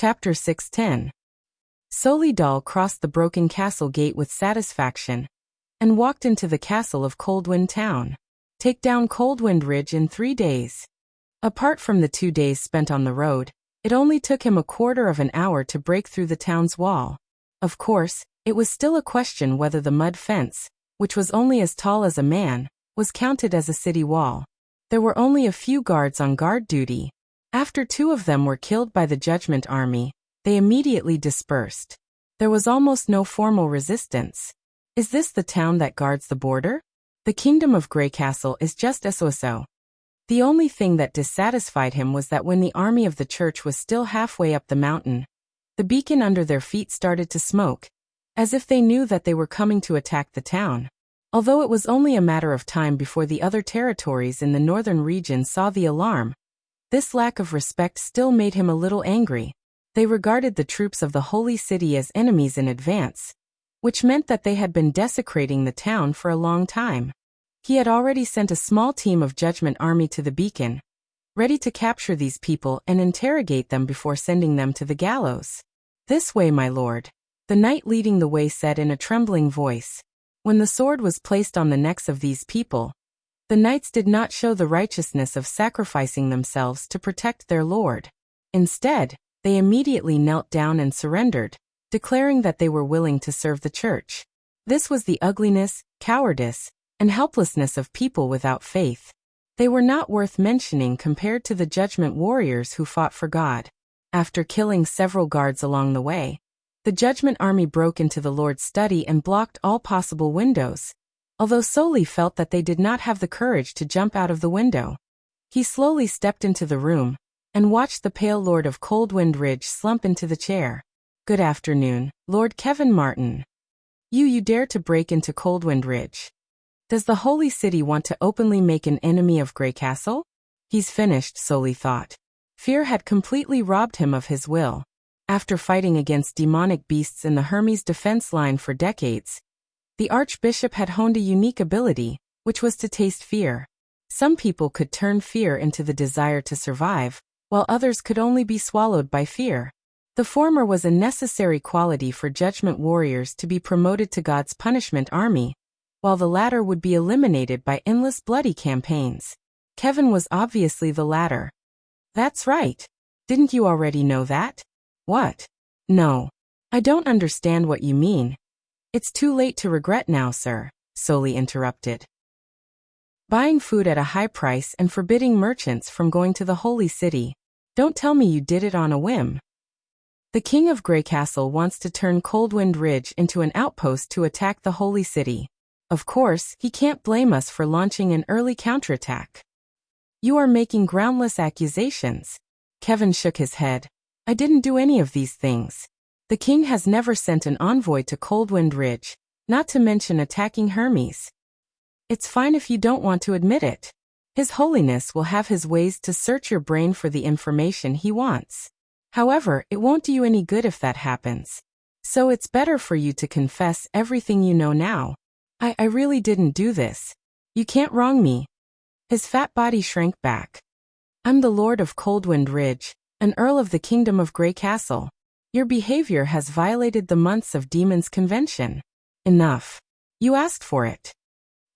Chapter 610. Solidal crossed the broken castle gate with satisfaction and walked into the castle of Coldwind Town. Take down Coldwind Ridge in 3 days. Apart from the 2 days spent on the road, it only took him a quarter of an hour to break through the town's wall. Of course, it was still a question whether the mud fence, which was only as tall as a man, was counted as a city wall. There were only a few guards on guard duty. After 2 of them were killed by the Judgment Army, they immediately dispersed. There was almost no formal resistance. Is this the town that guards the border? The Kingdom of Grey Castle is just so. The only thing that dissatisfied him was that when the army of the church was still halfway up the mountain, the beacon under their feet started to smoke, as if they knew that they were coming to attack the town. Although it was only a matter of time before the other territories in the northern region saw the alarm, this lack of respect still made him a little angry. They regarded the troops of the Holy City as enemies in advance, which meant that they had been desecrating the town for a long time. He had already sent a small team of Judgment Army to the beacon, ready to capture these people and interrogate them before sending them to the gallows. "This way, my lord," the knight leading the way said in a trembling voice. When the sword was placed on the necks of these people, the knights did not show the righteousness of sacrificing themselves to protect their lord. Instead, they immediately knelt down and surrendered, declaring that they were willing to serve the church. This was the ugliness, cowardice, and helplessness of people without faith. They were not worth mentioning compared to the Judgment Warriors who fought for God. After killing several guards along the way, the Judgment Army broke into the Lord's study and blocked all possible windows, although Soli felt that they did not have the courage to jump out of the window. He slowly stepped into the room and watched the pale Lord of Coldwind Ridge slump into the chair. "Good afternoon, Lord Kevin Martin. You dare to break into Coldwind Ridge? Does the Holy City want to openly make an enemy of Grey Castle?" He's finished, Soli thought. Fear had completely robbed him of his will. After fighting against demonic beasts in the Hermes defense line for decades, the Archbishop had honed a unique ability, which was to taste fear. Some people could turn fear into the desire to survive, while others could only be swallowed by fear. The former was a necessary quality for Judgment Warriors to be promoted to God's punishment army, while the latter would be eliminated by endless bloody campaigns. Kevin was obviously the latter. "That's right. Didn't you already know that?" "What? No. I don't understand what you mean." "It's too late to regret now, sir," Soli interrupted. "Buying food at a high price and forbidding merchants from going to the Holy City. Don't tell me you did it on a whim." "The King of Grey Castle wants to turn Coldwind Ridge into an outpost to attack the Holy City. Of course, he can't blame us for launching an early counterattack." "You are making groundless accusations." Kevin shook his head. "I didn't do any of these things. The king has never sent an envoy to Coldwind Ridge, not to mention attacking Hermes." "It's fine if you don't want to admit it. His Holiness will have his ways to search your brain for the information he wants. However, it won't do you any good if that happens. So it's better for you to confess everything you know now." I really didn't do this. You can't wrong me." His fat body shrank back. "I'm the Lord of Coldwind Ridge, an Earl of the Kingdom of Grey Castle. Your behavior has violated the Months of Demons Convention. Enough. You asked for it."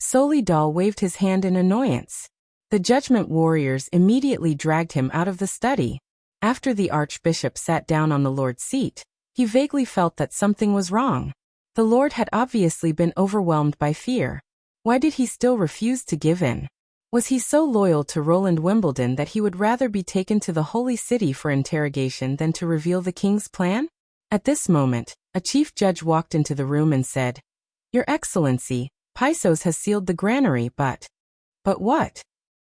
Solidal waved his hand in annoyance. The Judgment Warriors immediately dragged him out of the study. After the Archbishop sat down on the Lord's seat, he vaguely felt that something was wrong. The Lord had obviously been overwhelmed by fear. Why did he still refuse to give in? Was he so loyal to Roland Wimbledon that he would rather be taken to the Holy City for interrogation than to reveal the king's plan? At this moment, a chief judge walked into the room and said, "Your Excellency, Pisos has sealed the granary, but what?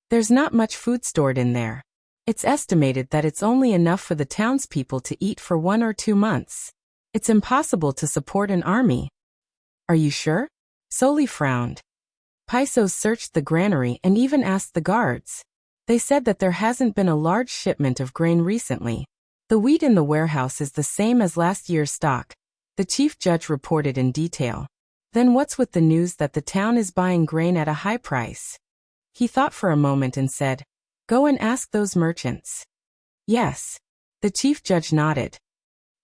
There's not much food stored in there. It's estimated that it's only enough for the townspeople to eat for 1 or 2 months. It's impossible to support an army." "Are you sure?" Soli frowned. Pisos searched the granary and even asked the guards. They said that there hasn't been a large shipment of grain recently. "The wheat in the warehouse is the same as last year's stock," the chief judge reported in detail. "Then what's with the news that the town is buying grain at a high price?" He thought for a moment and said, "Go and ask those merchants." "Yes." The chief judge nodded.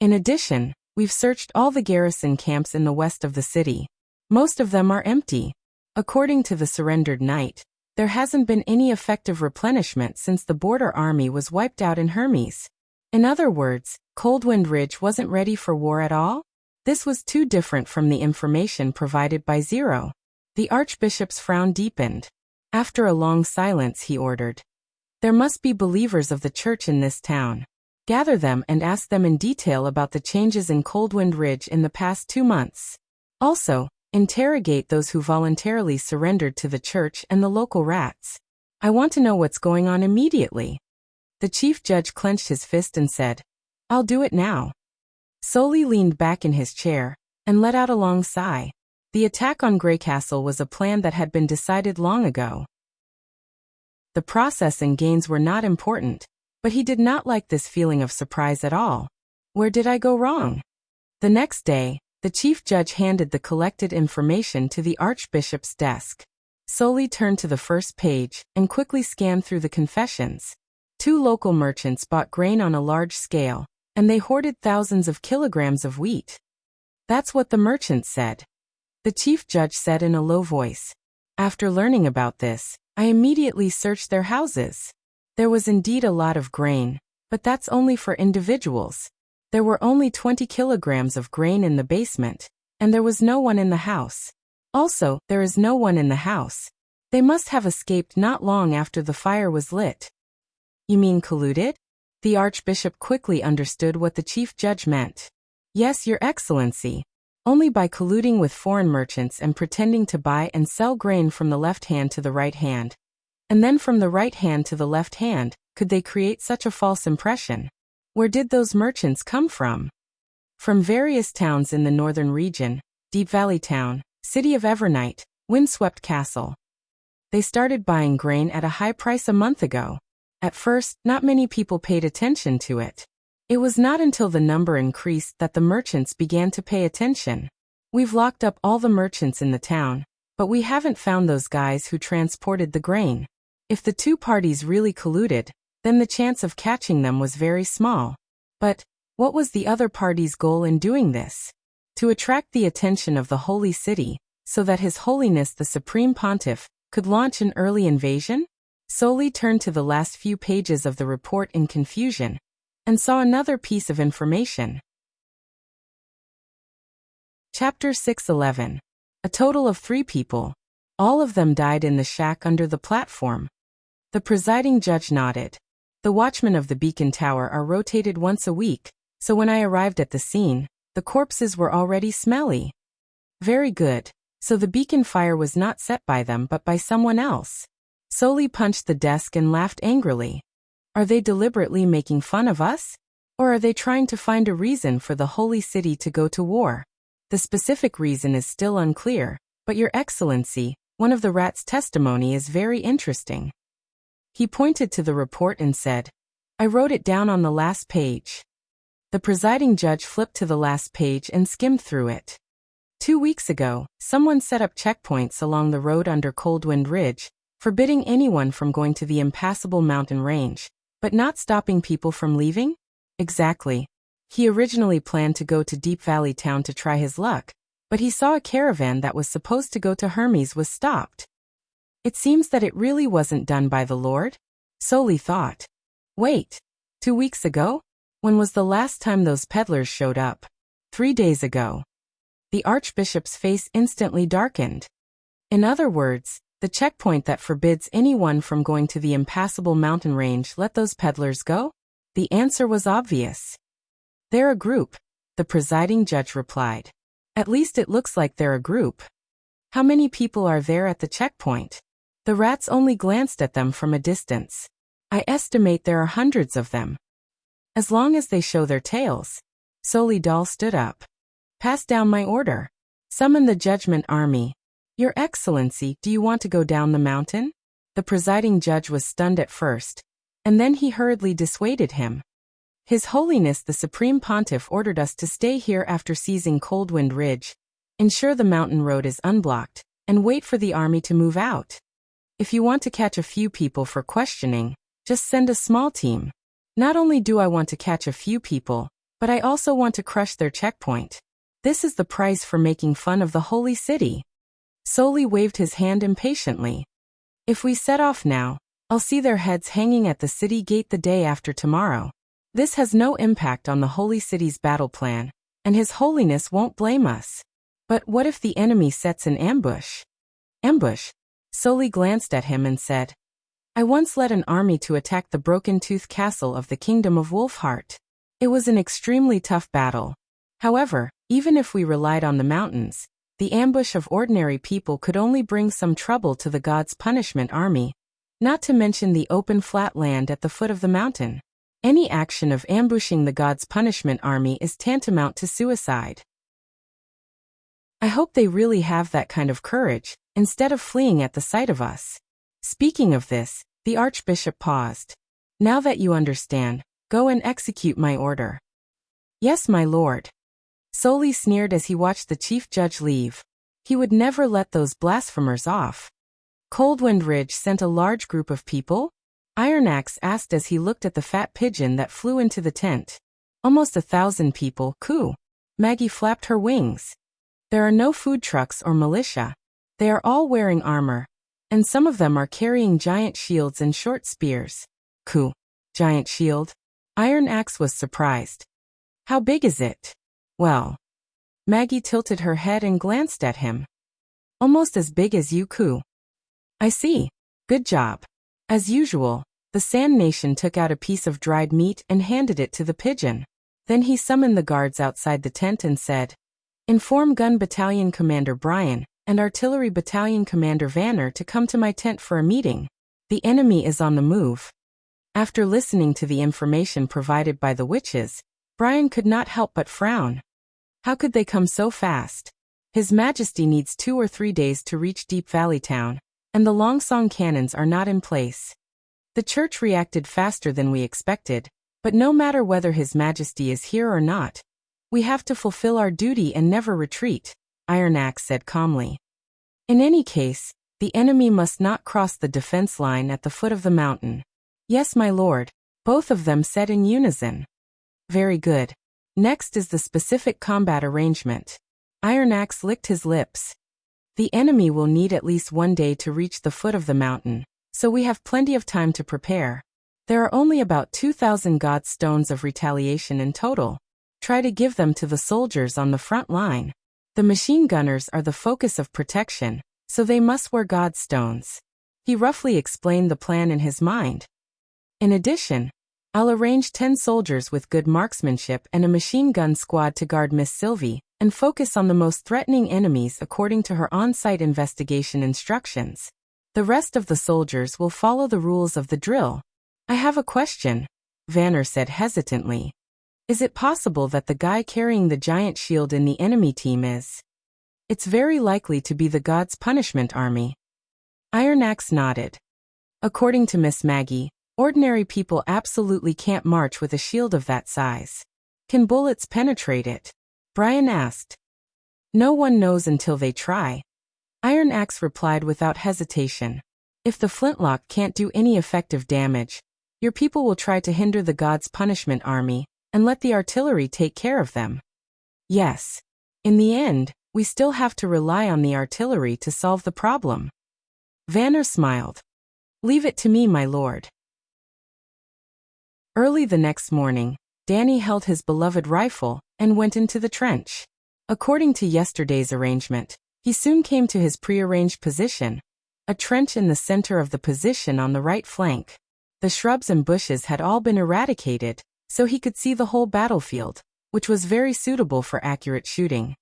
In addition, we've searched all the garrison camps in the west of the city. Most of them are empty. According to the surrendered knight, there hasn't been any effective replenishment since the border army was wiped out in Hermes. In other words, Coldwind Ridge wasn't ready for war at all? This was too different from the information provided by Zero. The archbishop's frown deepened. After a long silence, he ordered, "There must be believers of the church in this town. Gather them and ask them in detail about the changes in Coldwind Ridge in the past 2 months. Also, interrogate those who voluntarily surrendered to the church and the local rats. I want to know what's going on immediately." The chief judge clenched his fist and said, "I'll do it now." Soli leaned back in his chair and let out a long sigh. The attack on Greycastle was a plan that had been decided long ago. The process and gains were not important, but he did not like this feeling of surprise at all. Where did I go wrong? The next day, the chief judge handed the collected information to the archbishop's desk. Soli turned to the first page and quickly scanned through the confessions. 2 local merchants bought grain on a large scale, and they hoarded thousands of kilograms of wheat. That's what the merchants said. The chief judge said in a low voice. After learning about this, I immediately searched their houses. There was indeed a lot of grain, but that's only for individuals. There were only 20 kilograms of grain in the basement, and there was no one in the house. Also, there is no one in the house. They must have escaped not long after the fire was lit. You mean colluded? The archbishop quickly understood what the chief judge meant. Yes, Your Excellency. Only by colluding with foreign merchants and pretending to buy and sell grain from the left hand to the right hand, and then from the right hand to the left hand, could they create such a false impression. Where did those merchants come from? From various towns in the northern region: Deep Valley Town, City of Evernight, Windswept Castle. They started buying grain at a high price a month ago. At first, not many people paid attention to it. It was not until the number increased that the merchants began to pay attention. We've locked up all the merchants in the town, but we haven't found those guys who transported the grain. If the 2 parties really colluded, then the chance of catching them was very small. But what was the other party's goal in doing this? To attract the attention of the Holy City, so that His Holiness the Supreme Pontiff could launch an early invasion? Soli turned to the last few pages of the report in confusion, and saw another piece of information. Chapter 611. A total of 3 people. All of them died in the shack under the platform. The presiding judge nodded. The watchmen of the beacon tower are rotated once a week, so when I arrived at the scene, the corpses were already smelly. Very good. So the beacon fire was not set by them but by someone else. Soli punched the desk and laughed angrily. Are they deliberately making fun of us? Or are they trying to find a reason for the Holy City to go to war? The specific reason is still unclear, but Your Excellency, one of the rats' testimony is very interesting. He pointed to the report and said, I wrote it down on the last page. The presiding judge flipped to the last page and skimmed through it. 2 weeks ago, someone set up checkpoints along the road under Coldwind Ridge, forbidding anyone from going to the impassable mountain range, but not stopping people from leaving? Exactly. He originally planned to go to Deep Valley Town to try his luck, but he saw a caravan that was supposed to go to Hermes was stopped. It seems that it really wasn't done by the Lord? Soli thought. Wait. 2 weeks ago? When was the last time those peddlers showed up? 3 days ago. The archbishop's face instantly darkened. In other words, the checkpoint that forbids anyone from going to the impassable mountain range let those peddlers go? The answer was obvious. They're a group, the presiding judge replied. At least it looks like they're a group. How many people are there at the checkpoint? The rats only glanced at them from a distance. I estimate there are hundreds of them. As long as they show their tails. Soli Dal stood up. Pass down my order. Summon the judgment army. Your Excellency, do you want to go down the mountain? The presiding judge was stunned at first, and then he hurriedly dissuaded him. His Holiness the Supreme Pontiff ordered us to stay here after seizing Coldwind Ridge, ensure the mountain road is unblocked, and wait for the army to move out. If you want to catch a few people for questioning, just send a small team. Not only do I want to catch a few people, But I also want to crush their checkpoint. This is the price for making fun of the holy city. Soli waved his hand impatiently. If we set off now, I'll see their heads hanging at the city gate the day after tomorrow. This has no impact on the holy city's battle plan, and His Holiness won't blame us. But what if the enemy sets an ambush? Ambush? Soli glanced at him and said, I once led an army to attack the broken-tooth castle of the kingdom of Wolfheart. It was an extremely tough battle. However, even if we relied on the mountains, the ambush of ordinary people could only bring some trouble to the god's punishment army, not to mention the open flat land at the foot of the mountain. Any action of ambushing the god's punishment army is tantamount to suicide. I hope they really have that kind of courage, instead of fleeing at the sight of us. Speaking of this, the archbishop paused. Now that you understand, go and execute my order. Yes, my lord. Soli sneered as he watched the chief judge leave. He would never let those blasphemers off. Coldwind Ridge sent a large group of people? Iron Axe asked as he looked at the fat pigeon that flew into the tent. Almost 1,000 people, coo. Maggie flapped her wings. There are no food trucks or militia. They are all wearing armor, and some of them are carrying giant shields and short spears. Coo. Giant shield? Iron Axe was surprised. How big is it? Well. Maggie tilted her head and glanced at him. Almost as big as you, coo. I see. Good job. As usual, the Sand Nation took out a piece of dried meat and handed it to the pigeon. Then he summoned the guards outside the tent and said, Inform Gun Battalion Commander Brian and Artillery Battalion Commander Vanner to come to my tent for a meeting. The enemy is on the move. After listening to the information provided by the witches, Brian could not help but frown. How could they come so fast? His Majesty needs 2 or 3 days to reach Deep Valley Town, and the Longsong cannons are not in place. The church reacted faster than we expected, but no matter whether His Majesty is here or not, we have to fulfill our duty and never retreat, Iron Axe said calmly. In any case, the enemy must not cross the defense line at the foot of the mountain. Yes, my lord, both of them said in unison. Very good. Next is the specific combat arrangement. Iron Axe licked his lips. The enemy will need at least 1 day to reach the foot of the mountain, so we have plenty of time to prepare. There are only about 2,000 god stones of retaliation in total. Try to give them to the soldiers on the front line. The machine gunners are the focus of protection, so they must wear god stones. He roughly explained the plan in his mind. In addition, I'll arrange 10 soldiers with good marksmanship and a machine gun squad to guard Miss Sylvie, and focus on the most threatening enemies according to her on-site investigation instructions. The rest of the soldiers will follow the rules of the drill. I have a question, Vanner said hesitantly. Is it possible that the guy carrying the giant shield in the enemy team is? It's very likely to be the God's Punishment Army. Iron Axe nodded. According to Miss Maggie, ordinary people absolutely can't march with a shield of that size. Can bullets penetrate it? Brian asked. No one knows until they try. Iron Axe replied without hesitation. If the flintlock can't do any effective damage, your people will try to hinder the God's Punishment Army, and let the artillery take care of them. Yes. In the end, we still have to rely on the artillery to solve the problem. Vanner smiled. Leave it to me, my lord. Early the next morning, Danny held his beloved rifle and went into the trench. According to yesterday's arrangement, he soon came to his prearranged position, a trench in the center of the position on the right flank. The shrubs and bushes had all been eradicated, so he could see the whole battlefield, which was very suitable for accurate shooting.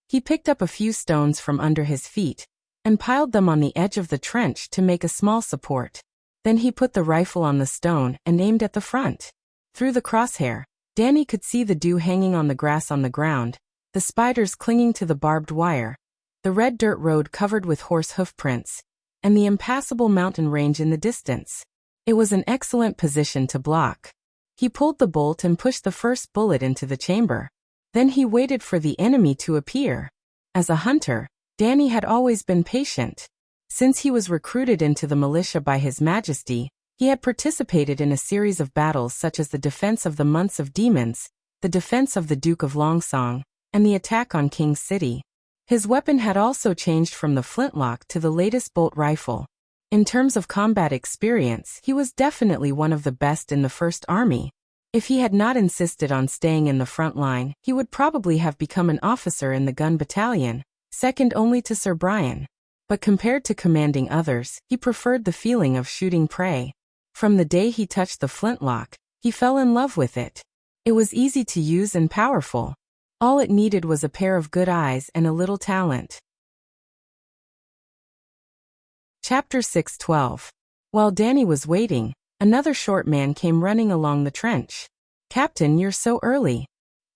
He picked up a few stones from under his feet and piled them on the edge of the trench to make a small support. Then he put the rifle on the stone and aimed at the front. Through the crosshair, Danny could see the dew hanging on the grass on the ground, the spiders clinging to the barbed wire, the red dirt road covered with horse hoof prints, and the impassable mountain range in the distance. It was an excellent position to block. He pulled the bolt and pushed the first bullet into the chamber. Then he waited for the enemy to appear. As a hunter, Danny had always been patient. Since he was recruited into the militia by His Majesty, he had participated in a series of battles such as the defense of the Months of Demons the defense of the Duke of Longsong, and the attack on King's City. His weapon had also changed from the flintlock to the latest bolt rifle. In terms of combat experience, he was definitely one of the best in the First Army. If he had not insisted on staying in the front line, he would probably have become an officer in the gun battalion, second only to Sir Brian. But compared to commanding others, he preferred the feeling of shooting prey. From the day he touched the flintlock, he fell in love with it. It was easy to use and powerful. All it needed was a pair of good eyes and a little talent. Chapter 6:12. While Danny was waiting, another short man came running along the trench. "Captain, you're so early."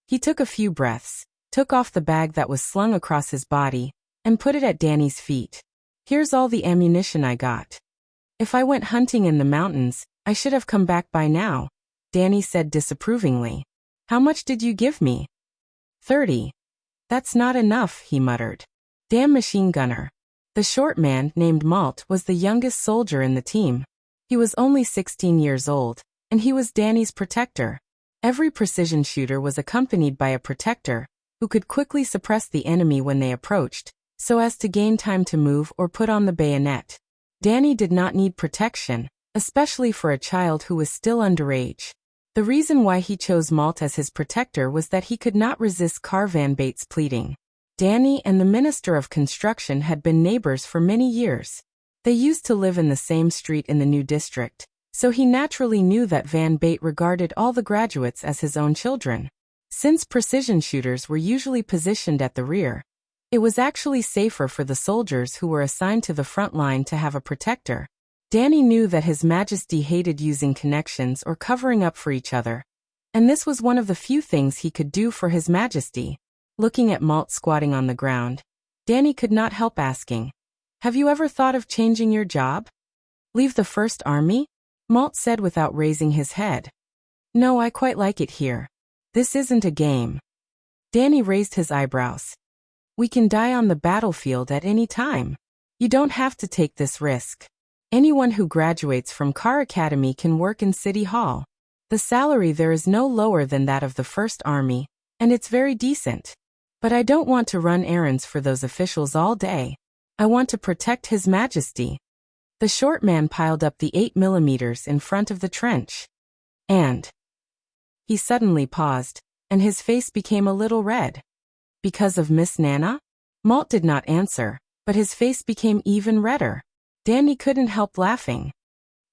He took a few breaths, took off the bag that was slung across his body, and put it at Danny's feet. "Here's all the ammunition I got. If I went hunting in the mountains, I should have come back by now," Danny said disapprovingly. "How much did you give me?" 30. "That's not enough," he muttered. "Damn machine gunner." The short man, named Malt, was the youngest soldier in the team. He was only 16 years old, and he was Danny's protector. Every precision shooter was accompanied by a protector, who could quickly suppress the enemy when they approached, so as to gain time to move or put on the bayonet. Danny did not need protection, especially for a child who was still underage. The reason why he chose Malt as his protector was that he could not resist Carvan Bates' pleading. Danny and the Minister of Construction had been neighbors for many years. They used to live in the same street in the new district, so he naturally knew that Van Bate regarded all the graduates as his own children. Since precision shooters were usually positioned at the rear, it was actually safer for the soldiers who were assigned to the front line to have a protector. Danny knew that His Majesty hated using connections or covering up for each other, and this was one of the few things he could do for His Majesty. Looking at Malt squatting on the ground, Danny could not help asking, "Have you ever thought of changing your job? Leave the First Army?" Malt said without raising his head. "No, I quite like it here. This isn't a game." Danny raised his eyebrows. "We can die on the battlefield at any time. You don't have to take this risk. Anyone who graduates from Car Academy can work in City Hall. The salary there is no lower than that of the First Army, and it's very decent. But I don't want to run errands for those officials all day. I want to protect His Majesty." The short man piled up the 8mm in front of the trench. And he suddenly paused, and his face became a little red. "Because of Miss Nana?" Malt did not answer, but his face became even redder. Danny couldn't help laughing.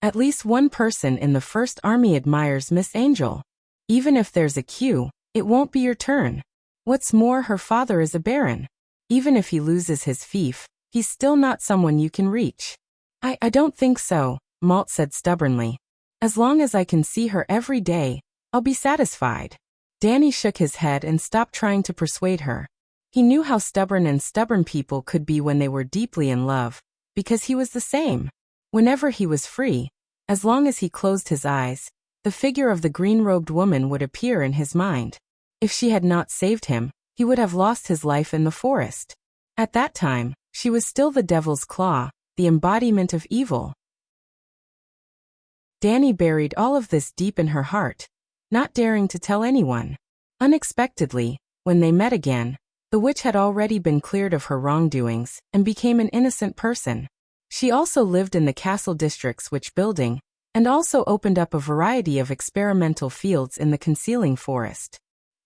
At least one person in the First Army admires Miss Angel. Even if there's a queue, it won't be your turn. What's more, her father is a baron. Even if he loses his fief, he's still not someone you can reach. I don't think so," Malt said stubbornly. "As long as I can see her every day, I'll be satisfied." Danny shook his head and stopped trying to persuade her. He knew how stubborn people could be when they were deeply in love, because he was the same. Whenever he was free, as long as he closed his eyes, the figure of the green-robed woman would appear in his mind. If she had not saved him, he would have lost his life in the forest. At that time, she was still the devil's claw, the embodiment of evil. Danny buried all of this deep in her heart, not daring to tell anyone. Unexpectedly, when they met again, the witch had already been cleared of her wrongdoings and became an innocent person. She also lived in the Castle District's witch building, and also opened up a variety of experimental fields in the concealing forest.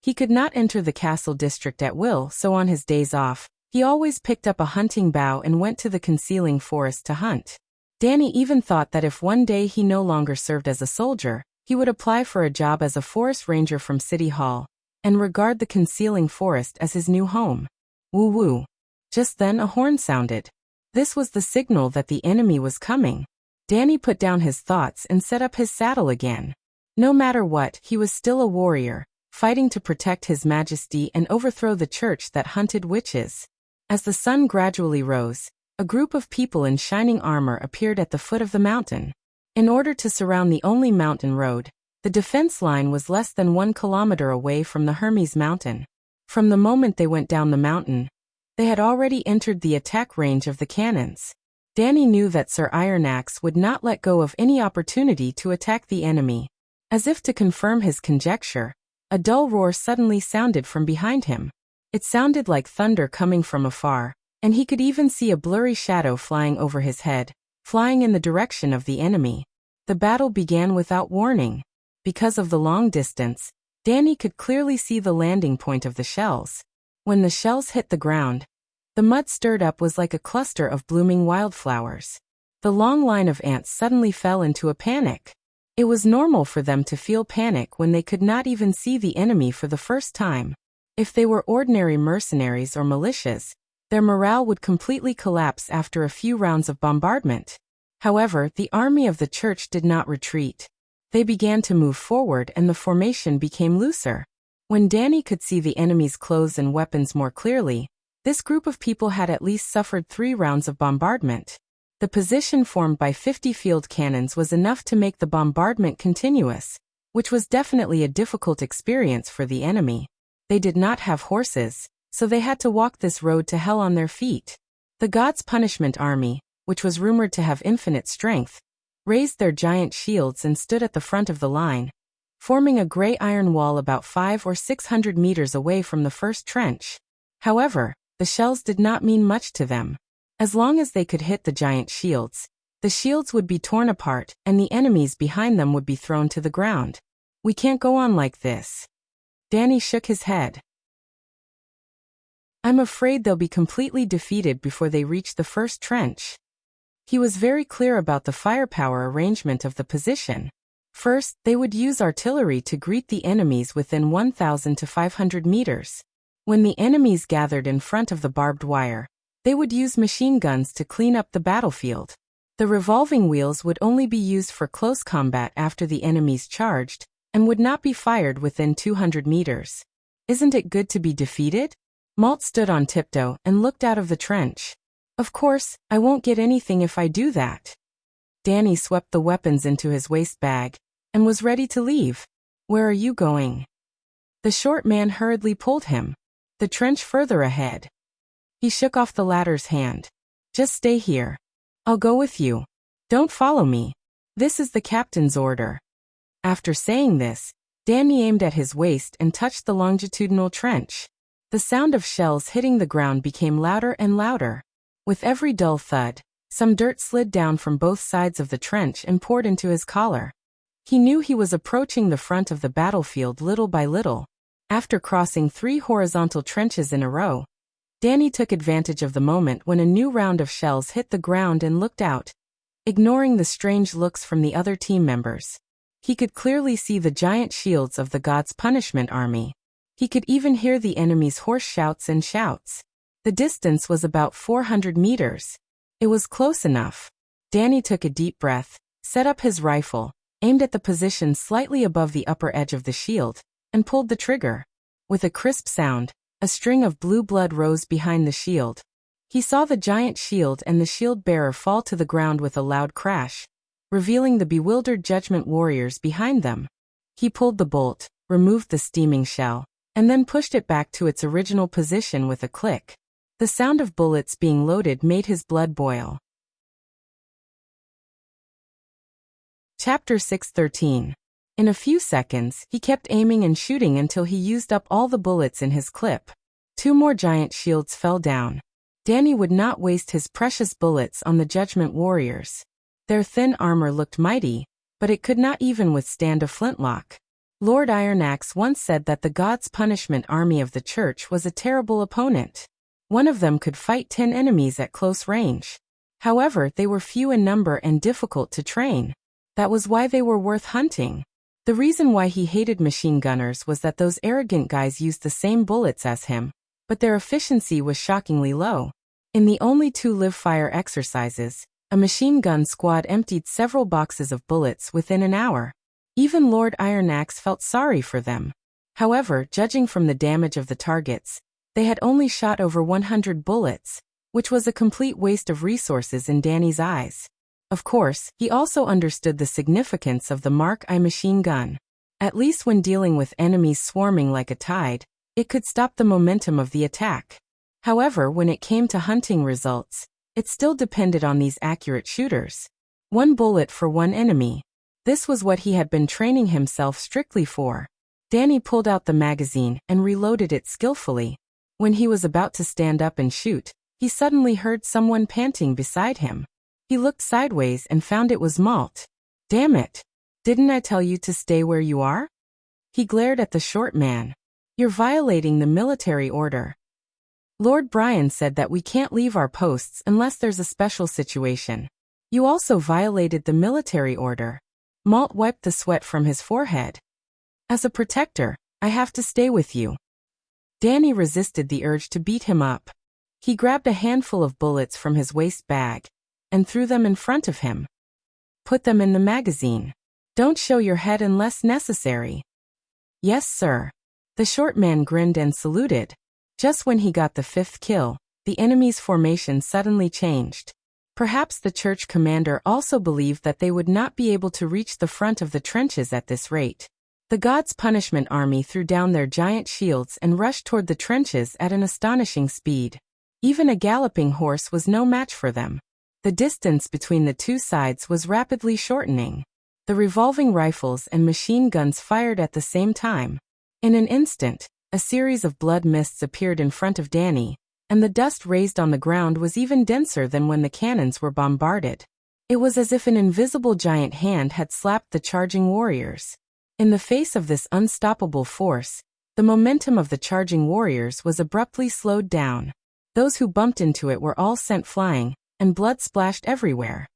He could not enter the Castle District at will, so on his days off, he always picked up a hunting bow and went to the concealing forest to hunt. Danny even thought that if one day he no longer served as a soldier, he would apply for a job as a forest ranger from City Hall, and regard the concealing forest as his new home. Woo-woo. Just then a horn sounded. This was the signal that the enemy was coming. Danny put down his thoughts and set up his saddle again. No matter what, he was still a warrior, fighting to protect His Majesty and overthrow the church that hunted witches. As the sun gradually rose, a group of people in shining armor appeared at the foot of the mountain. In order to surround the only mountain road, the defense line was less than 1 kilometer away from the Hermes Mountain. From the moment they went down the mountain, they had already entered the attack range of the cannons. Danny knew that Sir Ironaxe would not let go of any opportunity to attack the enemy. As if to confirm his conjecture, A dull roar suddenly sounded from behind him. It sounded like thunder coming from afar, and he could even see a blurry shadow flying over his head, flying in the direction of the enemy. The battle began without warning. Because of the long distance, Danny could clearly see the landing point of the shells. When the shells hit the ground, the mud stirred up was like a cluster of blooming wildflowers. The long line of ants suddenly fell into a panic. It was normal for them to feel panic when they could not even see the enemy for the first time. If they were ordinary mercenaries or militias, their morale would completely collapse after a few rounds of bombardment. However, the army of the church did not retreat. They began to move forward and the formation became looser. When Danny could see the enemy's clothes and weapons more clearly, this group of people had at least suffered 3 rounds of bombardment. The position formed by 50 field cannons was enough to make the bombardment continuous, which was definitely a difficult experience for the enemy. They did not have horses, so they had to walk this road to hell on their feet. The God's Punishment Army, which was rumored to have infinite strength, raised their giant shields and stood at the front of the line, forming a gray iron wall about 500 or 600 meters away from the first trench. However, the shells did not mean much to them. As long as they could hit the giant shields, the shields would be torn apart and the enemies behind them would be thrown to the ground. We can't go on like this. Danny shook his head. I'm afraid they'll be completely defeated before they reach the first trench. He was very clear about the firepower arrangement of the position. First, they would use artillery to greet the enemies within 1,000 to 500 meters. When the enemies gathered in front of the barbed wire, they would use machine guns to clean up the battlefield. The revolving wheels would only be used for close combat after the enemies charged, and would not be fired within 200 meters. Isn't it good to be defeated? Malt stood on tiptoe and looked out of the trench. Of course, I won't get anything if I do that. Danny swept the weapons into his waist bag, and was ready to leave. Where are you going? The short man hurriedly pulled him. The trench further ahead. He shook off the latter's hand. Just stay here. I'll go with you. Don't follow me. This is the captain's order. After saying this, Danny aimed at his waist and touched the longitudinal trench. The sound of shells hitting the ground became louder and louder. With every dull thud, some dirt slid down from both sides of the trench and poured into his collar. He knew he was approaching the front of the battlefield little by little. After crossing 3 horizontal trenches in a row, Danny took advantage of the moment when a new round of shells hit the ground and looked out, ignoring the strange looks from the other team members. He could clearly see the giant shields of the God's Punishment Army. He could even hear the enemy's hoarse shouts and shouts. The distance was about 400 meters. It was close enough. Danny took a deep breath, set up his rifle, aimed at the position slightly above the upper edge of the shield, and pulled the trigger. With a crisp sound, a string of blue blood rose behind the shield. He saw the giant shield and the shield bearer fall to the ground with a loud crash, revealing the bewildered judgment warriors behind them. He pulled the bolt, removed the steaming shell, and then pushed it back to its original position with a click. The sound of bullets being loaded made his blood boil. Chapter 6:13. In a few seconds, he kept aiming and shooting until he used up all the bullets in his clip. 2 more giant shields fell down. Danny would not waste his precious bullets on the judgment warriors. Their thin armor looked mighty, but it could not even withstand a flintlock. Lord Ironaxe once said that the God's Punishment Army of the Church was a terrible opponent. One of them could fight 10 enemies at close range. However, they were few in number and difficult to train. That was why they were worth hunting. The reason why he hated machine gunners was that those arrogant guys used the same bullets as him, but their efficiency was shockingly low. In the only 2 live-fire exercises, a machine gun squad emptied several boxes of bullets within an hour. Even Lord Ironaxe felt sorry for them. However, judging from the damage of the targets, they had only shot over 100 bullets, which was a complete waste of resources in Danny's eyes. Of course, he also understood the significance of the Mark I machine gun. At least when dealing with enemies swarming like a tide, it could stop the momentum of the attack. However, when it came to hunting results, it still depended on these accurate shooters. 1 bullet for 1 enemy. This was what he had been training himself strictly for. Danny pulled out the magazine and reloaded it skillfully. When he was about to stand up and shoot, he suddenly heard someone panting beside him. He looked sideways and found it was Malt. "Damn it! Didn't I tell you to stay where you are?" He glared at the short man. "You're violating the military order. Lord Brian said that we can't leave our posts unless there's a special situation. You also violated the military order." Malt wiped the sweat from his forehead. "As a protector, I have to stay with you." Danny resisted the urge to beat him up. He grabbed a handful of bullets from his waist bag and threw them in front of him. "Put them in the magazine. Don't show your head unless necessary." "Yes, sir." The short man grinned and saluted. Just when he got the fifth kill, the enemy's formation suddenly changed. Perhaps the church commander also believed that they would not be able to reach the front of the trenches at this rate. The God's Punishment Army threw down their giant shields and rushed toward the trenches at an astonishing speed. Even a galloping horse was no match for them. The distance between the two sides was rapidly shortening. The revolving rifles and machine guns fired at the same time. In an instant, a series of blood mists appeared in front of Danny, and the dust raised on the ground was even denser than when the cannons were bombarded. It was as if an invisible giant hand had slapped the charging warriors. In the face of this unstoppable force, the momentum of the charging warriors was abruptly slowed down. Those who bumped into it were all sent flying, and blood splashed everywhere.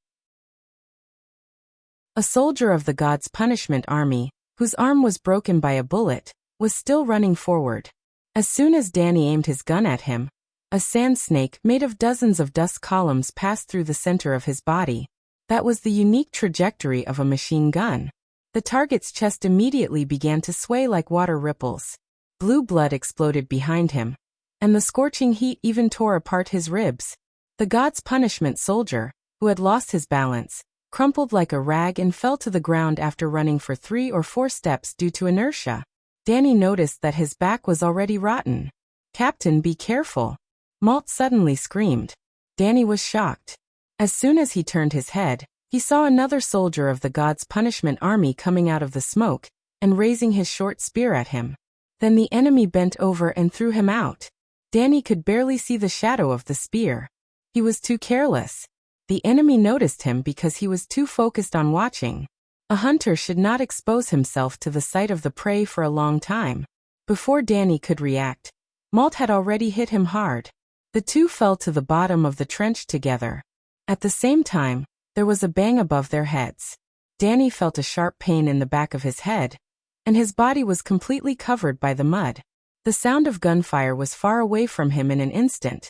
A soldier of the God's Punishment Army, whose arm was broken by a bullet, was still running forward. As soon as Danny aimed his gun at him, a sand snake made of dozens of dust columns passed through the center of his body. That was the unique trajectory of a machine gun. The target's chest immediately began to sway like water ripples. Blue blood exploded behind him, and the scorching heat even tore apart his ribs. The God's Punishment soldier, who had lost his balance, crumpled like a rag and fell to the ground after running for 3 or 4 steps due to inertia. Danny noticed that his back was already rotten. "Captain, be careful!" Malt suddenly screamed. Danny was shocked. As soon as he turned his head, he saw another soldier of the God's Punishment Army coming out of the smoke and raising his short spear at him. Then the enemy bent over and threw him out. Danny could barely see the shadow of the spear. He was too careless. The enemy noticed him because he was too focused on watching. A hunter should not expose himself to the sight of the prey for a long time. Before Danny could react, Malt had already hit him hard. The two fell to the bottom of the trench together. At the same time, there was a bang above their heads. Danny felt a sharp pain in the back of his head, and his body was completely covered by the mud. The sound of gunfire was far away from him in an instant,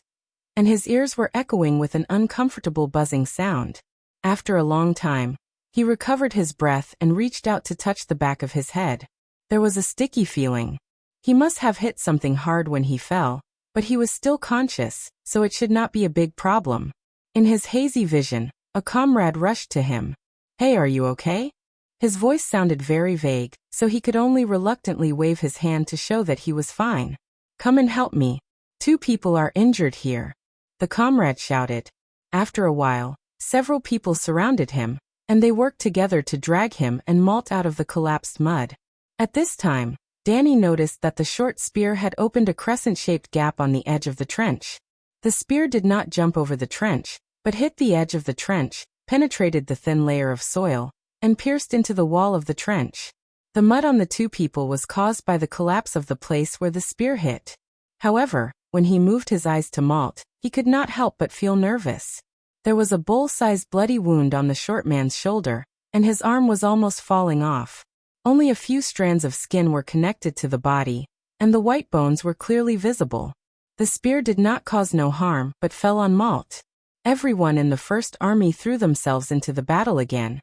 and his ears were echoing with an uncomfortable buzzing sound. After a long time, he recovered his breath and reached out to touch the back of his head. There was a sticky feeling. He must have hit something hard when he fell, but he was still conscious, so it should not be a big problem. In his hazy vision, a comrade rushed to him. "Hey, are you okay?" His voice sounded very vague, so he could only reluctantly wave his hand to show that he was fine. "Come and help me. 2 people are injured here," the comrade shouted. After a while, several people surrounded him, and they worked together to drag him and Malt out of the collapsed mud. At this time, Danny noticed that the short spear had opened a crescent-shaped gap on the edge of the trench. The spear did not jump over the trench, but hit the edge of the trench, penetrated the thin layer of soil, and pierced into the wall of the trench. The mud on the 2 people was caused by the collapse of the place where the spear hit. However, when he moved his eyes to Malt, he could not help but feel nervous. There was a bull-sized bloody wound on the short man's shoulder, and his arm was almost falling off. Only a few strands of skin were connected to the body, and the white bones were clearly visible. The spear did not cause no harm, but fell on Malt. Everyone in the First Army threw themselves into the battle again,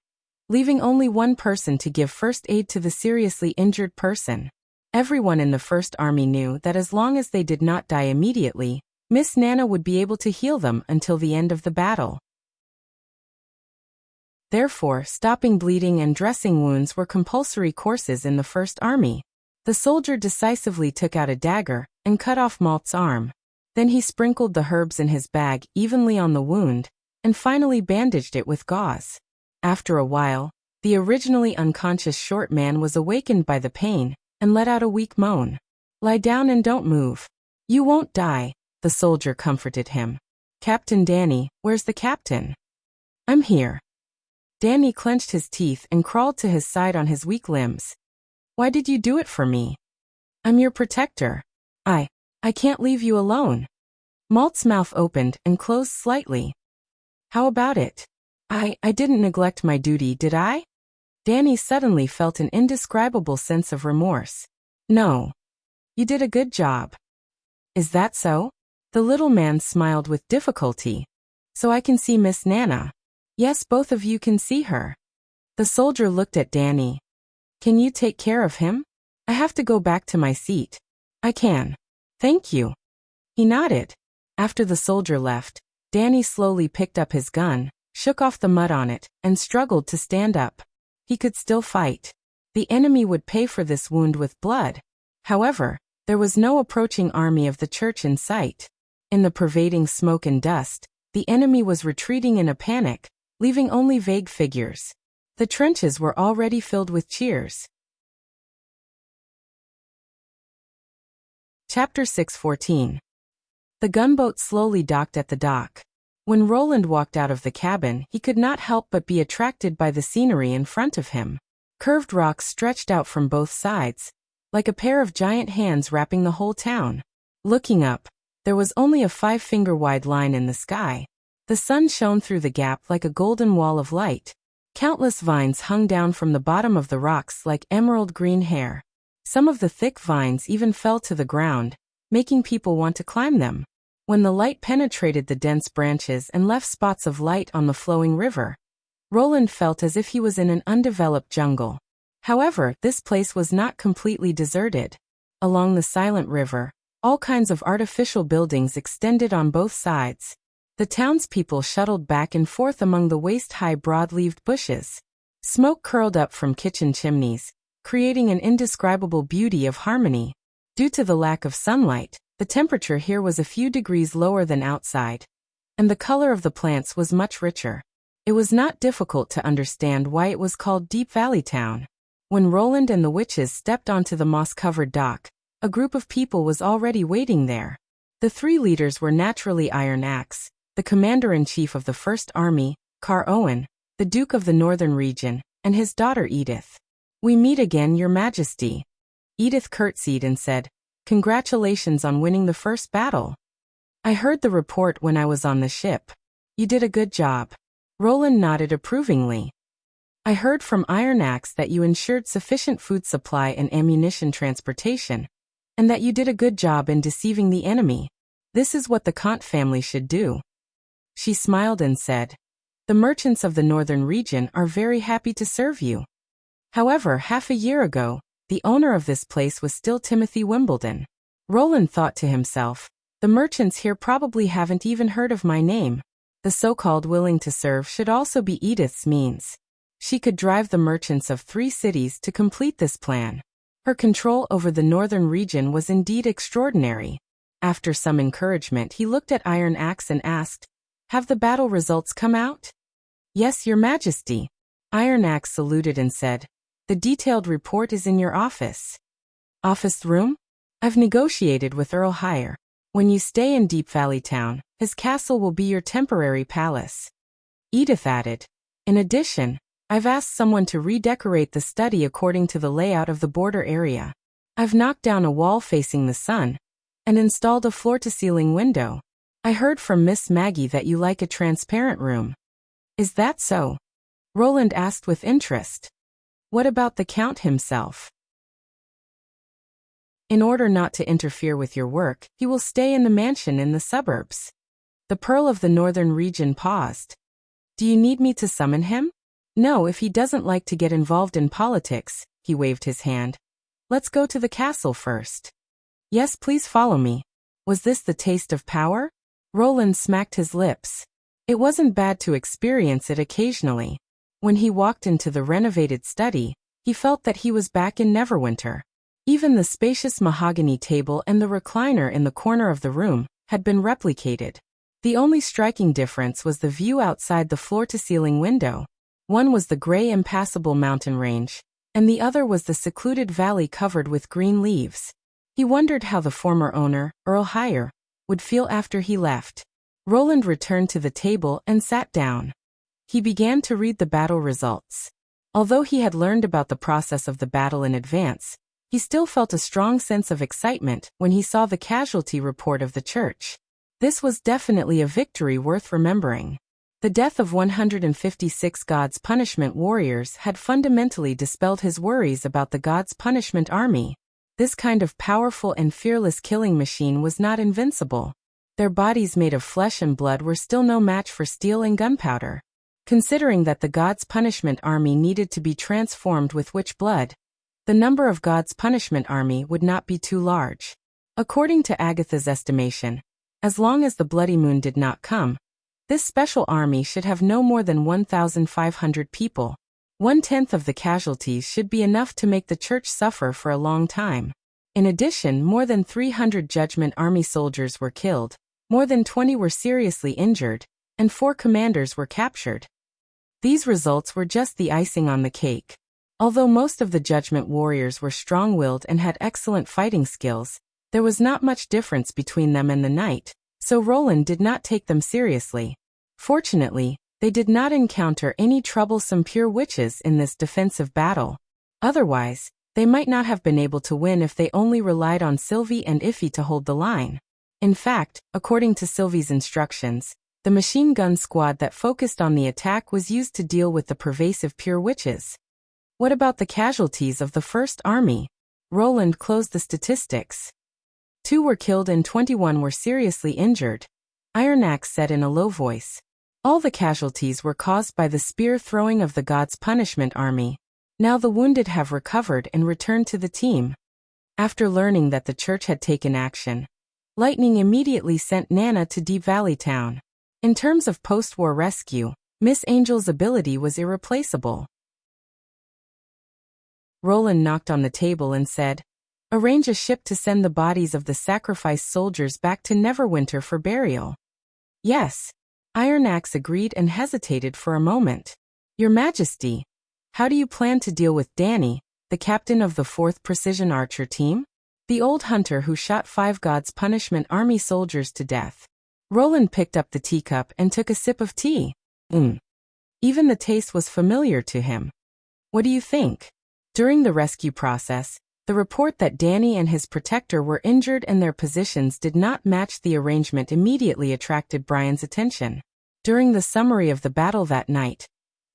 leaving only one person to give first aid to the seriously injured person. Everyone in the First Army knew that as long as they did not die immediately, Miss Nana would be able to heal them until the end of the battle. Therefore, stopping bleeding and dressing wounds were compulsory courses in the First Army. The soldier decisively took out a dagger and cut off Malt's arm. Then he sprinkled the herbs in his bag evenly on the wound, and finally bandaged it with gauze. After a while, the originally unconscious short man was awakened by the pain and let out a weak moan. Lie down and don't move. You won't die, the soldier comforted him. Captain Danny, where's the captain? I'm here. Danny clenched his teeth and crawled to his side on his weak limbs. Why did you do it for me? I'm your protector. I can't leave you alone. Malt's mouth opened and closed slightly. How about it? I didn't neglect my duty, did I? Danny suddenly felt an indescribable sense of remorse. No. You did a good job. Is that so? The little man smiled with difficulty. So I can see Miss Nana. Yes, both of you can see her. The soldier looked at Danny. Can you take care of him? I have to go back to my seat. I can. Thank you. He nodded. After the soldier left, Danny slowly picked up his gun, shook off the mud on it, and struggled to stand up. He could still fight. The enemy would pay for this wound with blood. However, there was no approaching army of the church in sight. In the pervading smoke and dust, the enemy was retreating in a panic, leaving only vague figures. The trenches were already filled with cheers. Chapter 6:14. The gunboat slowly docked at the dock. When Roland walked out of the cabin, he could not help but be attracted by the scenery in front of him. Curved rocks stretched out from both sides, like a pair of giant hands wrapping the whole town. Looking up, there was only a 5-finger-wide line in the sky. The sun shone through the gap like a golden wall of light. Countless vines hung down from the bottom of the rocks like emerald green hair. Some of the thick vines even fell to the ground, making people want to climb them. When the light penetrated the dense branches and left spots of light on the flowing river, Roland felt as if he was in an undeveloped jungle. However, this place was not completely deserted. Along the silent river, all kinds of artificial buildings extended on both sides. The townspeople shuttled back and forth among the waist-high broad-leaved bushes. Smoke curled up from kitchen chimneys, creating an indescribable beauty of harmony. Due to the lack of sunlight, the temperature here was a few degrees lower than outside, and the color of the plants was much richer. It was not difficult to understand why it was called Deep Valley Town. When Roland and the witches stepped onto the moss-covered dock, a group of people was already waiting there. The 3 leaders were naturally Iron Axe, the commander-in-chief of the First Army, Car Owen, the Duke of the Northern Region, and his daughter Edith. We meet again, Your Majesty. Edith curtsied and said, Congratulations on winning the first battle. I heard the report when I was on the ship. You did a good job. Roland nodded approvingly. I heard from Iron Axe that you ensured sufficient food supply and ammunition transportation, and that you did a good job in deceiving the enemy. This is what the Kant family should do. She smiled and said, The merchants of the northern region are very happy to serve you. However, half a year ago, the owner of this place was still Timothy Wimbledon. Roland thought to himself, the merchants here probably haven't even heard of my name. The so-called willing to serve should also be Edith's means. She could drive the merchants of 3 cities to complete this plan. Her control over the northern region was indeed extraordinary. After some encouragement, he looked at Iron Axe and asked, Have the battle results come out? Yes, Your Majesty. Iron Axe saluted and said, The detailed report is in your office. Office room? I've negotiated with Earl Hire. When you stay in Deep Valley Town, his castle will be your temporary palace. Edith added, In addition, I've asked someone to redecorate the study according to the layout of the border area. I've knocked down a wall facing the sun and installed a floor-to-ceiling window. I heard from Miss Maggie that you like a transparent room. Is that so? Roland asked with interest. What about the Count himself? In order not to interfere with your work, he will stay in the mansion in the suburbs. The Pearl of the Northern Region paused. Do you need me to summon him? No, if he doesn't like to get involved in politics, he waved his hand. Let's go to the castle first. Yes, please follow me. Was this the taste of power? Roland smacked his lips. It wasn't bad to experience it occasionally. When he walked into the renovated study, he felt that he was back in Neverwinter. Even the spacious mahogany table and the recliner in the corner of the room had been replicated. The only striking difference was the view outside the floor-to-ceiling window. One was the gray impassable mountain range, and the other was the secluded valley covered with green leaves. He wondered how the former owner, Earl Hire, would feel after he left. Roland returned to the table and sat down. He began to read the battle results. Although he had learned about the process of the battle in advance, he still felt a strong sense of excitement when he saw the casualty report of the church. This was definitely a victory worth remembering. The death of 156 God's Punishment warriors had fundamentally dispelled his worries about the God's Punishment army. This kind of powerful and fearless killing machine was not invincible. Their bodies made of flesh and blood were still no match for steel and gunpowder. Considering that the God's Punishment army needed to be transformed with witch blood, the number of God's Punishment army would not be too large. According to Agatha's estimation, as long as the Bloody Moon did not come, this special army should have no more than 1,500 people. 1/10 of the casualties should be enough to make the church suffer for a long time. In addition, more than 300 Judgment Army soldiers were killed, more than 20 were seriously injured, and 4 commanders were captured. These results were just the icing on the cake. Although most of the Judgment warriors were strong-willed and had excellent fighting skills, there was not much difference between them and the knight, so Roland did not take them seriously. Fortunately, they did not encounter any troublesome pure witches in this defensive battle. Otherwise, they might not have been able to win if they only relied on Sylvie and Iffy to hold the line. In fact, according to Sylvie's instructions, the machine gun squad that focused on the attack was used to deal with the pervasive pure witches. What about the casualties of the First Army? Roland closed the statistics. 2 were killed and 21 were seriously injured. Ironax said in a low voice. All the casualties were caused by the spear throwing of the God's Punishment army. Now the wounded have recovered and returned to the team. After learning that the church had taken action, Lightning immediately sent Nana to Deep Valley Town. In terms of post-war rescue, Miss Angel's ability was irreplaceable. Roland knocked on the table and said, "Arrange a ship to send the bodies of the sacrificed soldiers back to Neverwinter for burial." "Yes." Ironax agreed and hesitated for a moment. "Your Majesty, how do you plan to deal with Danny, the captain of the 4th Precision Archer team? The old hunter who shot 5 God's Punishment army soldiers to death." Roland picked up the teacup and took a sip of tea. Even the taste was familiar to him. "What do you think?" During the rescue process, the report that Danny and his protector were injured and their positions did not match the arrangement immediately attracted Brian's attention. During the summary of the battle that night,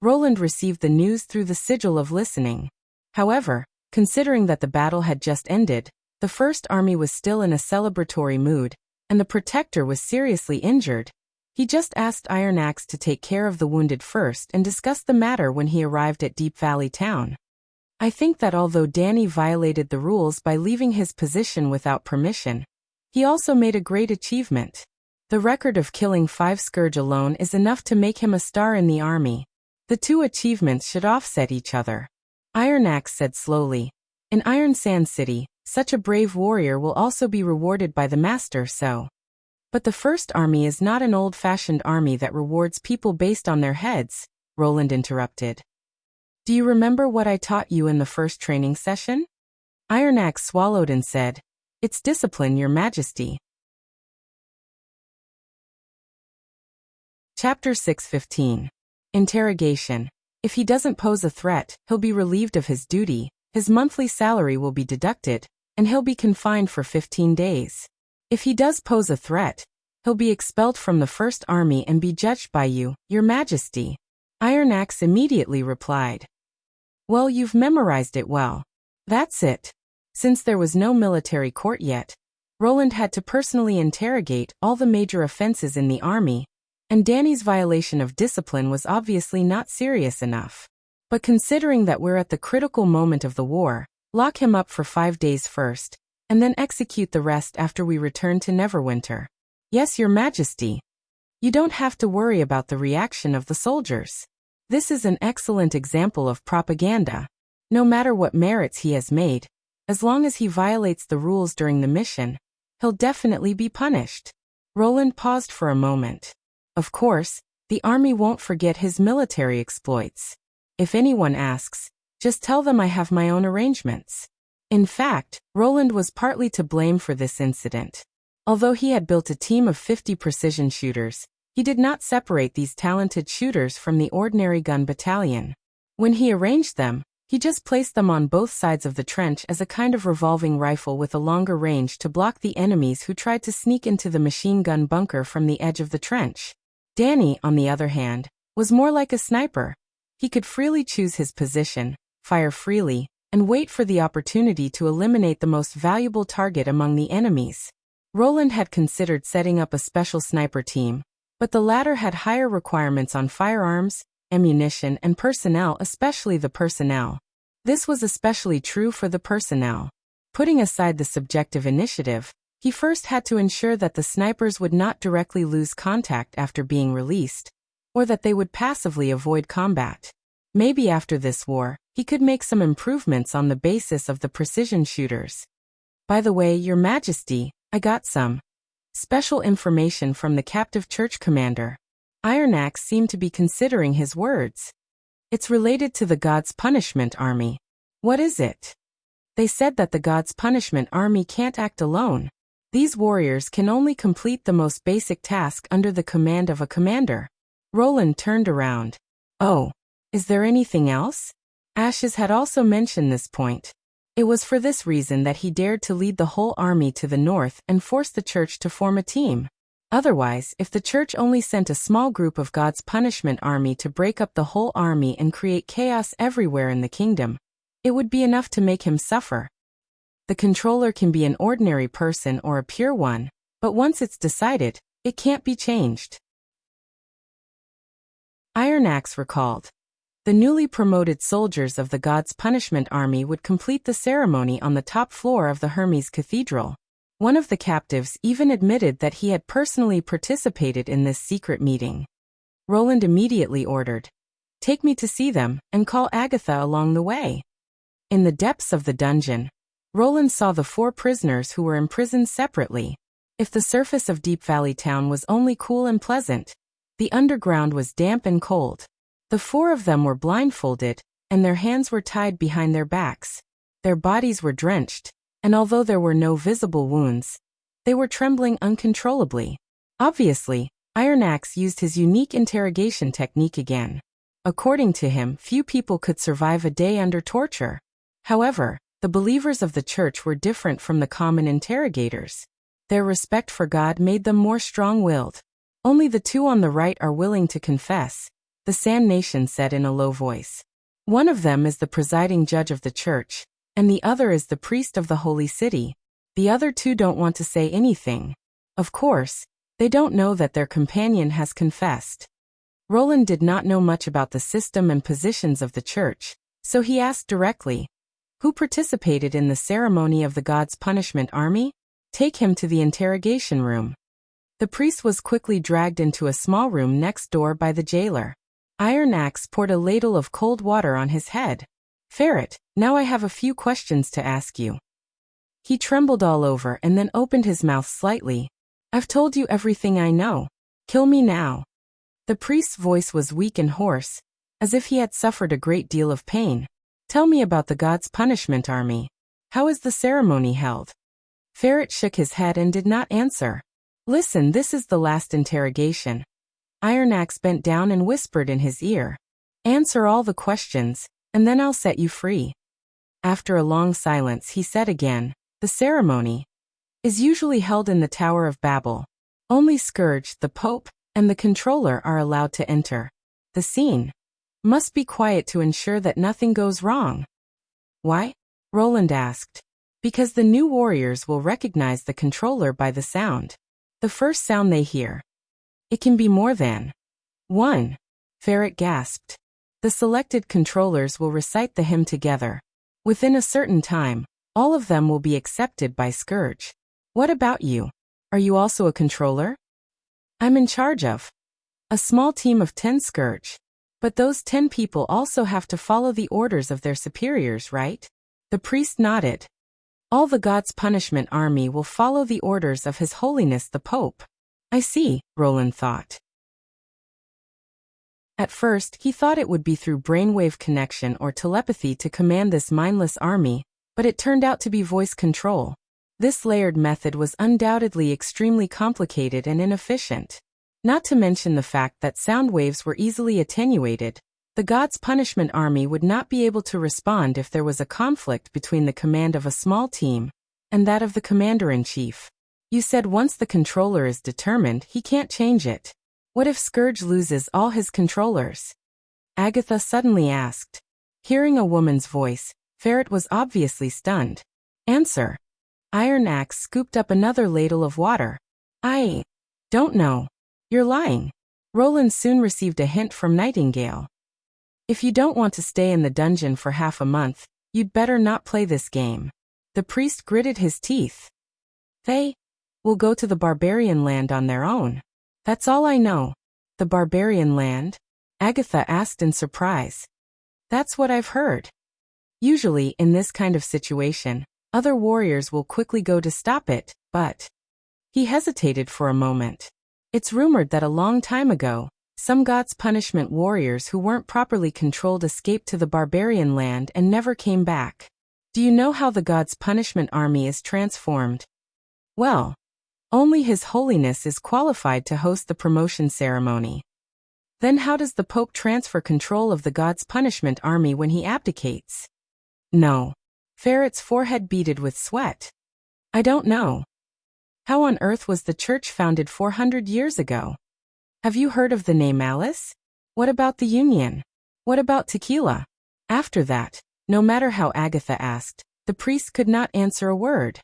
Roland received the news through the sigil of listening. However, considering that the battle had just ended, the First Army was still in a celebratory mood, and the protector was seriously injured, he just asked Ironax to take care of the wounded first and discuss the matter when he arrived at Deep Valley Town. "I think that although Danny violated the rules by leaving his position without permission, he also made a great achievement. The record of killing 5 Scourge alone is enough to make him a star in the army. The 2 achievements should offset each other." Ironax said slowly, "In Iron Sand City, such a brave warrior will also be rewarded by the master, so." "But the First Army is not an old-fashioned army that rewards people based on their heads," Roland interrupted. "Do you remember what I taught you in the first training session?" Ironax swallowed and said, "It's discipline, Your Majesty." Chapter 6:15. Interrogation. If he doesn't pose a threat, he'll be relieved of his duty, his monthly salary will be deducted, and he'll be confined for 15 days. If he does pose a threat, he'll be expelled from the First Army and be judged by you, Your Majesty. Ironax immediately replied. "Well, you've memorized it well. That's it." Since there was no military court yet, Roland had to personally interrogate all the major offenses in the army, and Danny's violation of discipline was obviously not serious enough. But considering that we're at the critical moment of the war, lock him up for 5 days first, and then execute the rest after we return to Neverwinter. Yes, Your Majesty. You don't have to worry about the reaction of the soldiers. This is an excellent example of propaganda. No matter what merits he has made, as long as he violates the rules during the mission, he'll definitely be punished. Roland paused for a moment. Of course, the army won't forget his military exploits. If anyone asks, Just tell them I have my own arrangements. In fact, Roland was partly to blame for this incident. Although he had built a team of 50 precision shooters, he did not separate these talented shooters from the ordinary gun battalion. When he arranged them, he just placed them on both sides of the trench as a kind of revolving rifle with a longer range to block the enemies who tried to sneak into the machine gun bunker from the edge of the trench. Danny, on the other hand, was more like a sniper. He could freely choose his position, fire freely, and wait for the opportunity to eliminate the most valuable target among the enemies. Roland had considered setting up a special sniper team, but the latter had higher requirements on firearms, ammunition, and personnel, especially the personnel. This was especially true for the personnel. Putting aside the subjective initiative, he first had to ensure that the snipers would not directly lose contact after being released, or that they would passively avoid combat. Maybe after this war, he could make some improvements on the basis of the precision shooters. By the way, Your Majesty, I got some special information from the captive church commander. Ironax seemed to be considering his words. It's related to the God's Punishment Army. What is it? They said that the God's Punishment Army can't act alone. These warriors can only complete the most basic task under the command of a commander. Roland turned around. Oh, is there anything else? Ashes had also mentioned this point. It was for this reason that he dared to lead the whole army to the north and force the church to form a team. Otherwise, if the church only sent a small group of God's Punishment Army to break up the whole army and create chaos everywhere in the kingdom, it would be enough to make him suffer. The controller can be an ordinary person or a pure one, but once it's decided, it can't be changed. Ironax recalled. The newly promoted soldiers of the God's Punishment Army would complete the ceremony on the top floor of the Hermes Cathedral. One of the captives even admitted that he had personally participated in this secret meeting. Roland immediately ordered, "Take me to see them, and call Agatha along the way." In the depths of the dungeon, Roland saw the 4 prisoners who were imprisoned separately. If the surface of Deep Valley Town was only cool and pleasant, the underground was damp and cold. The 4 of them were blindfolded, and their hands were tied behind their backs. Their bodies were drenched, and although there were no visible wounds, they were trembling uncontrollably. Obviously, Ironax used his unique interrogation technique again. According to him, few people could survive a day under torture. However, the believers of the church were different from the common interrogators. Their respect for God made them more strong-willed. Only the 2 on the right are willing to confess, the Sand Nation said in a low voice. One of them is the presiding judge of the church, and the other is the priest of the holy city. The other 2 don't want to say anything. Of course, they don't know that their companion has confessed. Roland did not know much about the system and positions of the church, so he asked directly, "Who participated in the ceremony of the God's Punishment Army? Take him to the interrogation room." The priest was quickly dragged into a small room next door by the jailer. Ironax poured a ladle of cold water on his head. "Ferret, now I have a few questions to ask you." He trembled all over and then opened his mouth slightly. "I've told you everything I know. Kill me now." The priest's voice was weak and hoarse, as if he had suffered a great deal of pain. "Tell me about the God's Punishment Army. How is the ceremony held?" Ferret shook his head and did not answer. "Listen, this is the last interrogation." Ironax bent down and whispered in his ear, "Answer all the questions, and then I'll set you free." After a long silence he said again, "The ceremony is usually held in the Tower of Babel. Only Scourge, the Pope, and the controller are allowed to enter. The scene must be quiet to ensure that nothing goes wrong." "Why?" Roland asked. "Because the new warriors will recognize the controller by the sound. The first sound they hear. It can be more than 1. Ferret gasped. "The selected controllers will recite the hymn together. Within a certain time, all of them will be accepted by Scourge. What about you? Are you also a controller?" "I'm in charge of a small team of 10 Scourge. But those 10 people also have to follow the orders of their superiors, right?" The priest nodded. "All the God's Punishment Army will follow the orders of His Holiness the Pope." "I see," Roland thought. At first, he thought it would be through brainwave connection or telepathy to command this mindless army, but it turned out to be voice control. This layered method was undoubtedly extremely complicated and inefficient. Not to mention the fact that sound waves were easily attenuated. The God's Punishment Army would not be able to respond if there was a conflict between the command of a small team and that of the commander-in-chief. You said once the controller is determined, he can't change it. What if Scourge loses all his controllers? Agatha suddenly asked. Hearing a woman's voice, Ferret was obviously stunned. Answer. Iron Axe scooped up another ladle of water. I don't know. You're lying. Roland soon received a hint from Nightingale. If you don't want to stay in the dungeon for half a month, you'd better not play this game. The priest gritted his teeth. They will go to the barbarian land on their own. That's all I know. The barbarian land? Agatha asked in surprise. That's what I've heard. Usually, in this kind of situation, other warriors will quickly go to stop it, but... He hesitated for a moment. It's rumored that a long time ago, some God's Punishment warriors who weren't properly controlled escaped to the barbarian land and never came back. Do you know how the God's Punishment Army is transformed? Well, only His Holiness is qualified to host the promotion ceremony. Then how does the Pope transfer control of the God's Punishment Army when he abdicates? No. Ferret's forehead beaded with sweat. I don't know. How on earth was the church founded 400 years ago? Have you heard of the name Alice? What about the Union? What about tequila? After that, no matter how Agatha asked, the priest could not answer a word.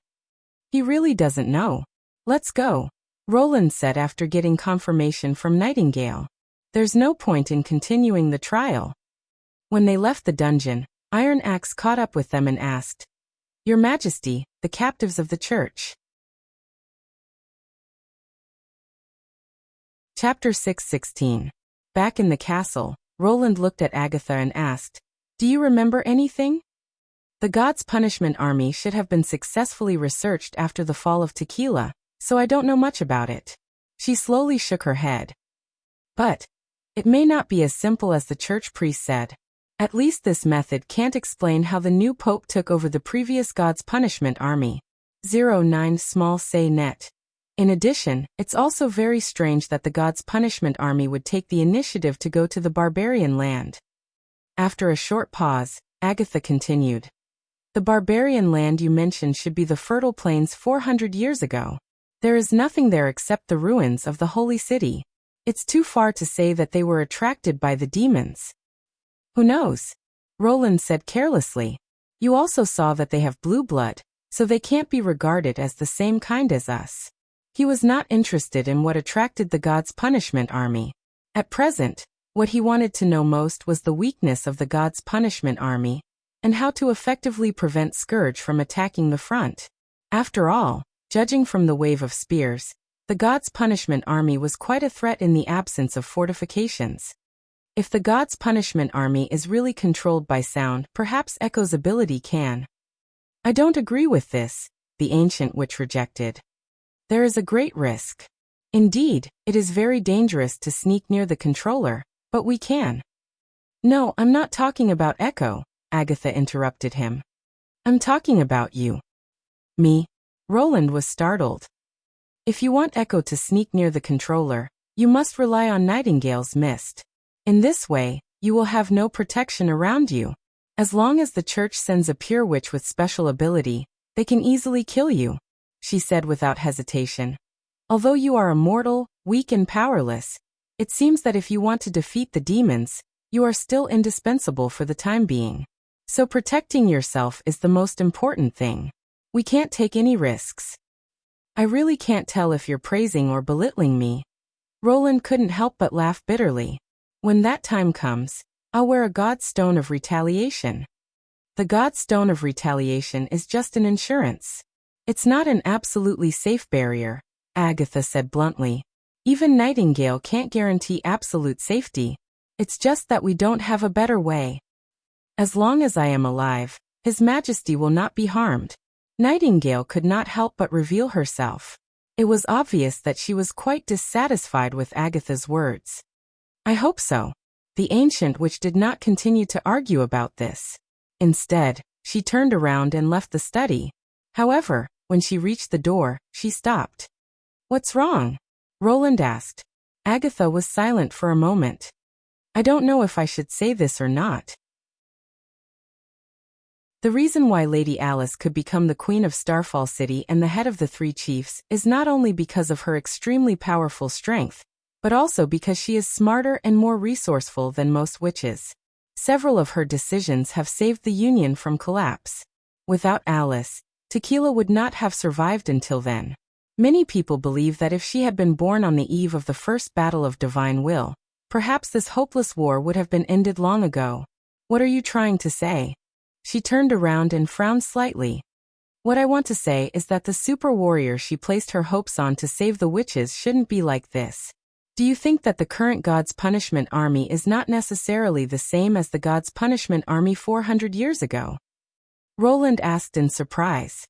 He really doesn't know. Let's go, Roland said after getting confirmation from Nightingale. There's no point in continuing the trial. When they left the dungeon, Iron Axe caught up with them and asked, Your Majesty, the captives of the church. Chapter 6:16. Back in the castle, Roland looked at Agatha and asked, Do you remember anything? The God's Punishment Army should have been successfully researched after the fall of Tequila, so I don't know much about it. She slowly shook her head. But it may not be as simple as the church priest said. At least this method can't explain how the new pope took over the previous God's Punishment Army. 09 small say net. In addition, it's also very strange that the God's Punishment Army would take the initiative to go to the barbarian land. After a short pause, Agatha continued. The barbarian land you mentioned should be the fertile plains 400 years ago. There is nothing there except the ruins of the holy city. It's too far to say that they were attracted by the demons. Who knows? Roland said carelessly. You also saw that they have blue blood, so they can't be regarded as the same kind as us. He was not interested in what attracted the God's Punishment Army. At present, what he wanted to know most was the weakness of the God's Punishment Army, and how to effectively prevent Scourge from attacking the front. After all, judging from the wave of spears, the God's Punishment Army was quite a threat in the absence of fortifications. If the God's Punishment Army is really controlled by sound, perhaps Echo's ability can. I don't agree with this, the ancient witch rejected. There is a great risk. Indeed, it is very dangerous to sneak near the controller, but we can. No, I'm not talking about Echo, Agatha interrupted him. I'm talking about you. Me? Roland was startled. If you want Echo to sneak near the controller, you must rely on Nightingale's mist. In this way, you will have no protection around you. As long as the church sends a pure witch with special ability, they can easily kill you, she said without hesitation. Although you are immortal, weak and powerless, it seems that if you want to defeat the demons, you are still indispensable for the time being. So protecting yourself is the most important thing. We can't take any risks. I really can't tell if you're praising or belittling me. Roland couldn't help but laugh bitterly. When that time comes, I'll wear a God Stone of Retaliation. The God Stone of Retaliation is just an insurance. It's not an absolutely safe barrier, Agatha said bluntly. Even Nightingale can't guarantee absolute safety. It's just that we don't have a better way. As long as I am alive, His Majesty will not be harmed. Nightingale could not help but reveal herself. It was obvious that she was quite dissatisfied with Agatha's words. I hope so. The ancient witch did not continue to argue about this. Instead, she turned around and left the study. However, when she reached the door, she stopped. "What's wrong?" Roland asked. Agatha was silent for a moment. "I don't know if I should say this or not." The reason why Lady Alice could become the Queen of Starfall City and the head of the three chiefs is not only because of her extremely powerful strength, but also because she is smarter and more resourceful than most witches. Several of her decisions have saved the Union from collapse. Without Alice, Tequila would not have survived until then. Many people believe that if she had been born on the eve of the first battle of divine will, perhaps this hopeless war would have been ended long ago. "What are you trying to say?" She turned around and frowned slightly. "What I want to say is that the super warrior she placed her hopes on to save the witches shouldn't be like this. Do you think that the current God's Punishment Army is not necessarily the same as the God's Punishment Army 400 years ago?" Roland asked in surprise.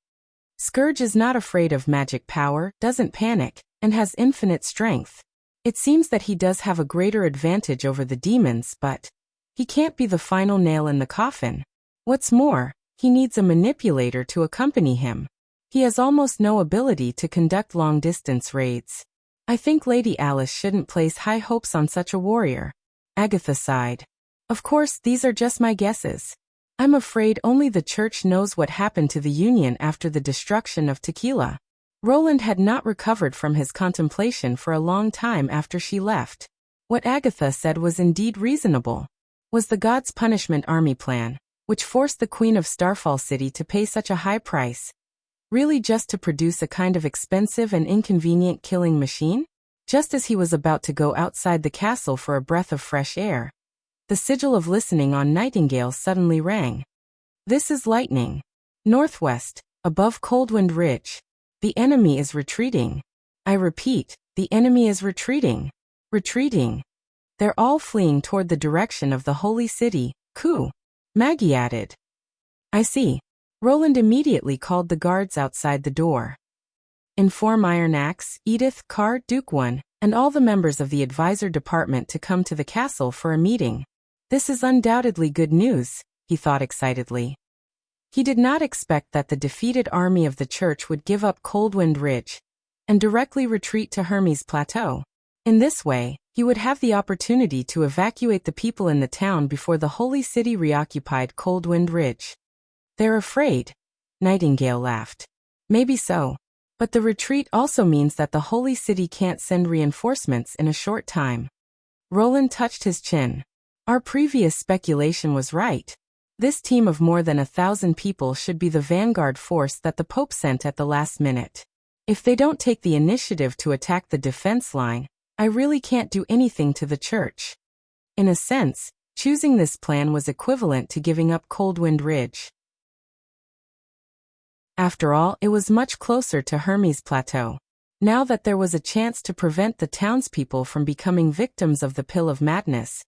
"Scourge is not afraid of magic power, doesn't panic, and has infinite strength. It seems that he does have a greater advantage over the demons, but he can't be the final nail in the coffin. What's more, he needs a manipulator to accompany him. He has almost no ability to conduct long-distance raids. I think Lady Alice shouldn't place high hopes on such a warrior." Agatha sighed. "Of course, these are just my guesses. I'm afraid only the church knows what happened to the Union after the destruction of Tequila." Roland had not recovered from his contemplation for a long time after she left. What Agatha said was indeed reasonable. Was the God's Punishment Army plan, which forced the Queen of Starfall City to pay such a high price, really just to produce a kind of expensive and inconvenient killing machine? Just as he was about to go outside the castle for a breath of fresh air, the sigil of listening on Nightingale suddenly rang. "This is lightning. Northwest, above Coldwind Ridge. The enemy is retreating. I repeat, the enemy is retreating. Retreating. They're all fleeing toward the direction of the Holy City, Ku," Maggie added. "I see." Roland immediately called the guards outside the door. "Inform Iron Axe, Edith, Carr, Duke One, and all the members of the advisor department to come to the castle for a meeting. This is undoubtedly good news," he thought excitedly. He did not expect that the defeated army of the church would give up Coldwind Ridge and directly retreat to Hermes Plateau. In this way, he would have the opportunity to evacuate the people in the town before the Holy City reoccupied Coldwind Ridge. "They're afraid," Nightingale laughed. "Maybe so. But the retreat also means that the Holy City can't send reinforcements in a short time." Roland touched his chin. "Our previous speculation was right. This team of more than 1,000 people should be the vanguard force that the Pope sent at the last minute. If they don't take the initiative to attack the defense line, I really can't do anything to the church." In a sense, choosing this plan was equivalent to giving up Coldwind Ridge. After all, it was much closer to Hermes Plateau. Now that there was a chance to prevent the townspeople from becoming victims of the pill of madness,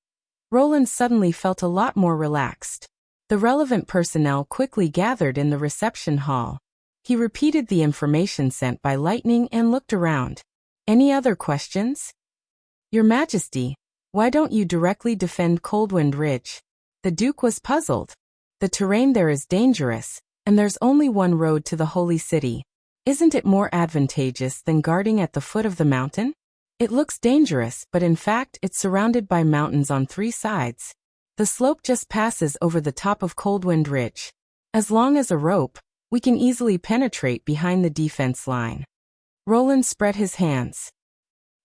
Roland suddenly felt a lot more relaxed. The relevant personnel quickly gathered in the reception hall. He repeated the information sent by Lightning and looked around. "Any other questions?" "Your Majesty, why don't you directly defend Coldwind Ridge?" The Duke was puzzled. "The terrain there is dangerous, and there's only one road to the Holy City. Isn't it more advantageous than guarding at the foot of the mountain? It looks dangerous, but in fact it's surrounded by mountains on 3 sides. The slope just passes over the top of Coldwind Ridge. As long as a rope, we can easily penetrate behind the defense line." Roland spread his hands.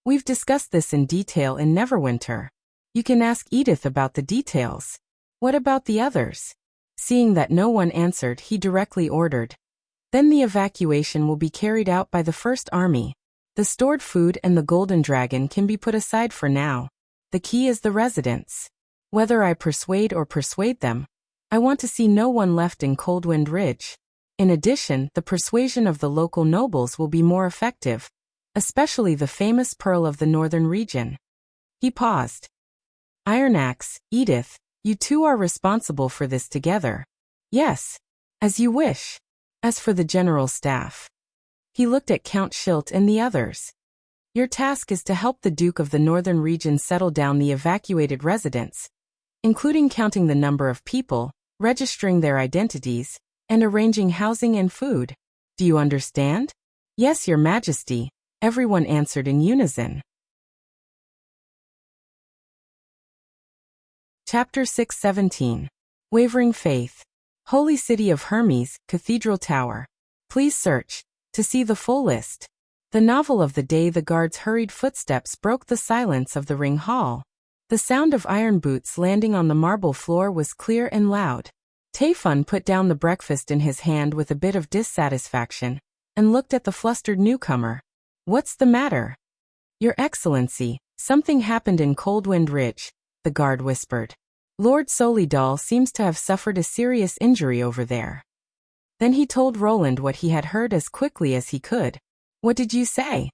"We've discussed this in detail in Neverwinter. You can ask Edith about the details. What about the others?" Seeing that no one answered, he directly ordered. "Then the evacuation will be carried out by the First Army. The stored food and the Golden Dragon can be put aside for now. The key is the residents. Whether I persuade them, I want to see no one left in Coldwind Ridge. In addition, the persuasion of the local nobles will be more effective, especially the famous Pearl of the Northern region." He paused. "Iron Axe, Edith, you two are responsible for this together." "Yes. As you wish. As for the general staff." He looked at Count Schilt and the others. Your task is to help the Duke of the Northern Region settle down the evacuated residents, including counting the number of people, registering their identities, and arranging housing and food. Do you understand? Yes, Your Majesty, everyone answered in unison. Chapter 6:17. Wavering Faith. Holy City of Hermes, Cathedral Tower. Please search to see the full list. The novel of the day. The guard's hurried footsteps broke the silence of the ring hall. The sound of iron boots landing on the marble floor was clear and loud. Taifun put down the breakfast in his hand with a bit of dissatisfaction and looked at the flustered newcomer. What's the matter? Your Excellency, something happened in Coldwind Ridge, the guard whispered. Lord Solidal seems to have suffered a serious injury over there. Then he told Roland what he had heard as quickly as he could. What did you say?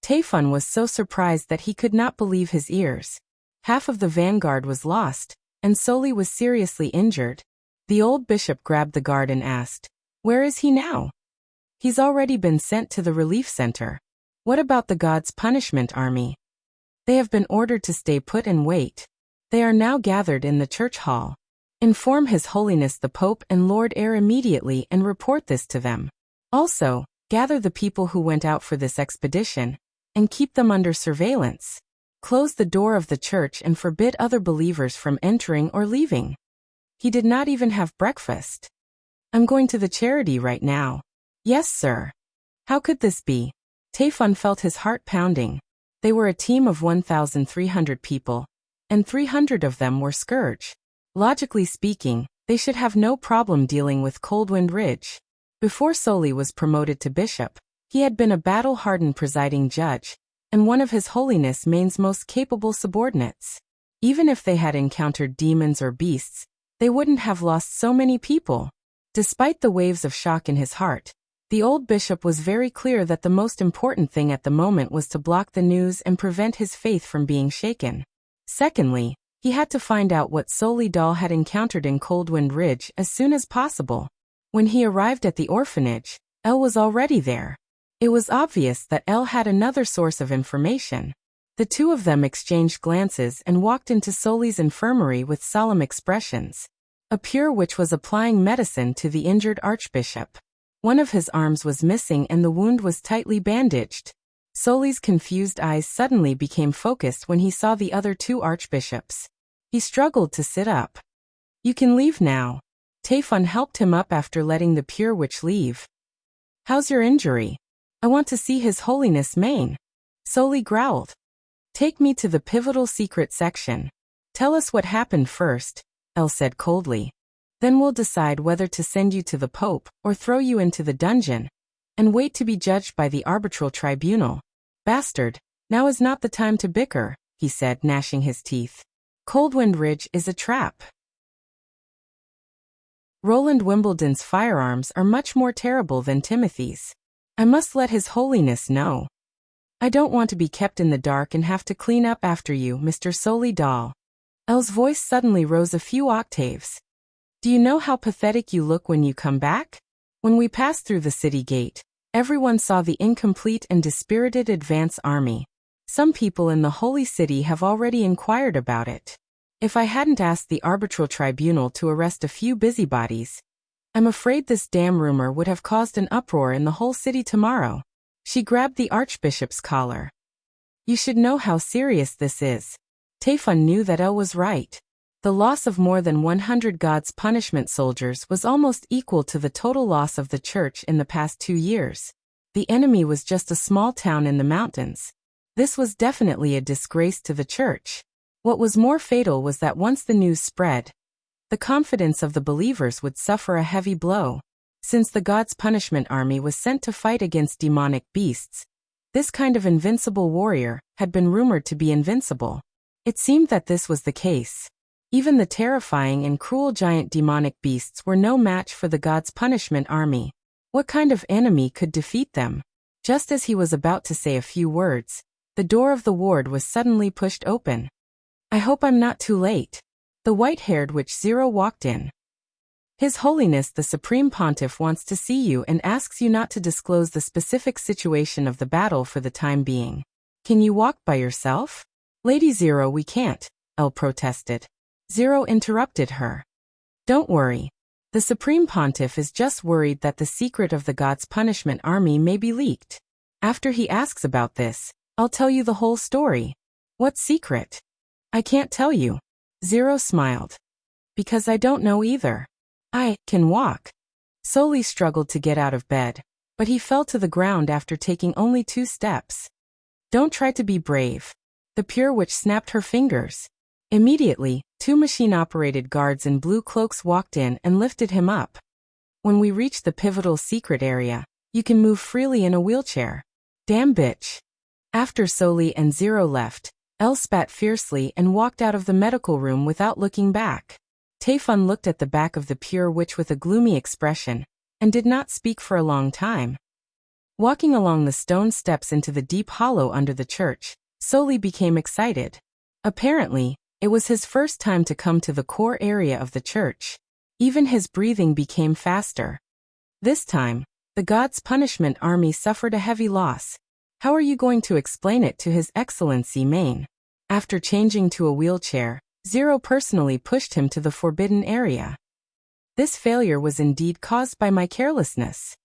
Taifun was so surprised that he could not believe his ears. Half of the vanguard was lost, and Soli was seriously injured. The old bishop grabbed the guard and asked, Where is he now? He's already been sent to the relief center. What about the God's Punishment Army? They have been ordered to stay put and wait. They are now gathered in the church hall. Inform His Holiness the Pope and Lord Eyre immediately and report this to them. Also, gather the people who went out for this expedition, and keep them under surveillance. Close the door of the church and forbid other believers from entering or leaving. He did not even have breakfast. I'm going to the charity right now. Yes, sir. How could this be? Taifun felt his heart pounding. They were a team of 1,300 people, and 300 of them were Scourge. Logically speaking, they should have no problem dealing with Coldwind Ridge. Before Soli was promoted to bishop, he had been a battle-hardened presiding judge, and one of His Holiness Main's most capable subordinates. Even if they had encountered demons or beasts, they wouldn't have lost so many people. Despite the waves of shock in his heart, the old bishop was very clear that the most important thing at the moment was to block the news and prevent his faith from being shaken. Secondly, he had to find out what Solidal had encountered in Coldwind Ridge as soon as possible. When he arrived at the orphanage, Elle was already there. It was obvious that Elle had another source of information. The two of them exchanged glances and walked into Soli's infirmary with solemn expressions. A pure witch was applying medicine to the injured archbishop. One of his arms was missing and the wound was tightly bandaged. Soli's confused eyes suddenly became focused when he saw the other two archbishops. He struggled to sit up. You can leave now. Taifun helped him up after letting the pure witch leave. How's your injury? I want to see His Holiness Main. Soli growled. Take me to the pivotal secret section. Tell us what happened first, Elle said coldly. Then we'll decide whether to send you to the Pope or throw you into the dungeon, and wait to be judged by the arbitral tribunal. Bastard, now is not the time to bicker, he said, gnashing his teeth. Coldwind Ridge is a trap. Roland Wimbledon's firearms are much more terrible than Timothy's. I must let His Holiness know. I don't want to be kept in the dark and have to clean up after you, Mr. Solidal. Elle's voice suddenly rose a few octaves. Do you know how pathetic you look when you come back? When we passed through the city gate, everyone saw the incomplete and dispirited advance army. Some people in the Holy City have already inquired about it. If I hadn't asked the arbitral tribunal to arrest a few busybodies, I'm afraid this damn rumor would have caused an uproar in the whole city tomorrow. She grabbed the archbishop's collar. You should know how serious this is. Taifun knew that Elle was right. The loss of more than 100 God's punishment soldiers was almost equal to the total loss of the church in the past 2 years. The enemy was just a small town in the mountains. This was definitely a disgrace to the church. What was more fatal was that once the news spread, the confidence of the believers would suffer a heavy blow. Since the God's punishment army was sent to fight against demonic beasts, this kind of invincible warrior had been rumored to be invincible. It seemed that this was the case. Even the terrifying and cruel giant demonic beasts were no match for the God's punishment army. What kind of enemy could defeat them? Just as he was about to say a few words, the door of the ward was suddenly pushed open. I hope I'm not too late. The white-haired witch Zero walked in. His Holiness the Supreme Pontiff wants to see you and asks you not to disclose the specific situation of the battle for the time being. Can you walk by yourself? Lady Zero, we can't, Elle protested. Zero interrupted her. Don't worry. The Supreme Pontiff is just worried that the secret of the God's punishment army may be leaked. After he asks about this, I'll tell you the whole story. What secret? I can't tell you. Zero smiled. Because I don't know either. I can walk. Soli struggled to get out of bed, but he fell to the ground after taking only 2 steps. Don't try to be brave. The Pure Witch snapped her fingers. Immediately, 2 machine-operated guards in blue cloaks walked in and lifted him up. When we reach the pivotal secret area, you can move freely in a wheelchair. Damn bitch. After Soli and Zero left, Elle spat fiercely and walked out of the medical room without looking back. Taefun looked at the back of the Pure Witch with a gloomy expression, and did not speak for a long time. Walking along the stone steps into the deep hollow under the church, Soli became excited. Apparently, it was his first time to come to the core area of the church. Even his breathing became faster. This time, the God's punishment army suffered a heavy loss. How are you going to explain it to His Excellency Maine? After changing to a wheelchair, Zero personally pushed him to the forbidden area. This failure was indeed caused by my carelessness.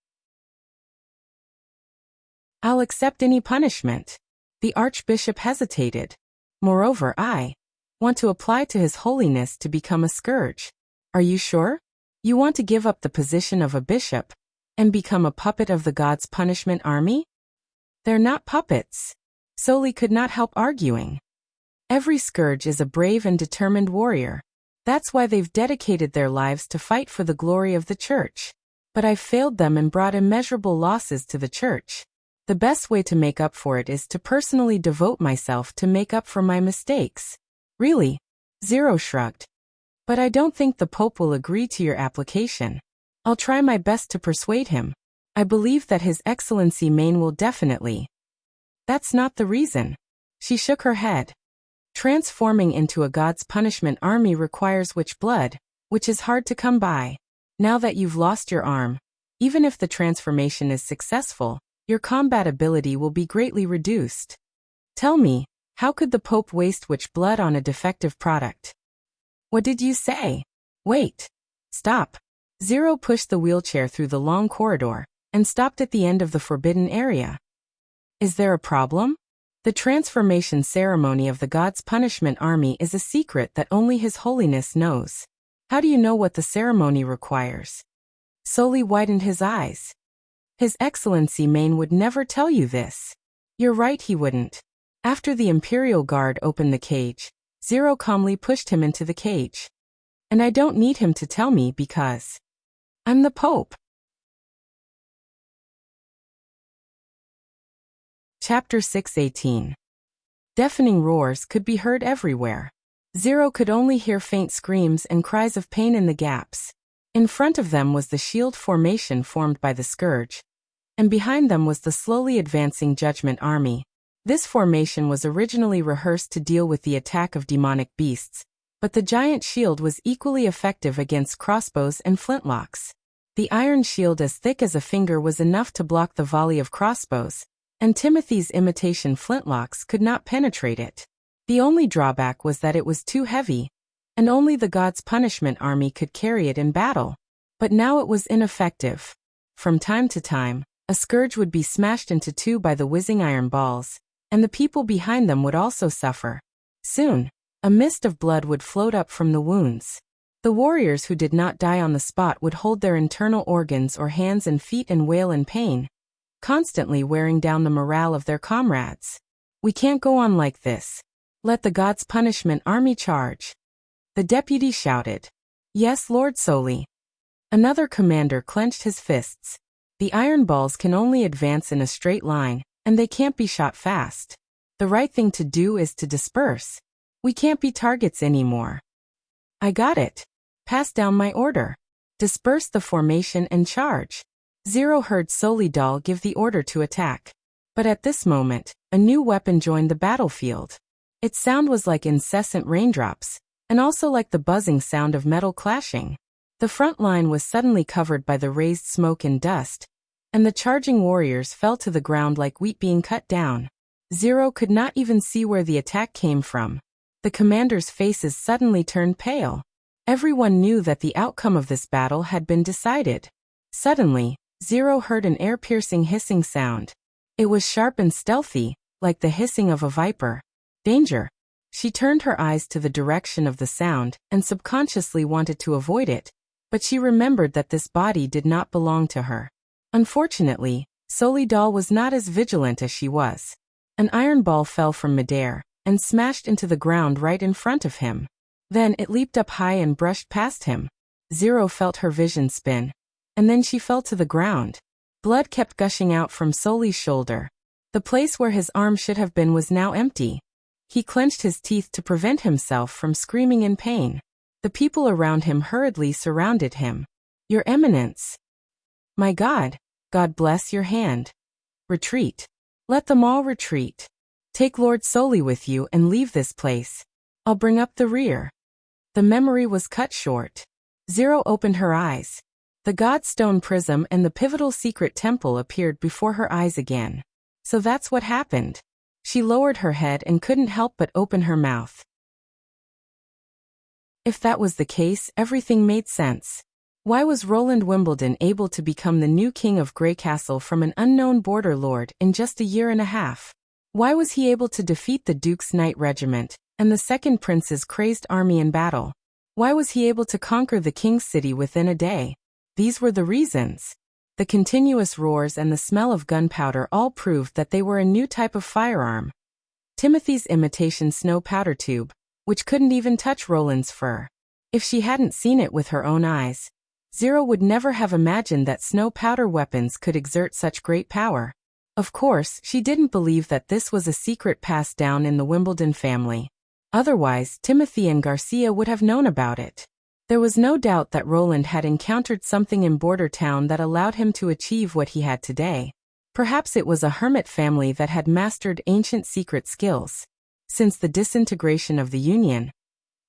I'll accept any punishment. The Archbishop hesitated. Moreover, I want to apply to His Holiness to become a scourge. Are you sure? You want to give up the position of a bishop and become a puppet of the God's punishment army? They're not puppets. Soli could not help arguing. Every scourge is a brave and determined warrior. That's why they've dedicated their lives to fight for the glory of the church. But I've failed them and brought immeasurable losses to the church. The best way to make up for it is to personally devote myself to make up for my mistakes. Really? Zero shrugged. But I don't think the Pope will agree to your application. I'll try my best to persuade him. I believe that His Excellency Maine will definitely. That's not the reason. She shook her head. Transforming into a God's punishment army requires witch blood, which is hard to come by. Now that you've lost your arm, even if the transformation is successful, your combat ability will be greatly reduced. Tell me, how could the Pope waste witch blood on a defective product? What did you say? Wait. Stop. Zero pushed the wheelchair through the long corridor and stopped at the end of the forbidden area. Is there a problem? The transformation ceremony of the God's punishment army is a secret that only His Holiness knows. How do you know what the ceremony requires? Soli widened his eyes. His Excellency Maine would never tell you this. You're right, he wouldn't. After the Imperial Guard opened the cage, Zero calmly pushed him into the cage. And I don't need him to tell me because I'm the Pope. Chapter 6:18. Deafening roars could be heard everywhere. Zero could only hear faint screams and cries of pain in the gaps. In front of them was the shield formation formed by the Scourge, and behind them was the slowly advancing Judgment Army. This formation was originally rehearsed to deal with the attack of demonic beasts, but the giant shield was equally effective against crossbows and flintlocks. The iron shield as thick as a finger was enough to block the volley of crossbows, and Timothy's imitation flintlocks could not penetrate it. The only drawback was that it was too heavy, and only the God's punishment army could carry it in battle. But now it was ineffective. From time to time, a scourge would be smashed into two by the whizzing iron balls, and the people behind them would also suffer. Soon, a mist of blood would float up from the wounds. The warriors who did not die on the spot would hold their internal organs or hands and feet and wail in pain, constantly wearing down the morale of their comrades. We can't go on like this. Let the God's punishment army charge. The deputy shouted. Yes, Lord Soli. Another commander clenched his fists. The iron balls can only advance in a straight line, and they can't be shot fast. The right thing to do is to disperse. We can't be targets anymore. I got it. Pass down my order. Disperse the formation and charge. Zero heard Solidal give the order to attack. But at this moment, a new weapon joined the battlefield. Its sound was like incessant raindrops, and also like the buzzing sound of metal clashing. The front line was suddenly covered by the raised smoke and dust, and the charging warriors fell to the ground like wheat being cut down. Zero could not even see where the attack came from. The commanders' faces suddenly turned pale. Everyone knew that the outcome of this battle had been decided. Suddenly, Zero heard an ear-piercing hissing sound. It was sharp and stealthy, like the hissing of a viper. Danger! She turned her eyes to the direction of the sound and subconsciously wanted to avoid it, but she remembered that this body did not belong to her. Unfortunately, Solidal was not as vigilant as she was. An iron ball fell from midair and smashed into the ground right in front of him. Then it leaped up high and brushed past him. Zero felt her vision spin, and then she fell to the ground. Blood kept gushing out from Soli's shoulder. The place where his arm should have been was now empty. He clenched his teeth to prevent himself from screaming in pain. The people around him hurriedly surrounded him. "Your Eminence!" "My God! God bless your hand!" "Retreat! Let them all retreat. Take Lord Soli with you and leave this place. I'll bring up the rear." The memory was cut short. Zero opened her eyes. The Godstone Prism and the pivotal secret temple appeared before her eyes again. So that's what happened. She lowered her head and couldn't help but open her mouth. If that was the case, everything made sense. Why was Roland Wimbledon able to become the new king of Greycastle from an unknown border lord in just a year and a half? Why was he able to defeat the Duke's Knight Regiment and the Second Prince's crazed army in battle? Why was he able to conquer the king's city within a day? These were the reasons. The continuous roars and the smell of gunpowder all proved that they were a new type of firearm. Timothy's imitation snow powder tube, which couldn't even touch Roland's fur. If she hadn't seen it with her own eyes, Zero would never have imagined that snow powder weapons could exert such great power. Of course, she didn't believe that this was a secret passed down in the Wimbledon family. Otherwise, Timothy and Garcia would have known about it. There was no doubt that Roland had encountered something in Border Town that allowed him to achieve what he had today. Perhaps it was a hermit family that had mastered ancient secret skills. Since the disintegration of the Union,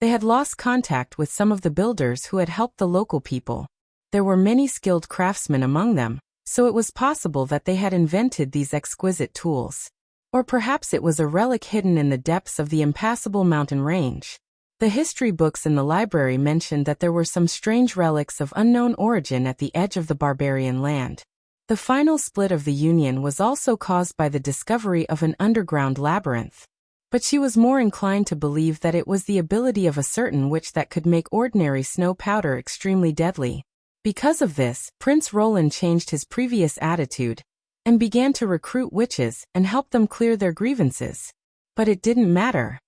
they had lost contact with some of the builders who had helped the local people. There were many skilled craftsmen among them, so it was possible that they had invented these exquisite tools. Or perhaps it was a relic hidden in the depths of the impassable mountain range. The history books in the library mentioned that there were some strange relics of unknown origin at the edge of the barbarian land. The final split of the Union was also caused by the discovery of an underground labyrinth. But she was more inclined to believe that it was the ability of a certain witch that could make ordinary snow powder extremely deadly. Because of this, Prince Roland changed his previous attitude and began to recruit witches and help them clear their grievances. But it didn't matter.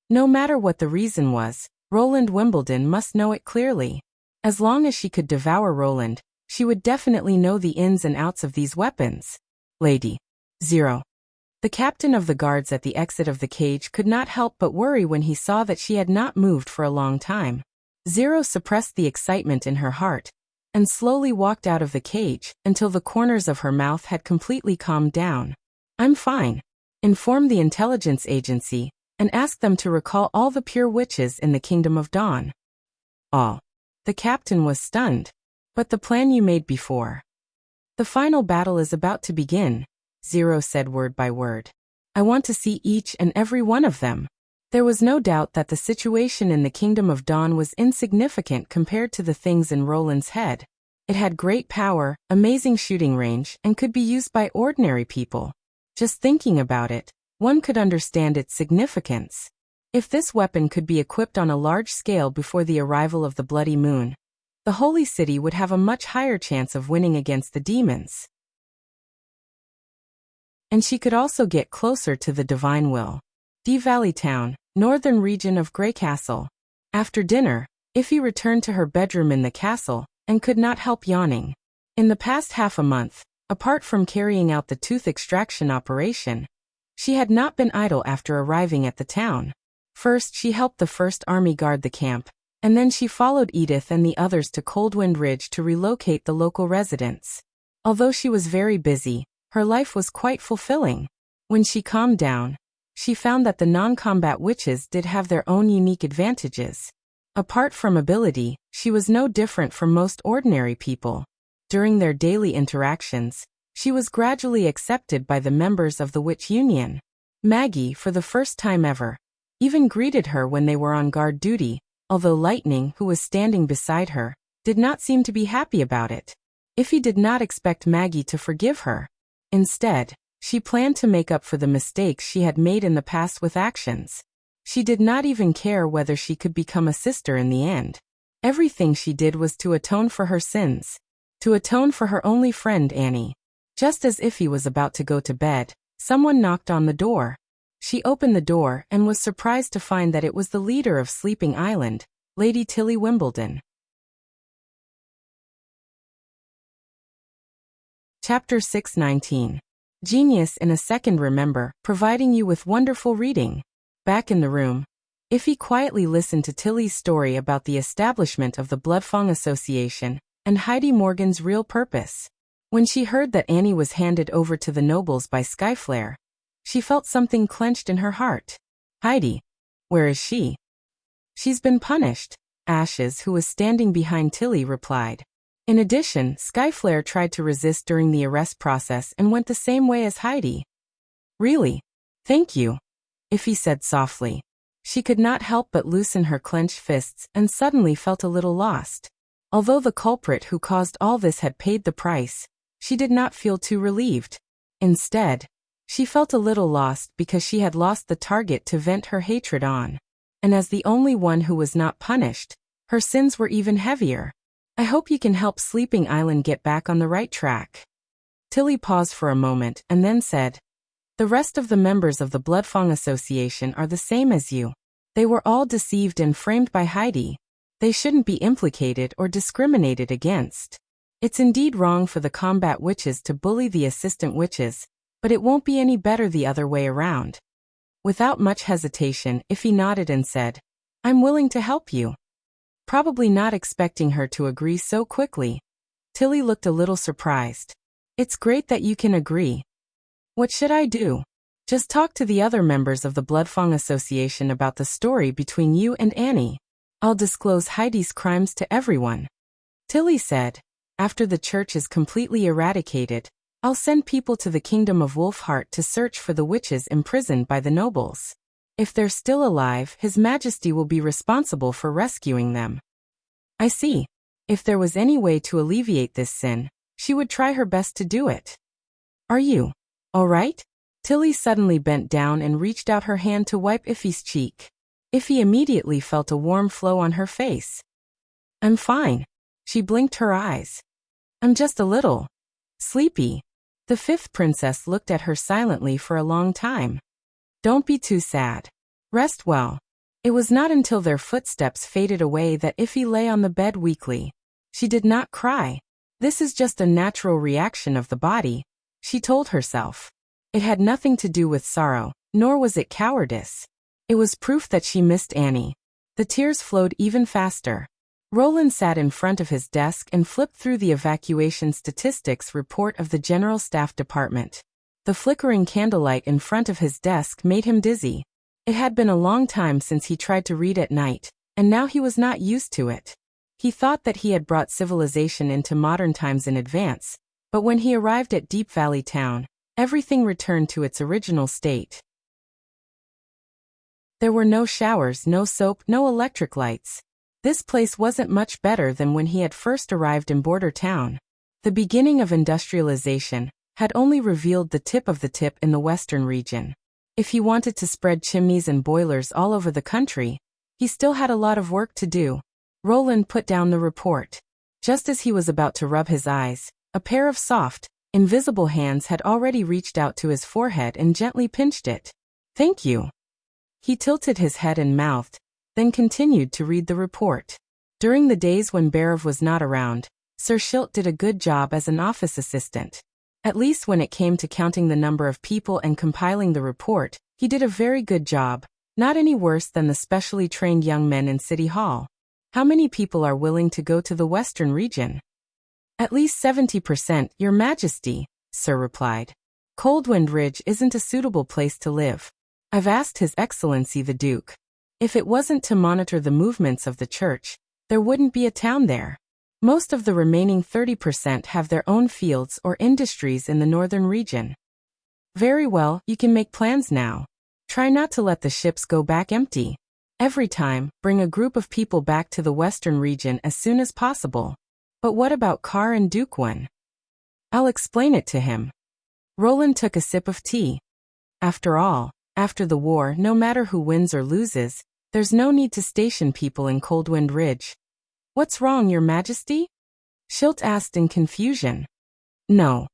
No matter what the reason was, Roland Wimbledon must know it clearly. As long as she could devour Roland, she would definitely know the ins and outs of these weapons. Lady Zero. The captain of the guards at the exit of the cage could not help but worry when he saw that she had not moved for a long time. Zero suppressed the excitement in her heart and slowly walked out of the cage until the corners of her mouth had completely calmed down. "I'm fine. Inform the intelligence agency and ask them to recall all the pure witches in the Kingdom of Dawn." All. The captain was stunned. "But the plan you made before." "The final battle is about to begin," Zero said word by word. "I want to see each and every one of them." There was no doubt that the situation in the Kingdom of Dawn was insignificant compared to the things in Roland's head. It had great power, amazing shooting range, and could be used by ordinary people. Just thinking about it, one could understand its significance. If this weapon could be equipped on a large scale before the arrival of the Bloody Moon, the Holy City would have a much higher chance of winning against the demons. And she could also get closer to the Divine Will. Dee Valley Town, northern region of Greycastle. After dinner, Iffy returned to her bedroom in the castle and could not help yawning. In the past half a month, apart from carrying out the tooth extraction operation, she had not been idle after arriving at the town. First, she helped the First Army guard the camp, and then she followed Edith and the others to Coldwind Ridge to relocate the local residents. Although she was very busy, her life was quite fulfilling. When she calmed down, she found that the non-combat witches did have their own unique advantages. Apart from ability, she was no different from most ordinary people. During their daily interactions, she was gradually accepted by the members of the Witch Union. Maggie, for the first time ever, even greeted her when they were on guard duty, although Lightning, who was standing beside her, did not seem to be happy about it. Iffy did not expect Maggie to forgive her. Instead, she planned to make up for the mistakes she had made in the past with actions. She did not even care whether she could become a sister in the end. Everything she did was to atone for her sins. To atone for her only friend Annie. Just as Iffy was about to go to bed, someone knocked on the door. She opened the door and was surprised to find that it was the leader of Sleeping Island, Lady Tilly Wimbledon. Chapter 619. Genius in a Second. Remember, providing you with wonderful reading. Back in the room, Iffy quietly listened to Tilly's story about the establishment of the Bloodfang Association and Heidi Morgan's real purpose. When she heard that Annie was handed over to the nobles by Skyflare, she felt something clenched in her heart. Heidi, where is she? She's been punished, Ashes, who was standing behind Tilly, replied. In addition, Skyflare tried to resist during the arrest process and went the same way as Heidi. Really? Thank you, Iffy said softly. She could not help but loosen her clenched fists and suddenly felt a little lost. Although the culprit who caused all this had paid the price, she did not feel too relieved. Instead, she felt a little lost because she had lost the target to vent her hatred on. And as the only one who was not punished, her sins were even heavier. I hope you can help Sleeping Island get back on the right track. Tilly paused for a moment and then said, the rest of the members of the Bloodfang Association are the same as you. They were all deceived and framed by Heidi. They shouldn't be implicated or discriminated against. It's indeed wrong for the combat witches to bully the assistant witches, but it won't be any better the other way around. Without much hesitation, Iffy nodded and said, I'm willing to help you. Probably not expecting her to agree so quickly, Tilly looked a little surprised. It's great that you can agree. What should I do? Just talk to the other members of the Bloodfang Association about the story between you and Annie. I'll disclose Heidi's crimes to everyone. Tilly said, after the church is completely eradicated, I'll send people to the kingdom of Wolfheart to search for the witches imprisoned by the nobles. If they're still alive, His Majesty will be responsible for rescuing them. I see. If there was any way to alleviate this sin, she would try her best to do it. Are you all right? Tilly suddenly bent down and reached out her hand to wipe Iffy's cheek. Iffy immediately felt a warm flow on her face. I'm fine. She blinked her eyes. I'm just a little sleepy. The fifth princess looked at her silently for a long time. Don't be too sad. Rest well. It was not until their footsteps faded away that Iffy lay on the bed weakly. She did not cry. This is just a natural reaction of the body, she told herself. It had nothing to do with sorrow, nor was it cowardice. It was proof that she missed Annie. The tears flowed even faster. Roland sat in front of his desk and flipped through the evacuation statistics report of the General Staff Department. The flickering candlelight in front of his desk made him dizzy. It had been a long time since he tried to read at night, and now he was not used to it. He thought that he had brought civilization into modern times in advance, but when he arrived at Deep Valley Town, everything returned to its original state. There were no showers, no soap, no electric lights. This place wasn't much better than when he had first arrived in Border Town. The beginning of industrialization had only revealed the tip of the tip in the western region. If he wanted to spread chimneys and boilers all over the country, he still had a lot of work to do. Roland put down the report. Just as he was about to rub his eyes, a pair of soft, invisible hands had already reached out to his forehead and gently pinched it. Thank you. He tilted his head and mouthed, then continued to read the report. During the days when Barav was not around, Sir Schilt did a good job as an office assistant. At least when it came to counting the number of people and compiling the report, he did a very good job, not any worse than the specially trained young men in City Hall. How many people are willing to go to the western region? At least 70%, Your Majesty, Sir replied. Coldwind Ridge isn't a suitable place to live. I've asked His Excellency the Duke. If it wasn't to monitor the movements of the church, there wouldn't be a town there. Most of the remaining 30% have their own fields or industries in the northern region. Very well, you can make plans now. Try not to let the ships go back empty. Every time, bring a group of people back to the western region as soon as possible. But what about Car and Duke One? I'll explain it to him. Roland took a sip of tea. After all, after the war, no matter who wins or loses, there's no need to station people in Coldwind Ridge. What's wrong, Your Majesty? Schilt asked in confusion. No.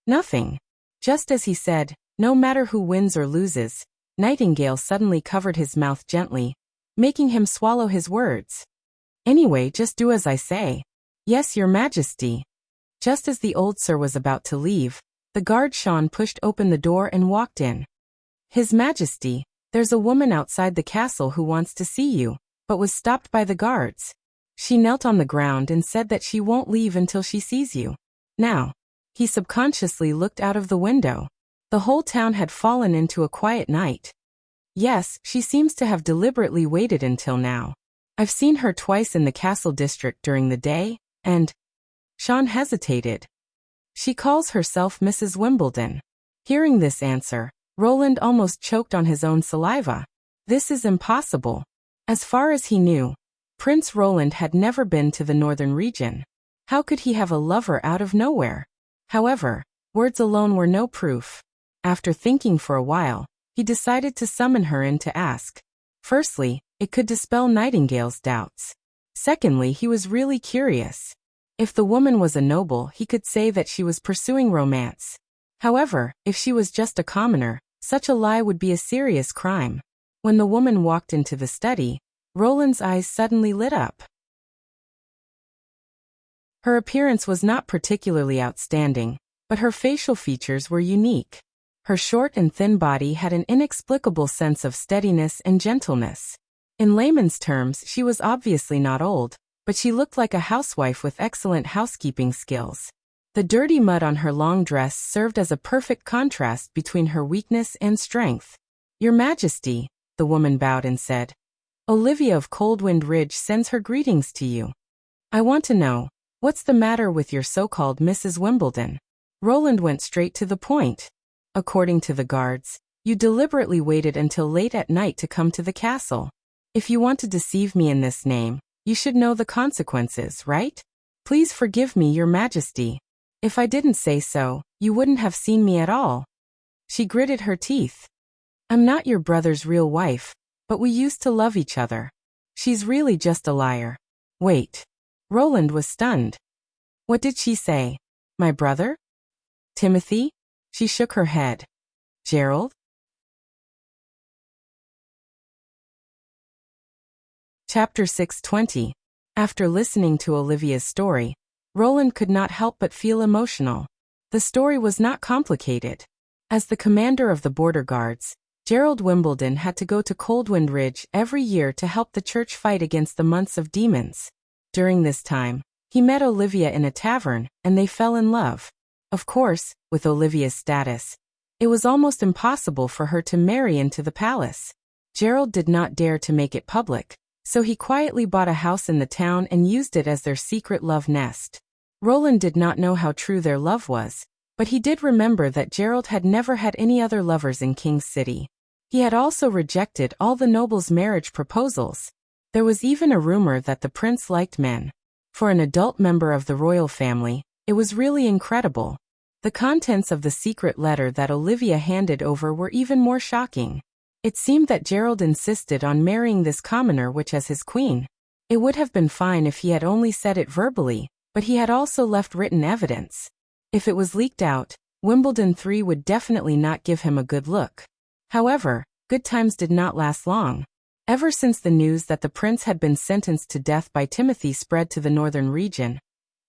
Nothing. Just as he said, no matter who wins or loses, Nightingale suddenly covered his mouth gently, making him swallow his words. Anyway, just do as I say. Yes, Your Majesty. Just as the old sir was about to leave, the guard Sean pushed open the door and walked in. His Majesty, there's a woman outside the castle who wants to see you, but was stopped by the guards. She knelt on the ground and said that she won't leave until she sees you. Now. He subconsciously looked out of the window. The whole town had fallen into a quiet night. Yes, she seems to have deliberately waited until now. I've seen her twice in the castle district during the day, and... Sean hesitated. She calls herself Mrs. Wimbledon. Hearing this answer, Roland almost choked on his own saliva. This is impossible. As far as he knew, Prince Roland had never been to the northern region. How could he have a lover out of nowhere? However, words alone were no proof. After thinking for a while, he decided to summon her in to ask. Firstly, it could dispel Nightingale's doubts. Secondly, he was really curious. If the woman was a noble, he could say that she was pursuing romance. However, if she was just a commoner, such a lie would be a serious crime. When the woman walked into the study, Roland's eyes suddenly lit up. Her appearance was not particularly outstanding, but her facial features were unique. Her short and thin body had an inexplicable sense of steadiness and gentleness. In layman's terms, she was obviously not old, but she looked like a housewife with excellent housekeeping skills. The dirty mud on her long dress served as a perfect contrast between her weakness and strength. Your Majesty, the woman bowed and said, Olivia of Coldwind Ridge sends her greetings to you. I want to know, what's the matter with your so-called Mrs. Wimbledon? Roland went straight to the point. According to the guards, you deliberately waited until late at night to come to the castle. If you want to deceive me in this name, you should know the consequences, right? Please forgive me, Your Majesty. If I didn't say so, you wouldn't have seen me at all. She gritted her teeth. I'm not your brother's real wife, but we used to love each other. She's really just a liar. Wait. Roland was stunned. What did she say? My brother? Timothy? She shook her head. Gerald? Chapter 620. After listening to Olivia's story, Roland could not help but feel emotional. The story was not complicated. As the commander of the border guards, Gerald Wimbledon had to go to Coldwind Ridge every year to help the church fight against the months of demons. During this time, he met Olivia in a tavern, and they fell in love. Of course, with Olivia's status, it was almost impossible for her to marry into the palace. Gerald did not dare to make it public, so he quietly bought a house in the town and used it as their secret love nest. Roland did not know how true their love was, but he did remember that Gerald had never had any other lovers in King's City. He had also rejected all the nobles' marriage proposals. There was even a rumor that the prince liked men. For an adult member of the royal family, it was really incredible. The contents of the secret letter that Olivia handed over were even more shocking. It seemed that Gerald insisted on marrying this commoner witch as his queen. It would have been fine if he had only said it verbally, but he had also left written evidence. If it was leaked out, Wimbledon 3 would definitely not give him a good look. However, good times did not last long. Ever since the news that the prince had been sentenced to death by Timothy spread to the northern region,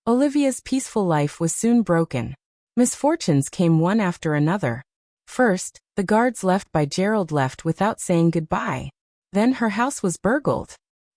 Olivia's peaceful life was soon broken. Misfortunes came one after another. First, the guards left by Gerald left without saying goodbye. Then her house was burgled.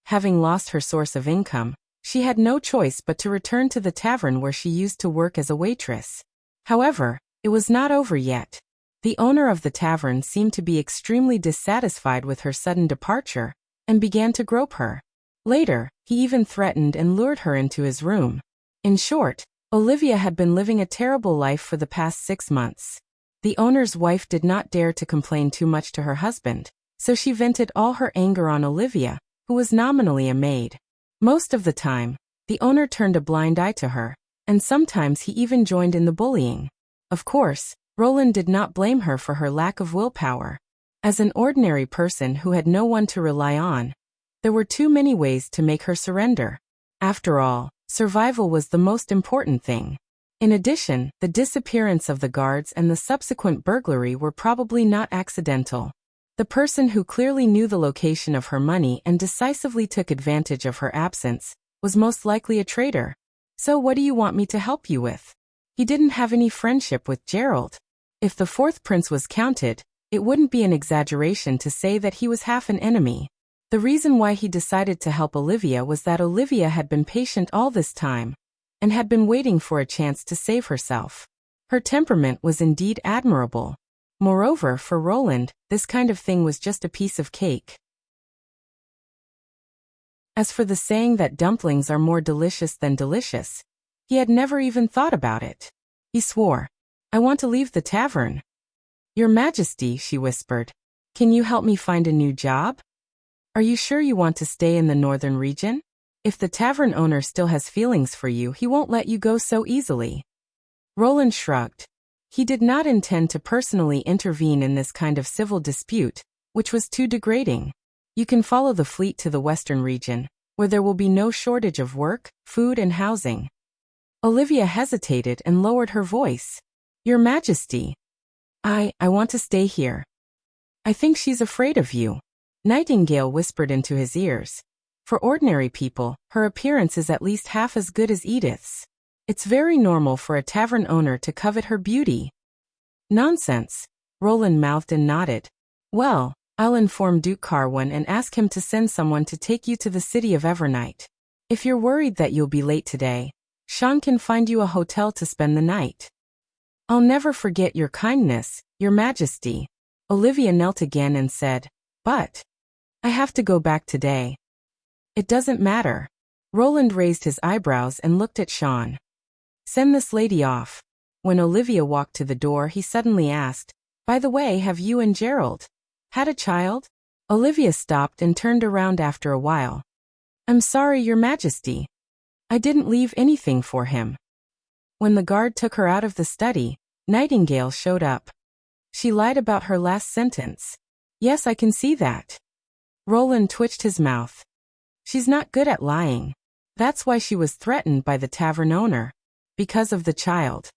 Having lost her source of income, she had no choice but to return to the tavern where she used to work as a waitress. However, it was not over yet. The owner of the tavern seemed to be extremely dissatisfied with her sudden departure, and began to grope her. Later, he even threatened and lured her into his room. In short, Olivia had been living a terrible life for the past 6 months. The owner's wife did not dare to complain too much to her husband, so she vented all her anger on Olivia, who was nominally a maid. Most of the time, the owner turned a blind eye to her, and sometimes he even joined in the bullying. Of course, Roland did not blame her for her lack of willpower. As an ordinary person who had no one to rely on, there were too many ways to make her surrender. After all, survival was the most important thing. In addition, the disappearance of the guards and the subsequent burglary were probably not accidental. The person who clearly knew the location of her money and decisively took advantage of her absence was most likely a traitor. So what do you want me to help you with? He didn't have any friendship with Gerald. If the fourth prince was counted, it wouldn't be an exaggeration to say that he was half an enemy. The reason why he decided to help Olivia was that Olivia had been patient all this time and had been waiting for a chance to save herself. Her temperament was indeed admirable. Moreover, for Roland, this kind of thing was just a piece of cake. As for the saying that dumplings are more delicious than delicious, he had never even thought about it. He swore, "I want to leave the tavern." "Your Majesty," she whispered, "can you help me find a new job? Are you sure you want to stay in the northern region? If the tavern owner still has feelings for you, he won't let you go so easily." Roland shrugged. He did not intend to personally intervene in this kind of civil dispute, which was too degrading. You can follow the fleet to the western region, where there will be no shortage of work, food, and housing. Olivia hesitated and lowered her voice. "Your Majesty, I want to stay here." "I think she's afraid of you," Nightingale whispered into his ears. "For ordinary people, her appearance is at least half as good as Edith's. It's very normal for a tavern owner to covet her beauty." "Nonsense," Roland mouthed and nodded. "Well, I'll inform Duke Carwin and ask him to send someone to take you to the city of Evernight. If you're worried that you'll be late today, Sean can find you a hotel to spend the night." "I'll never forget your kindness, Your Majesty." Olivia knelt again and said, "But I have to go back today." "It doesn't matter." Roland raised his eyebrows and looked at Sean. "Send this lady off." When Olivia walked to the door, he suddenly asked, "By the way, have you and Gerald had a child?" Olivia stopped and turned around after a while. "I'm sorry, Your Majesty. I didn't leave anything for him." When the guard took her out of the study, Nightingale showed up. "She lied about her last sentence." "Yes, I can see that." Roland twitched his mouth. "She's not good at lying. That's why she was threatened by the tavern owner. Because of the child.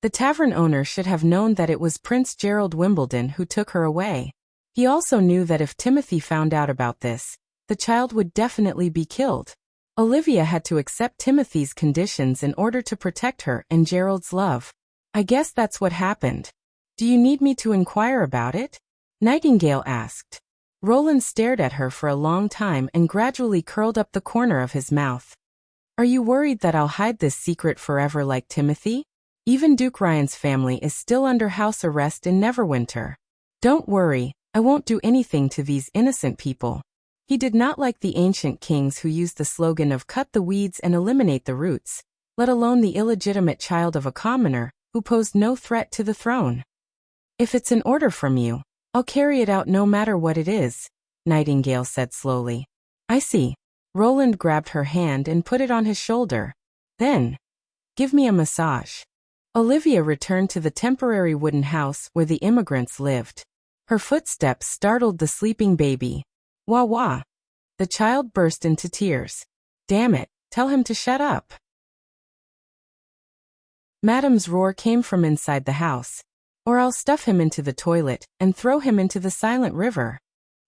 The tavern owner should have known that it was Prince Gerald Wimbledon who took her away. He also knew that if Timothy found out about this, the child would definitely be killed. Olivia had to accept Timothy's conditions in order to protect her and Gerald's love. I guess that's what happened. Do you need me to inquire about it?" Nightingale asked. Roland stared at her for a long time and gradually curled up the corner of his mouth. "Are you worried that I'll hide this secret forever like Timothy? Even Duke Ryan's family is still under house arrest in Neverwinter. Don't worry, I won't do anything to these innocent people." He did not like the ancient kings who used the slogan of "cut the weeds and eliminate the roots," let alone the illegitimate child of a commoner who posed no threat to the throne. "If it's an order from you, I'll carry it out no matter what it is," Nightingale said slowly. "I see." Roland grabbed her hand and put it on his shoulder. "Then, give me a massage." Olivia returned to the temporary wooden house where the immigrants lived. Her footsteps startled the sleeping baby. "Wah wah." The child burst into tears. "Damn it, tell him to shut up." Madame's roar came from inside the house. "Or I'll stuff him into the toilet and throw him into the silent river."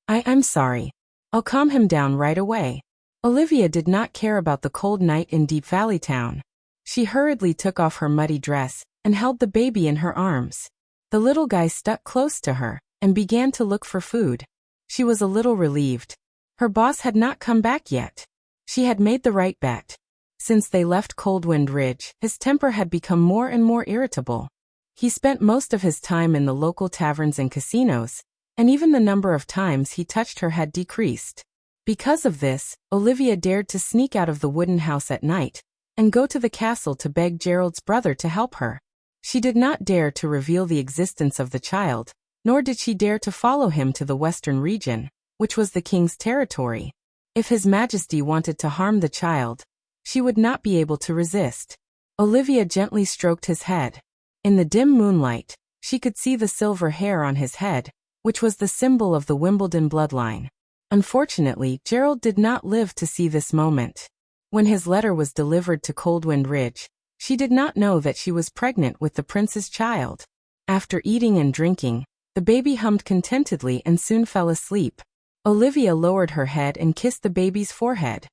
I'm sorry. I'll calm him down right away." Olivia did not care about the cold night in Deep Valley Town. She hurriedly took off her muddy dress and held the baby in her arms. The little guy stuck close to her and began to look for food. She was a little relieved. Her boss had not come back yet. She had made the right bet. Since they left Coldwind Ridge, his temper had become more and more irritable. He spent most of his time in the local taverns and casinos, and even the number of times he touched her had decreased. Because of this, Olivia dared to sneak out of the wooden house at night and go to the castle to beg Gerald's brother to help her. She did not dare to reveal the existence of the child, nor did she dare to follow him to the western region, which was the king's territory. If His Majesty wanted to harm the child, she would not be able to resist. Olivia gently stroked his head. In the dim moonlight, she could see the silver hair on his head, which was the symbol of the Wimbledon bloodline. Unfortunately, Gerald did not live to see this moment. When his letter was delivered to Coldwind Ridge, she did not know that she was pregnant with the prince's child. After eating and drinking, the baby hummed contentedly and soon fell asleep. Olivia lowered her head and kissed the baby's forehead.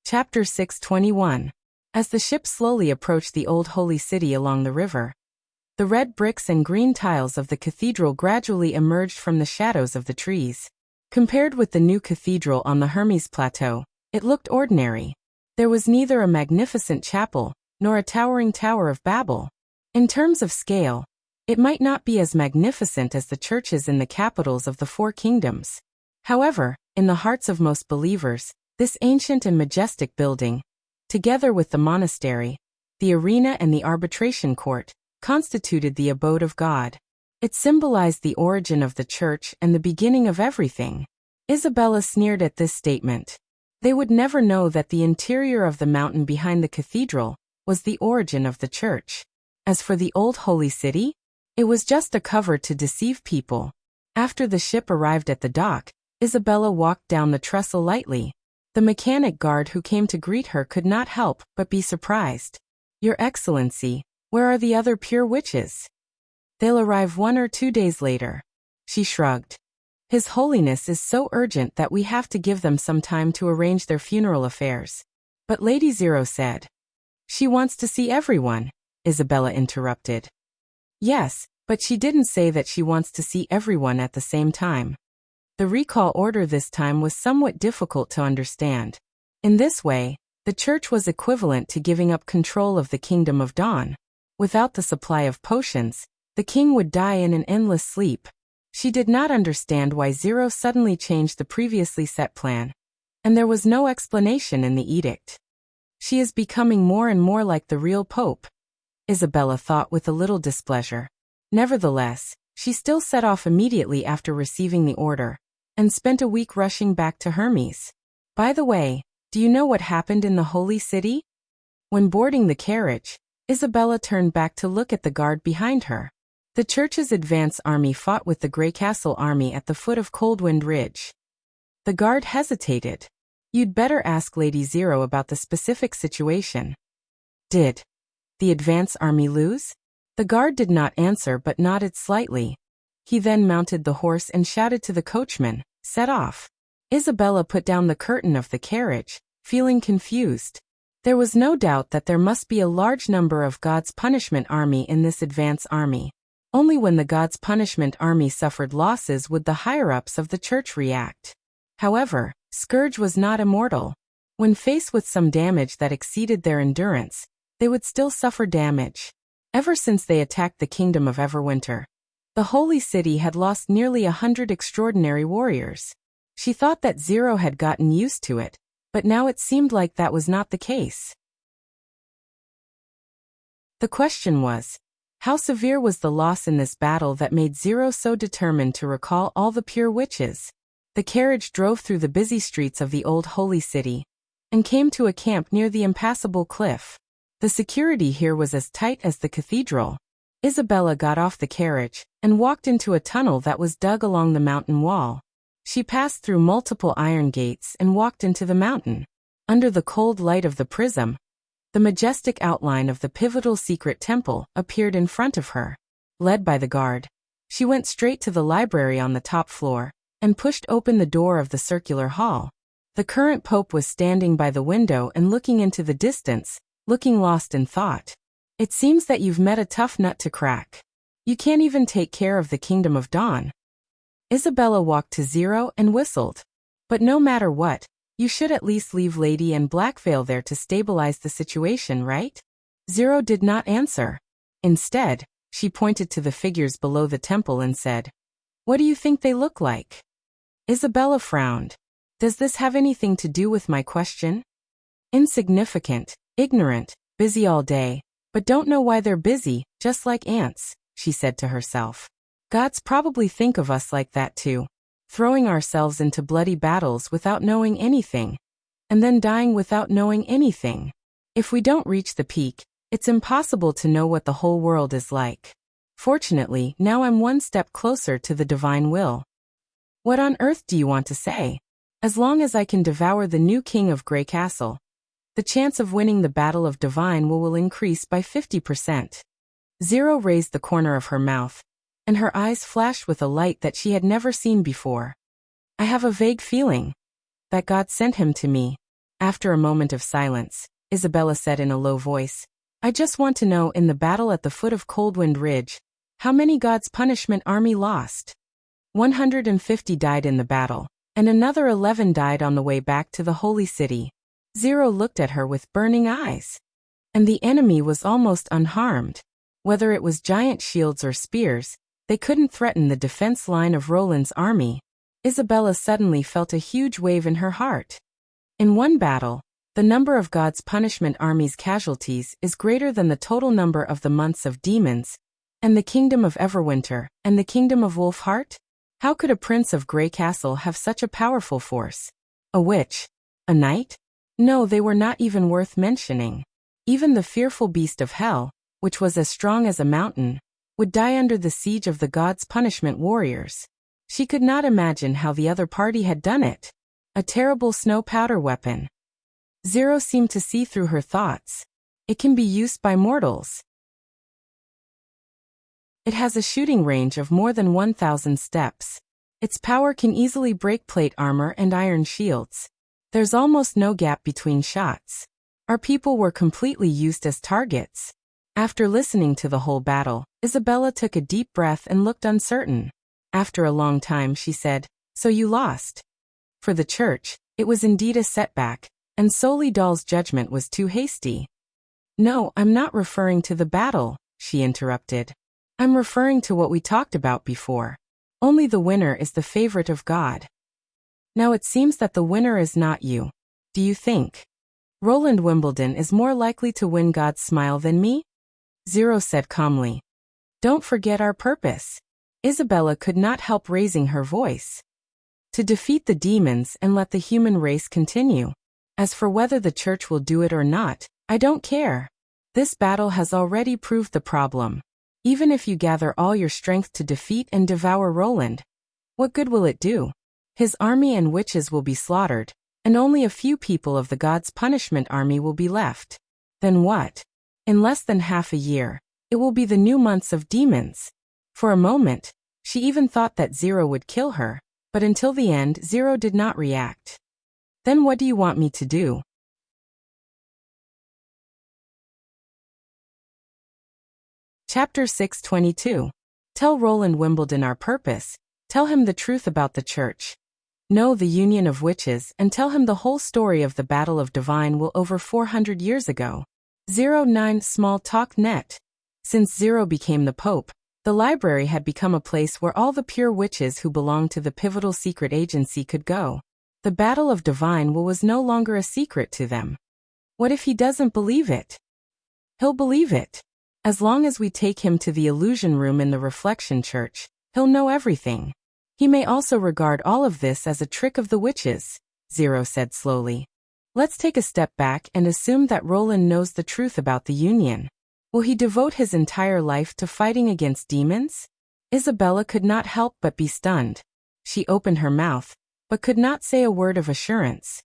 Chapter 621. As the ship slowly approached the old holy city along the river, the red bricks and green tiles of the cathedral gradually emerged from the shadows of the trees. Compared with the new cathedral on the Hermes Plateau, it looked ordinary. There was neither a magnificent chapel, nor a towering Tower of Babel. In terms of scale, it might not be as magnificent as the churches in the capitals of the four kingdoms. However, in the hearts of most believers, this ancient and majestic building, together with the monastery, the arena and the arbitration court, constituted the abode of God. It symbolized the origin of the church and the beginning of everything. Isabella sneered at this statement. They would never know that the interior of the mountain behind the cathedral was the origin of the church. As for the old holy city, it was just a cover to deceive people. After the ship arrived at the dock, Isabella walked down the trestle lightly. The mechanic guard who came to greet her could not help but be surprised. "Your Excellency, where are the other pure witches?" "They'll arrive 1 or 2 days later." She shrugged. "His Holiness is so urgent that we have to give them some time to arrange their funeral affairs." "But Lady Zero said." "She wants to see everyone," Isabella interrupted. "Yes, but she didn't say that she wants to see everyone at the same time." The recall order this time was somewhat difficult to understand. In this way, the church was equivalent to giving up control of the Kingdom of Dawn. Without the supply of potions, the king would die in an endless sleep. She did not understand why Zero suddenly changed the previously set plan, and there was no explanation in the edict. She is becoming more and more like the real pope, Isabella thought with a little displeasure. Nevertheless, she still set off immediately after receiving the order, and spent a week rushing back to Hermes. By the way, do you know what happened in the Holy City? When boarding the carriage, Isabella turned back to look at the guard behind her. The church's advance army fought with the Grey Castle army at the foot of Coldwind Ridge. The guard hesitated. "You'd better ask Lady Zero about the specific situation." "Did the advance army lose?" The guard did not answer but nodded slightly. He then mounted the horse and shouted to the coachman, "Set off." Isabella put down the curtain of the carriage, feeling confused. There was no doubt that there must be a large number of God's punishment army in this advance army. Only when the God's punishment army suffered losses would the higher-ups of the church react. However, Scourge was not immortal. When faced with some damage that exceeded their endurance, they would still suffer damage. Ever since they attacked the kingdom of Everwinter, the Holy City had lost nearly 100 extraordinary warriors. She thought that Zero had gotten used to it, but now it seemed like that was not the case. The question was, how severe was the loss in this battle that made Zero so determined to recall all the pure witches? The carriage drove through the busy streets of the old Holy City, and came to a camp near the impassable cliff. The security here was as tight as the cathedral. Isabella got off the carriage, and walked into a tunnel that was dug along the mountain wall. She passed through multiple iron gates and walked into the mountain. Under the cold light of the prism, the majestic outline of the pivotal secret temple appeared in front of her. Led by the guard, she went straight to the library on the top floor, and pushed open the door of the circular hall. The current pope was standing by the window and looking into the distance, looking lost in thought. "It seems that you've met a tough nut to crack. You can't even take care of the Kingdom of Dawn." Isabella walked to Zero and whistled. "But no matter what, you should at least leave Lady and Blackveil there to stabilize the situation, right?" Zero did not answer. Instead, she pointed to the figures below the temple and said, "What do you think they look like?" Isabella frowned. "Does this have anything to do with my question?" Insignificant, ignorant, busy all day, but don't know why they're busy, just like ants, she said to herself. Gods probably think of us like that too, throwing ourselves into bloody battles without knowing anything, and then dying without knowing anything. If we don't reach the peak, it's impossible to know what the whole world is like. Fortunately, now I'm one step closer to the divine will. What on earth do you want to say? As long as I can devour the new king of Grey Castle, the chance of winning the battle of divine will increase by 50%. Zero raised the corner of her mouth, and her eyes flashed with a light that she had never seen before. I have a vague feeling that God sent him to me. After a moment of silence, Isabella said in a low voice, I just want to know, in the battle at the foot of Coldwind Ridge, how many God's punishment army lost? 150 died in the battle, and another 11 died on the way back to the holy city. Zero looked at her with burning eyes. And the enemy was almost unharmed. Whether it was giant shields or spears, they couldn't threaten the defense line of Roland's army. Isabella suddenly felt a huge wave in her heart. In one battle, the number of God's punishment army's casualties is greater than the total number of the months of demons, and the kingdom of Everwinter, and the kingdom of Wolfheart? How could a prince of Grey Castle have such a powerful force? A witch? A knight? No, they were not even worth mentioning. Even the fearful beast of hell, which was as strong as a mountain, would die under the siege of the God's punishment warriors. She could not imagine how the other party had done it. A terrible snow powder weapon. Zero seemed to see through her thoughts. It can be used by mortals. It has a shooting range of more than 1,000 steps. Its power can easily break plate armor and iron shields. There's almost no gap between shots. Our people were completely used as targets. After listening to the whole battle, Isabella took a deep breath and looked uncertain. After a long time she said, So you lost. For the church, it was indeed a setback, and Solidal's judgment was too hasty. No, I'm not referring to the battle, she interrupted. I'm referring to what we talked about before. Only the winner is the favorite of God. Now it seems that the winner is not you. Do you think Roland Wimbledon is more likely to win God's smile than me? Zero said calmly. Don't forget our purpose. Isabella could not help raising her voice. To defeat the demons and let the human race continue. As for whether the church will do it or not, I don't care. This battle has already proved the problem. Even if you gather all your strength to defeat and devour Roland, what good will it do? His army and witches will be slaughtered, and only a few people of the God's punishment army will be left. Then what? In less than half a year, it will be the new months of demons. For a moment, she even thought that Zero would kill her, but until the end Zero did not react. Then what do you want me to do? Chapter 622. Tell Roland Wimbledon our purpose. Tell him the truth about the church. Know the union of witches, and tell him the whole story of the Battle of Divine Will over 400 years ago. 09 Small Talk Net. Since Zero became the Pope, the library had become a place where all the pure witches who belonged to the pivotal secret agency could go. The Battle of Divine Will was no longer a secret to them. What if he doesn't believe it? He'll believe it. As long as we take him to the illusion room in the Reflection Church, he'll know everything. He may also regard all of this as a trick of the witches, Zero said slowly. Let's take a step back and assume that Roland knows the truth about the Union. Will he devote his entire life to fighting against demons? Isabella could not help but be stunned. She opened her mouth, but could not say a word of assurance.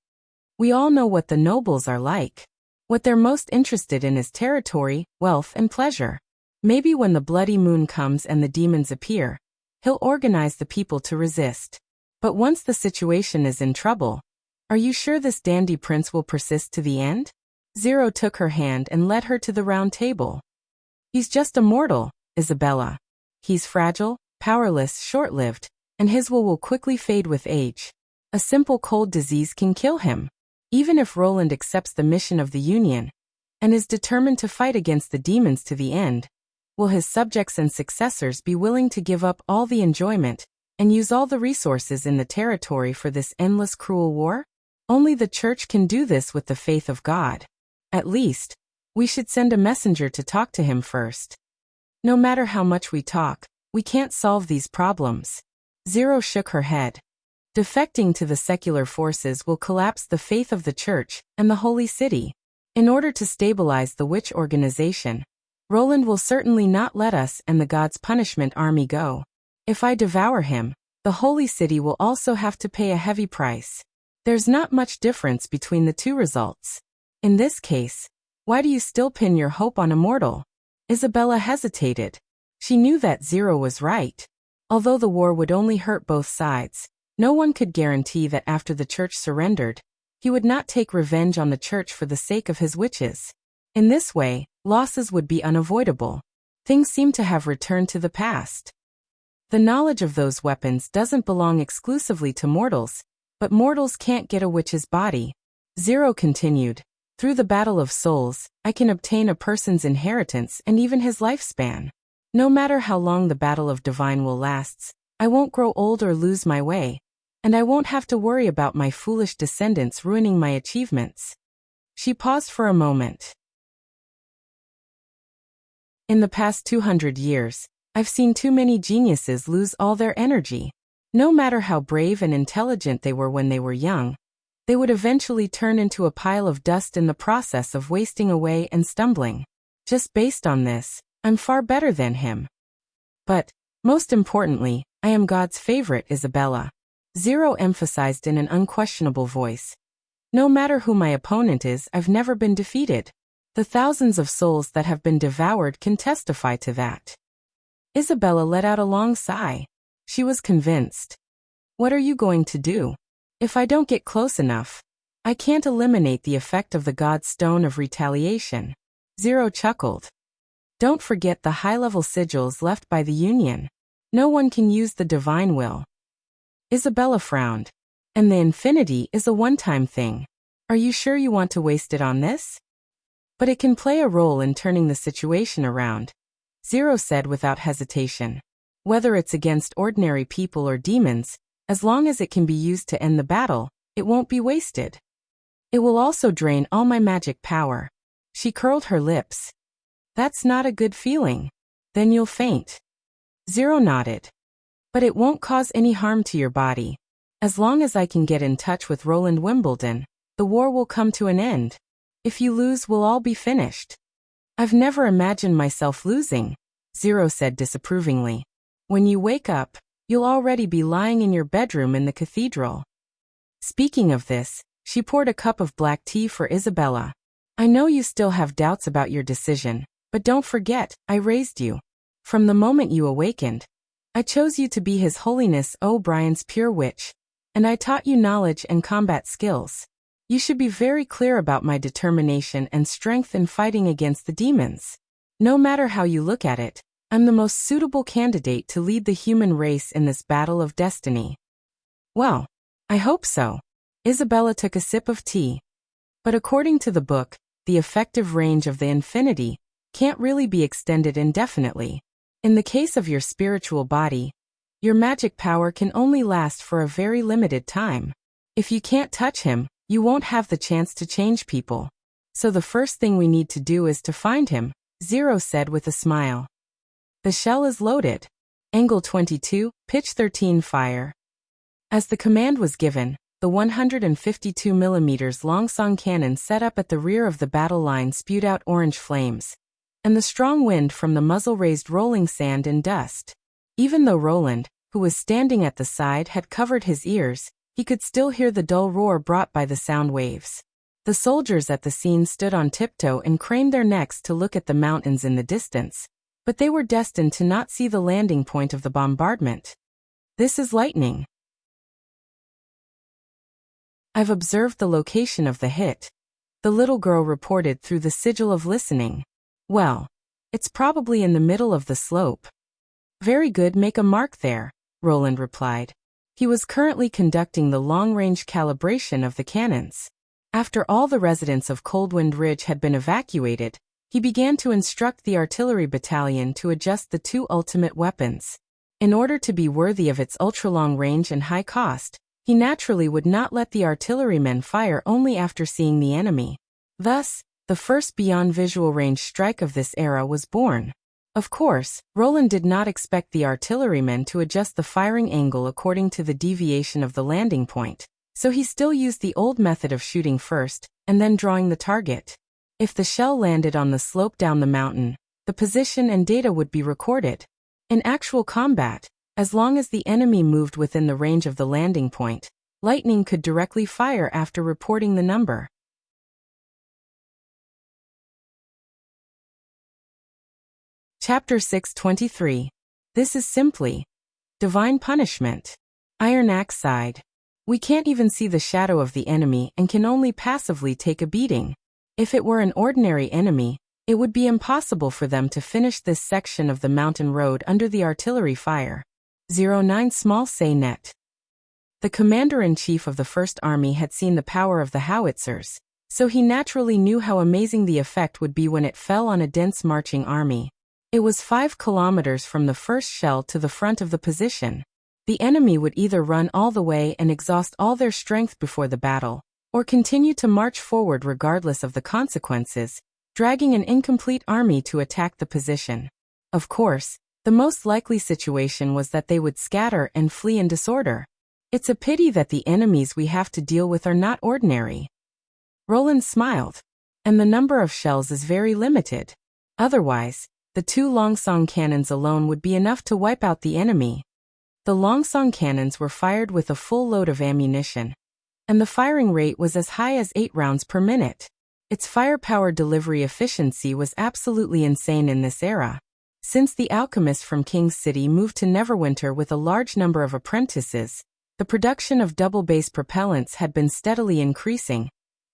We all know what the nobles are like. What they're most interested in is territory, wealth, and pleasure. Maybe when the bloody moon comes and the demons appear, he'll organize the people to resist. But once the situation is in trouble, are you sure this dandy prince will persist to the end? Zero took her hand and led her to the round table. He's just a mortal, Isabella. He's fragile, powerless, short-lived, and his will quickly fade with age. A simple cold disease can kill him. Even if Roland accepts the mission of the Union, and is determined to fight against the demons to the end, will his subjects and successors be willing to give up all the enjoyment, and use all the resources in the territory for this endless cruel war? Only the church can do this with the faith of God. At least, we should send a messenger to talk to him first. No matter how much we talk, we can't solve these problems. Zero shook her head. Defecting to the secular forces will collapse the faith of the church and the holy city. In order to stabilize the witch organization, Roland will certainly not let us and the God's punishment army go. If I devour him, the holy city will also have to pay a heavy price. There's not much difference between the two results. In this case, why do you still pin your hope on a mortal? Isabella hesitated. She knew that Zero was right. Although the war would only hurt both sides, no one could guarantee that after the church surrendered, he would not take revenge on the church for the sake of his witches. In this way, losses would be unavoidable. Things seem to have returned to the past. The knowledge of those weapons doesn't belong exclusively to mortals, but mortals can't get a witch's body. Zero continued. Through the battle of souls, I can obtain a person's inheritance and even his lifespan. No matter how long the battle of divine will lasts, I won't grow old or lose my way, and I won't have to worry about my foolish descendants ruining my achievements. She paused for a moment. In the past 200 years, I've seen too many geniuses lose all their energy. No matter how brave and intelligent they were when they were young, they would eventually turn into a pile of dust in the process of wasting away and stumbling. Just based on this, I'm far better than him. But, most importantly, I am God's favorite, Isabella. Zero emphasized in an unquestionable voice. No matter who my opponent is, I've never been defeated. The thousands of souls that have been devoured can testify to that. Isabella let out a long sigh. She was convinced. What are you going to do? If I don't get close enough, I can't eliminate the effect of the God's stone of retaliation. Zero chuckled. Don't forget the high-level sigils left by the Union. No one can use the divine will. Isabella frowned. And the infinity is a one-time thing. Are you sure you want to waste it on this? But it can play a role in turning the situation around, Zero said without hesitation. Whether it's against ordinary people or demons, as long as it can be used to end the battle, it won't be wasted. It will also drain all my magic power. She curled her lips. That's not a good feeling. Then you'll faint. Zero nodded. But it won't cause any harm to your body. As long as I can get in touch with Roland Wimbledon, the war will come to an end. If you lose, we'll all be finished. I've never imagined myself losing, Zero said disapprovingly. When you wake up, you'll already be lying in your bedroom in the cathedral. Speaking of this, she poured a cup of black tea for Isabella. I know you still have doubts about your decision, but don't forget, I raised you. From the moment you awakened, I chose you to be His Holiness O'Brien's pure witch, and I taught you knowledge and combat skills. You should be very clear about my determination and strength in fighting against the demons. No matter how you look at it, I'm the most suitable candidate to lead the human race in this battle of destiny. Well, I hope so. Isabella took a sip of tea. But according to the book, the effective range of the infinity can't really be extended indefinitely. In the case of your spiritual body, your magic power can only last for a very limited time. If you can't touch him, you won't have the chance to change people. So the first thing we need to do is to find him, Zero said with a smile. The shell is loaded. Angle 22, pitch 13 fire. As the command was given, the 152 mm Longsong cannon set up at the rear of the battle line spewed out orange flames, and the strong wind from the muzzle raised rolling sand and dust. Even though Roland, who was standing at the side, had covered his ears, he could still hear the dull roar brought by the sound waves. The soldiers at the scene stood on tiptoe and craned their necks to look at the mountains in the distance, but they were destined to not see the landing point of the bombardment. This is lightning. I've observed the location of the hit, the little girl reported through the sigil of listening. Well, it's probably in the middle of the slope. Very good, make a mark there, Roland replied. He was currently conducting the long-range calibration of the cannons. After all the residents of Coldwind Ridge had been evacuated, he began to instruct the artillery battalion to adjust the two ultimate weapons. In order to be worthy of its ultra-long range and high cost, He naturally would not let the artillerymen fire only after seeing the enemy. Thus, the first beyond visual range strike of this era was born. Of course, Roland did not expect the artillerymen to adjust the firing angle according to the deviation of the landing point, so he still used the old method of shooting first, and then drawing the target. If the shell landed on the slope down the mountain, the position and data would be recorded. In actual combat, as long as the enemy moved within the range of the landing point, lightning could directly fire after reporting the number. Chapter 623. This is simply divine punishment. Iron Axe sighed. We can't even see the shadow of the enemy and can only passively take a beating. If it were an ordinary enemy, it would be impossible for them to finish this section of the mountain road under the artillery fire. 09 Small Say Net. The commander-in-chief of the First Army had seen the power of the howitzers, so he naturally knew how amazing the effect would be when it fell on a dense marching army. It was 5 kilometers from the first shell to the front of the position. The enemy would either run all the way and exhaust all their strength before the battle, or continue to march forward regardless of the consequences, dragging an incomplete army to attack the position. Of course, the most likely situation was that they would scatter and flee in disorder. It's a pity that the enemies we have to deal with are not ordinary. Roland smiled. And the number of shells is very limited. Otherwise, the 2 Longsong cannons alone would be enough to wipe out the enemy. The Longsong cannons were fired with a full load of ammunition, and the firing rate was as high as 8 rounds per minute. Its firepower delivery efficiency was absolutely insane in this era. Since the alchemist from King's City moved to Neverwinter with a large number of apprentices, the production of double-base propellants had been steadily increasing,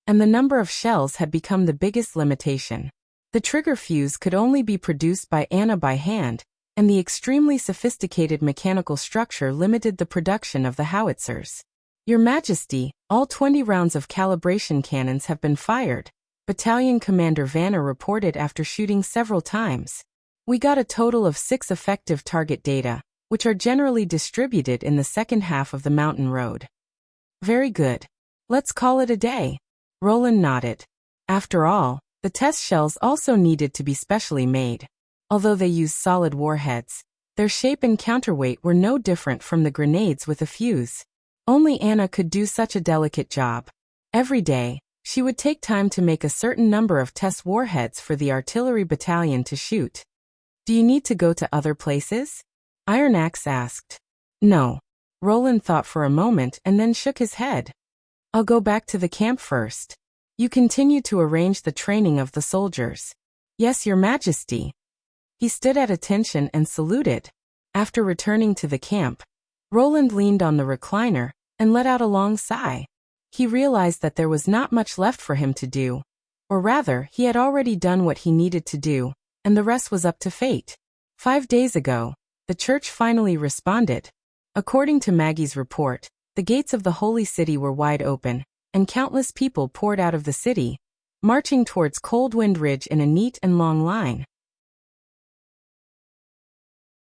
and the number of shells had become the biggest limitation. The trigger fuse could only be produced by Anna by hand, and the extremely sophisticated mechanical structure limited the production of the howitzers. Your Majesty, all 20 rounds of calibration cannons have been fired, Battalion Commander Vanner reported after shooting several times. We got a total of 6 effective target data, which are generally distributed in the second half of the mountain road. Very good. Let's call it a day. Roland nodded. After all, the test shells also needed to be specially made. Although they used solid warheads, their shape and counterweight were no different from the grenades with a fuse. Only Anna could do such a delicate job. Every day, she would take time to make a certain number of test warheads for the artillery battalion to shoot. Do you need to go to other places? Iron Axe asked. No. Roland thought for a moment and then shook his head. I'll go back to the camp first. You continue to arrange the training of the soldiers. Yes, Your Majesty. He stood at attention and saluted. After returning to the camp, Roland leaned on the recliner and let out a long sigh. He realized that there was not much left for him to do. Or rather, he had already done what he needed to do, and the rest was up to fate. 5 days ago, the church finally responded. According to Maggie's report, the gates of the Holy City were wide open, and countless people poured out of the city, marching towards Coldwind Ridge in a neat and long line.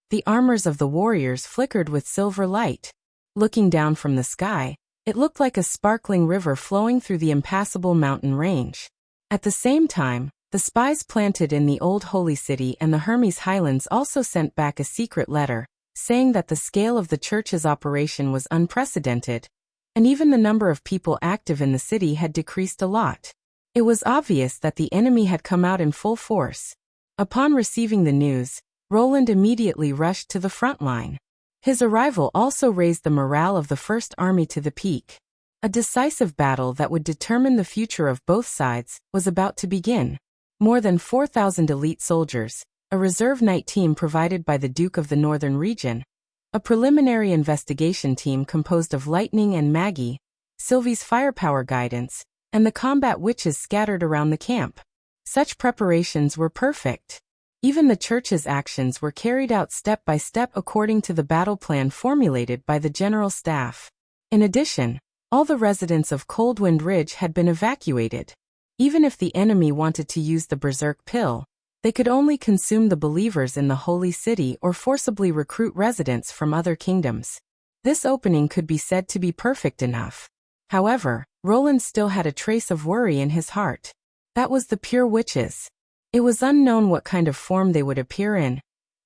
The armors of the warriors flickered with silver light. Looking down from the sky, it looked like a sparkling river flowing through the impassable mountain range. At the same time, the spies planted in the old Holy City and the Hermes Highlands also sent back a secret letter, saying that the scale of the church's operation was unprecedented, and even the number of people active in the city had decreased a lot. It was obvious that the enemy had come out in full force. Upon receiving the news, Roland immediately rushed to the front line. His arrival also raised the morale of the First Army to the peak. A decisive battle that would determine the future of both sides was about to begin. More than 4,000 elite soldiers, a reserve night team provided by the Duke of the Northern Region, a preliminary investigation team composed of Lightning and Maggie, Sylvie's firepower guidance, and the combat witches scattered around the camp. Such preparations were perfect. Even the church's actions were carried out step by step according to the battle plan formulated by the general staff. In addition, all the residents of Coldwind Ridge had been evacuated. Even if the enemy wanted to use the berserk pill, they could only consume the believers in the Holy City or forcibly recruit residents from other kingdoms. This opening could be said to be perfect enough. However, Roland still had a trace of worry in his heart. That was the pure witches. It was unknown what kind of form they would appear in,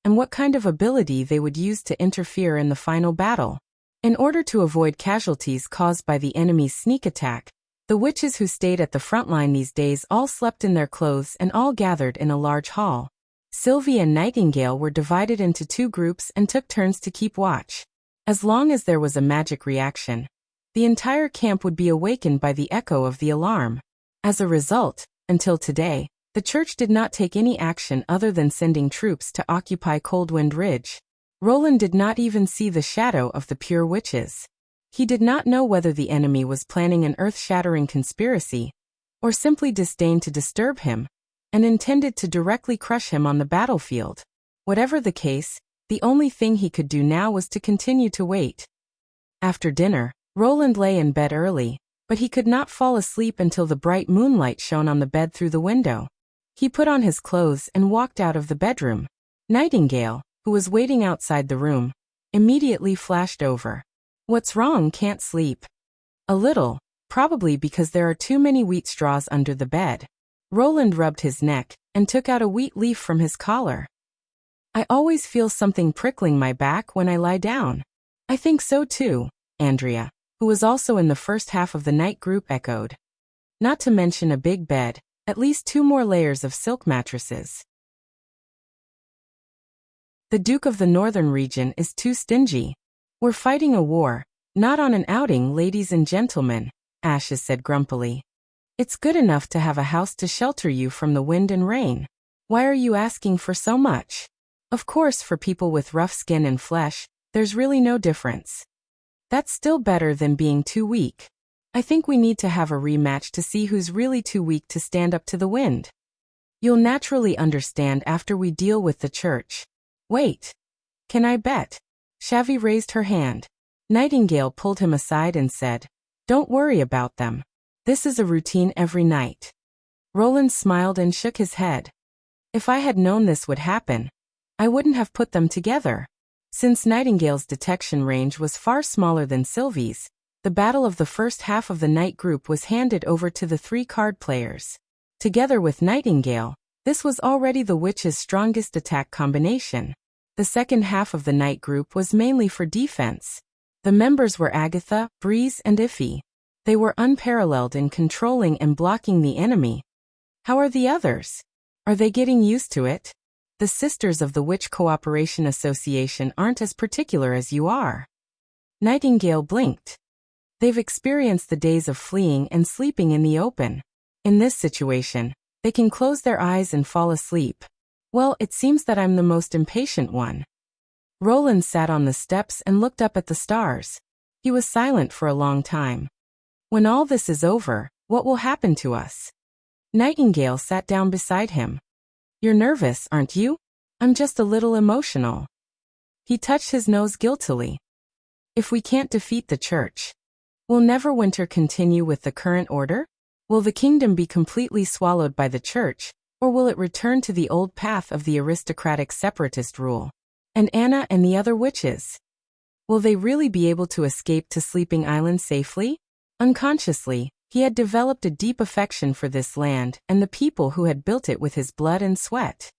and what kind of ability they would use to interfere in the final battle. In order to avoid casualties caused by the enemy's sneak attack, the witches who stayed at the front line these days all slept in their clothes and all gathered in a large hall. Sylvie and Nightingale were divided into 2 groups and took turns to keep watch. As long as there was a magic reaction, the entire camp would be awakened by the echo of the alarm. As a result, until today, the church did not take any action other than sending troops to occupy Coldwind Ridge. Roland did not even see the shadow of the pure witches. He did not know whether the enemy was planning an earth-shattering conspiracy, or simply disdained to disturb him, and intended to directly crush him on the battlefield. Whatever the case, the only thing he could do now was to continue to wait. After dinner, Roland lay in bed early, but he could not fall asleep until the bright moonlight shone on the bed through the window. He put on his clothes and walked out of the bedroom. Nightingale, who was waiting outside the room, immediately flashed over. "What's wrong? Can't sleep?" "A little, probably because there are too many wheat straws under the bed." Roland rubbed his neck and took out a wheat leaf from his collar. "I always feel something prickling my back when I lie down." "I think so too," Andrea, who was also in the first half of the night group, echoed. "Not to mention a big bed, at least 2 more layers of silk mattresses." "The Duke of the Northern region is too stingy. We're fighting a war, not on an outing, ladies and gentlemen," Ashes said grumpily. "It's good enough to have a house to shelter you from the wind and rain. Why are you asking for so much? Of course, for people with rough skin and flesh, there's really no difference. That's still better than being too weak. I think we need to have a rematch to see who's really too weak to stand up to the wind. You'll naturally understand after we deal with the church." "Wait. Can I bet?" Shavi raised her hand. Nightingale pulled him aside and said, "Don't worry about them. This is a routine every night." Roland smiled and shook his head. "If I had known this would happen, I wouldn't have put them together." Since Nightingale's detection range was far smaller than Sylvie's, the battle of the first half of the night group was handed over to the 3 card players. Together with Nightingale, this was already the witch's strongest attack combination. The second half of the night group was mainly for defense. The members were Agatha, Breeze, and Iffy. They were unparalleled in controlling and blocking the enemy. How are the others? Are they getting used to it? The Sisters of the Witch Cooperation Association aren't as particular as you are. Nightingale blinked. They've experienced the days of fleeing and sleeping in the open. In this situation, they can close their eyes and fall asleep. Well, it seems that I'm the most impatient one. Roland sat on the steps and looked up at the stars. He was silent for a long time. "When all this is over, what will happen to us?" Nightingale sat down beside him. "You're nervous, aren't you?" "I'm just a little emotional." He touched his nose guiltily. "If we can't defeat the church, will Neverwinter continue with the current order? Will the kingdom be completely swallowed by the church, or will it return to the old path of the aristocratic separatist rule? And Anna and the other witches? Will they really be able to escape to Sleeping Island safely?" Unconsciously, he had developed a deep affection for this land and the people who had built it with his blood and sweat.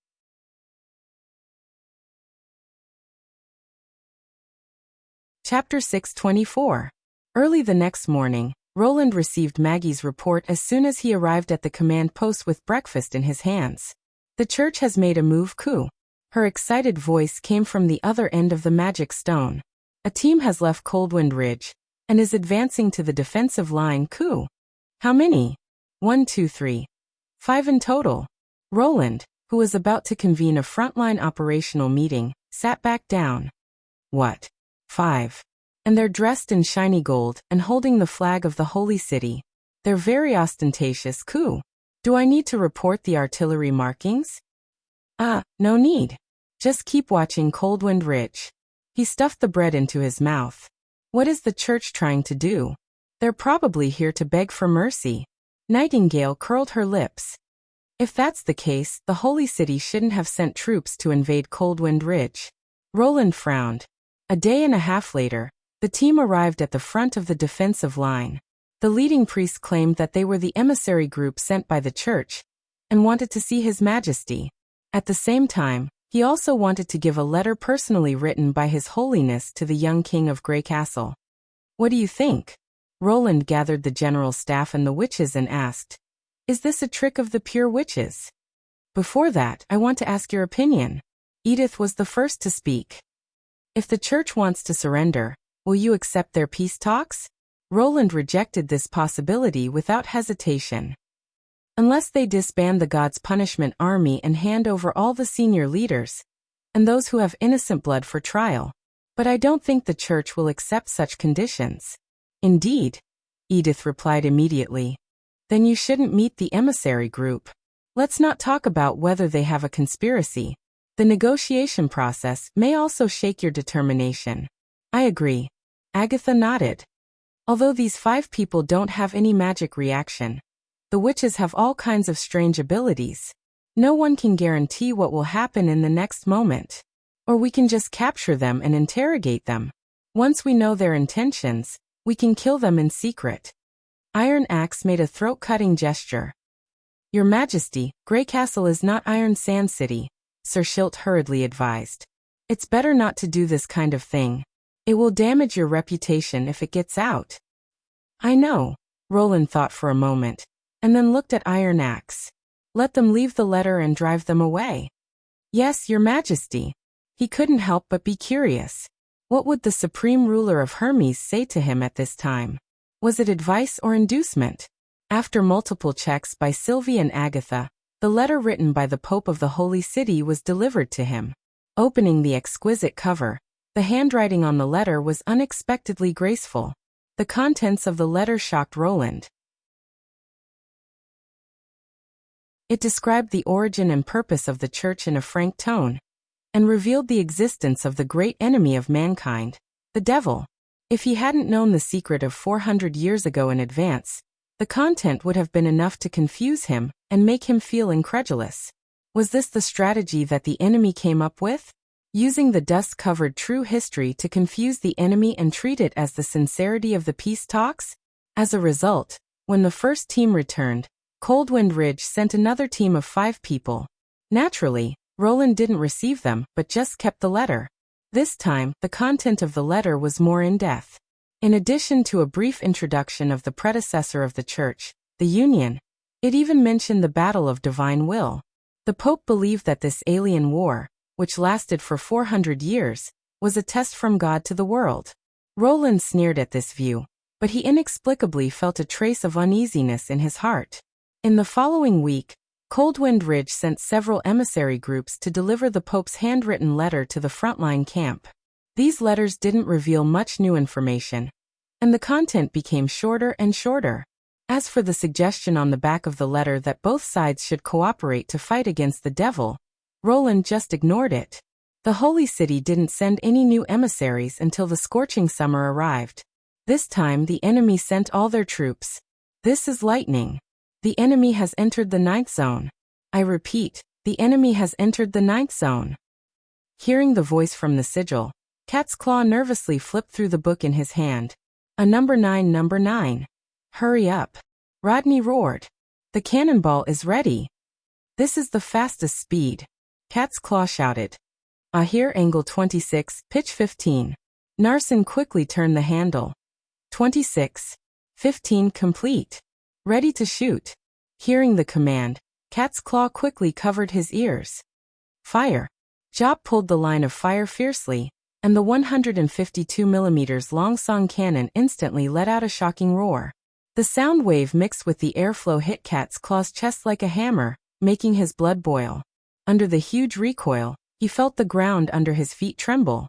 Chapter 624. Early the next morning, Roland received Maggie's report as soon as he arrived at the command post with breakfast in his hands. "The church has made a move coup." Her excited voice came from the other end of the magic stone. "A team has left Coldwind Ridge and is advancing to the defensive line coup." "How many?" 1, 2, 3. 5 in total." Roland, who was about to convene a frontline operational meeting, sat back down. "What? 5. And they're dressed in shiny gold and holding the flag of the Holy City. They're very ostentatious coup. Do I need to report the artillery markings?" No need. Just keep watching Coldwind Ridge." He stuffed the bread into his mouth. "What is the church trying to do? They're probably here to beg for mercy." Nightingale curled her lips. "If that's the case, the Holy City shouldn't have sent troops to invade Coldwind Ridge." Roland frowned. A day and a half later, The team arrived at the front of the defensive line. The leading priest claimed that they were the emissary group sent by the church and wanted to see His Majesty. At the same time, he also wanted to give a letter personally written by His Holiness to the young king of Grey Castle. What do you think? Roland gathered the general staff and the witches and asked, "Is this a trick of the pure witches?" "Before that, I want to ask your opinion." Edith was the first to speak. "If the church wants to surrender, will you accept their peace talks?" Roland rejected this possibility without hesitation. "Unless they disband the God's punishment army and hand over all the senior leaders, and those who have innocent blood for trial. But I don't think the church will accept such conditions." "Indeed," Edith replied immediately. "Then you shouldn't meet the emissary group. Let's not talk about whether they have a conspiracy. The negotiation process may also shake your determination." "I agree." Agatha nodded. "Although these 5 people don't have any magic reaction, the witches have all kinds of strange abilities. No one can guarantee what will happen in the next moment. Or we can just capture them and interrogate them. Once we know their intentions, we can kill them in secret." Iron Axe made a throat-cutting gesture. "Your Majesty, Grey Castle is not Iron Sand City," Sir Schilt hurriedly advised. "It's better not to do this kind of thing. It will damage your reputation if it gets out." "I know," Roland thought for a moment, and then looked at Iron Axe. "Let them leave the letter and drive them away." "Yes, Your Majesty." He couldn't help but be curious. What would the supreme ruler of Hermes say to him at this time? Was it advice or inducement? After multiple checks by Sylvie and Agatha, the letter written by the Pope of the Holy City was delivered to him. Opening the exquisite cover, the handwriting on the letter was unexpectedly graceful. The contents of the letter shocked Roland. It described the origin and purpose of the church in a frank tone, and revealed the existence of the great enemy of mankind, the devil. If he hadn't known the secret of 400 years ago in advance, the content would have been enough to confuse him and make him feel incredulous. Was this the strategy that the enemy came up with? Using the dust-covered true history to confuse the enemy and treat it as the sincerity of the peace talks? As a result, when the first team returned, Coldwind Ridge sent another team of 5 people. Naturally, Roland didn't receive them, but just kept the letter. This time, the content of the letter was more in-depth. In addition to a brief introduction of the predecessor of the church, the Union, it even mentioned the Battle of Divine Will. The Pope believed that this alien war, which lasted for 400 years, was a test from God to the world. Roland sneered at this view, but he inexplicably felt a trace of uneasiness in his heart. In the following week, Coldwind Ridge sent several emissary groups to deliver the Pope's handwritten letter to the frontline camp. These letters didn't reveal much new information, and the content became shorter and shorter. As for the suggestion on the back of the letter that both sides should cooperate to fight against the devil, Roland just ignored it. The Holy City didn't send any new emissaries until the scorching summer arrived. This time the enemy sent all their troops. "This is lightning. The enemy has entered the 9th zone. I repeat, the enemy has entered the 9th zone." Hearing the voice from the sigil, Cat's Claw nervously flipped through the book in his hand. "A number 9, number 9. Hurry up." Rodney roared. "The cannonball is ready." "This is the fastest speed," Cat's Claw shouted. "Here, angle 26, pitch 15. Narson quickly turned the handle. 26. 15 complete. Ready to shoot." Hearing the command, Cat's Claw quickly covered his ears. "Fire." Job pulled the line of fire fiercely, and the 152mm long-song cannon instantly let out a shocking roar. The sound wave mixed with the airflow hit Cat's Claw's chest like a hammer, making his blood boil. Under the huge recoil, he felt the ground under his feet tremble.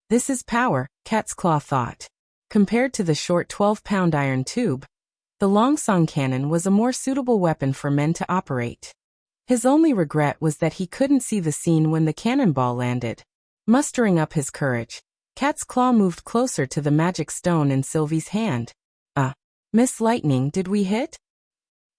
This is power, Cat's Claw thought. Compared to the short 12-pound iron tube, the long-song cannon was a more suitable weapon for men to operate. His only regret was that he couldn't see the scene when the cannonball landed. Mustering up his courage, Cat's Claw moved closer to the magic stone in Sylvie's hand. Miss Lightning, did we hit?"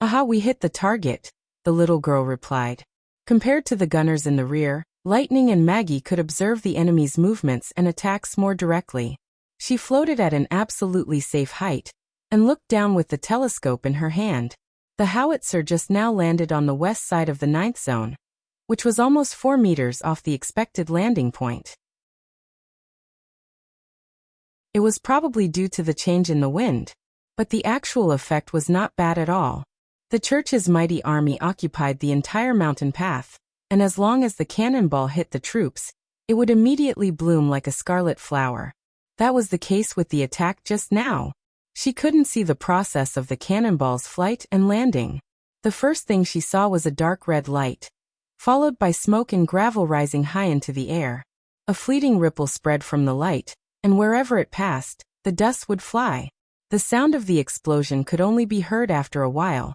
"Aha, we hit the target," the little girl replied. Compared to the gunners in the rear, Lightning and Maggie could observe the enemy's movements and attacks more directly. She floated at an absolutely safe height and looked down with the telescope in her hand. The howitzer just now landed on the west side of the 9th zone, which was almost 4 meters off the expected landing point. It was probably due to the change in the wind, but the actual effect was not bad at all. The church's mighty army occupied the entire mountain path, and as long as the cannonball hit the troops, it would immediately bloom like a scarlet flower. That was the case with the attack just now. She couldn't see the process of the cannonball's flight and landing. The first thing she saw was a dark red light, followed by smoke and gravel rising high into the air. A fleeting ripple spread from the light, and wherever it passed, the dust would fly. The sound of the explosion could only be heard after a while,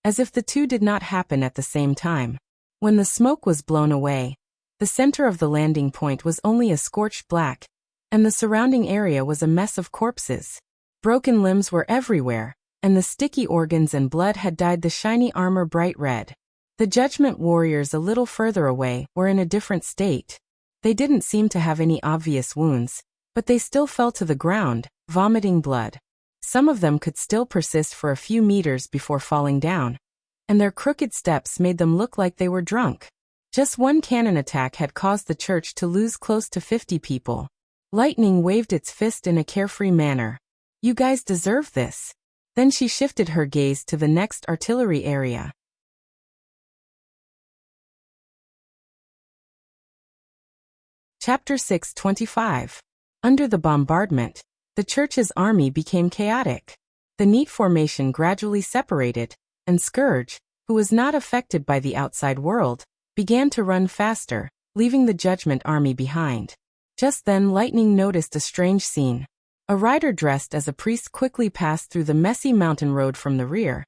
as if the two did not happen at the same time. When the smoke was blown away, the center of the landing point was only a scorched black, and the surrounding area was a mess of corpses. Broken limbs were everywhere, and the sticky organs and blood had dyed the shiny armor bright red. The Judgment warriors a little further away were in a different state. They didn't seem to have any obvious wounds, but they still fell to the ground, vomiting blood. Some of them could still persist for a few meters before falling down, and their crooked steps made them look like they were drunk. Just one cannon attack had caused the church to lose close to 50 people. Lightning waved its fist in a carefree manner. "You guys deserve this." Then she shifted her gaze to the next artillery area. Chapter 6:25. Under the bombardment, the church's army became chaotic. The neat formation gradually separated, and Scourge, who was not affected by the outside world, began to run faster, leaving the Judgment army behind. Just then Lightning noticed a strange scene. A rider dressed as a priest quickly passed through the messy mountain road from the rear,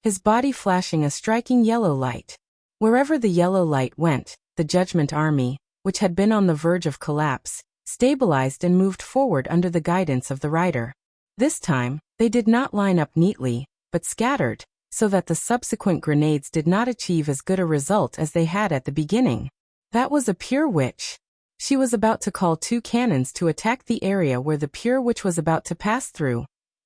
his body flashing a striking yellow light. Wherever the yellow light went, the Judgment army, which had been on the verge of collapse, stabilized and moved forward under the guidance of the rider. This time, they did not line up neatly, but scattered, so that the subsequent grenades did not achieve as good a result as they had at the beginning. That was a pure witch. She was about to call 2 cannons to attack the area where the pure witch was about to pass through,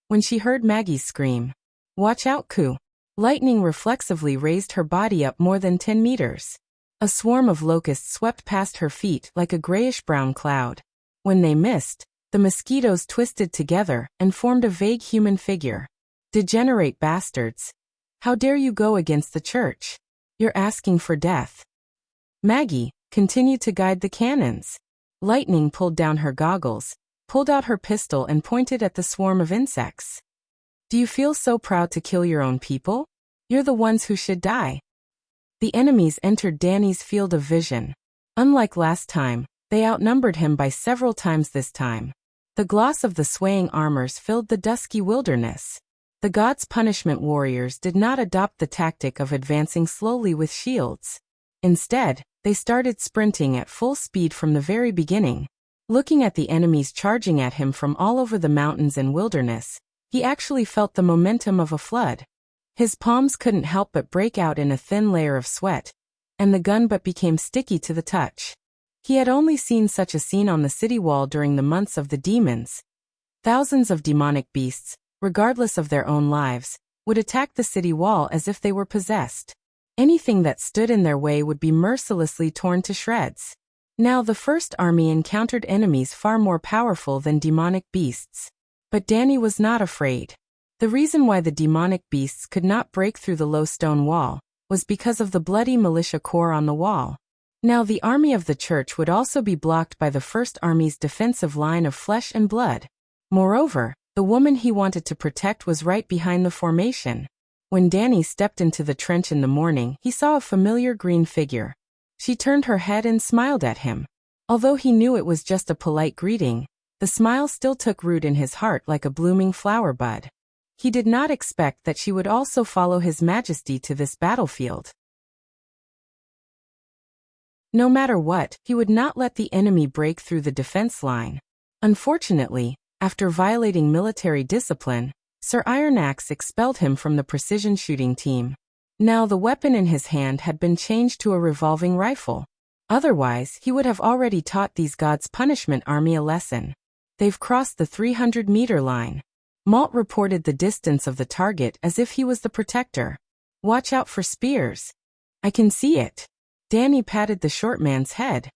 when she heard Maggie's scream, "Watch out, Ku!" Lightning reflexively raised her body up more than 10 meters. A swarm of locusts swept past her feet like a grayish-brown cloud. When they missed, the mosquitoes twisted together and formed a vague human figure. "Degenerate bastards. How dare you go against the church? You're asking for death." Maggie continued to guide the cannons. Lightning pulled down her goggles, pulled out her pistol and pointed at the swarm of insects. "Do you feel so proud to kill your own people? You're the ones who should die." The enemies entered Danny's field of vision. Unlike last time, they outnumbered him by several times this time. The gloss of the swaying armors filled the dusky wilderness. The God's Punishment warriors did not adopt the tactic of advancing slowly with shields. Instead, they started sprinting at full speed from the very beginning. Looking at the enemies charging at him from all over the mountains and wilderness, he actually felt the momentum of a flood. His palms couldn't help but break out in a thin layer of sweat, and the gun but became sticky to the touch. He had only seen such a scene on the city wall during the months of the demons. Thousands of demonic beasts, regardless of their own lives, would attack the city wall as if they were possessed. Anything that stood in their way would be mercilessly torn to shreds. Now the First Army encountered enemies far more powerful than demonic beasts. But Danny was not afraid. The reason why the demonic beasts could not break through the low stone wall was because of the bloody militia corps on the wall. Now the army of the church would also be blocked by the First Army's defensive line of flesh and blood. Moreover, the woman he wanted to protect was right behind the formation. When Danny stepped into the trench in the morning, he saw a familiar green figure. She turned her head and smiled at him. Although he knew it was just a polite greeting, the smile still took root in his heart like a blooming flower bud. He did not expect that she would also follow His Majesty to this battlefield. No matter what, he would not let the enemy break through the defense line. Unfortunately, after violating military discipline, Sir Ironaxe expelled him from the precision shooting team. Now the weapon in his hand had been changed to a revolving rifle. Otherwise, he would have already taught these God's Punishment army a lesson. They've crossed the 300-meter line. Malt reported the distance of the target as if he was the protector. Watch out for spears. I can see it. Danny patted the short man's head.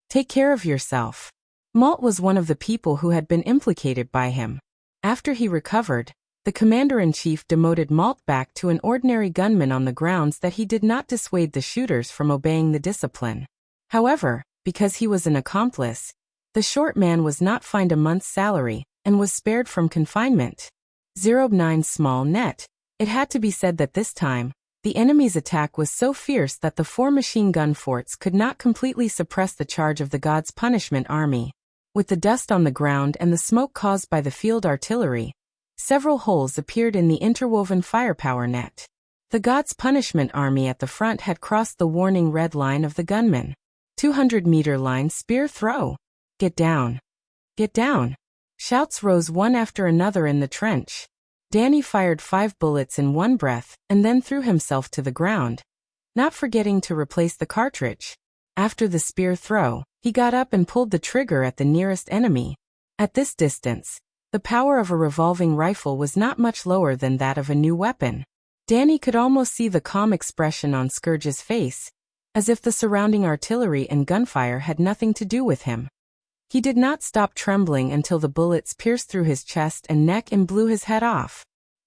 Take care of yourself. Malt was one of the people who had been implicated by him. After he recovered, the commander-in-chief demoted Malt back to an ordinary gunman on the grounds that he did not dissuade the shooters from obeying the discipline. However, because he was an accomplice, the short man was not fined a month's salary and was spared from confinement. 09 small net. It had to be said that this time, the enemy's attack was so fierce that the 4 machine gun forts could not completely suppress the charge of the God's Punishment Army. With the dust on the ground and the smoke caused by the field artillery, several holes appeared in the interwoven firepower net. The God's Punishment Army at the front had crossed the warning red line of the gunmen. 200-meter line spear throw. Get down. Get down. Shouts rose one after another in the trench. Danny fired 5 bullets in one breath and then threw himself to the ground, not forgetting to replace the cartridge. After the spear throw, he got up and pulled the trigger at the nearest enemy. At this distance, the power of a revolving rifle was not much lower than that of a new weapon. Danny could almost see the calm expression on Scourge's face, as if the surrounding artillery and gunfire had nothing to do with him. He did not stop trembling until the bullets pierced through his chest and neck and blew his head off.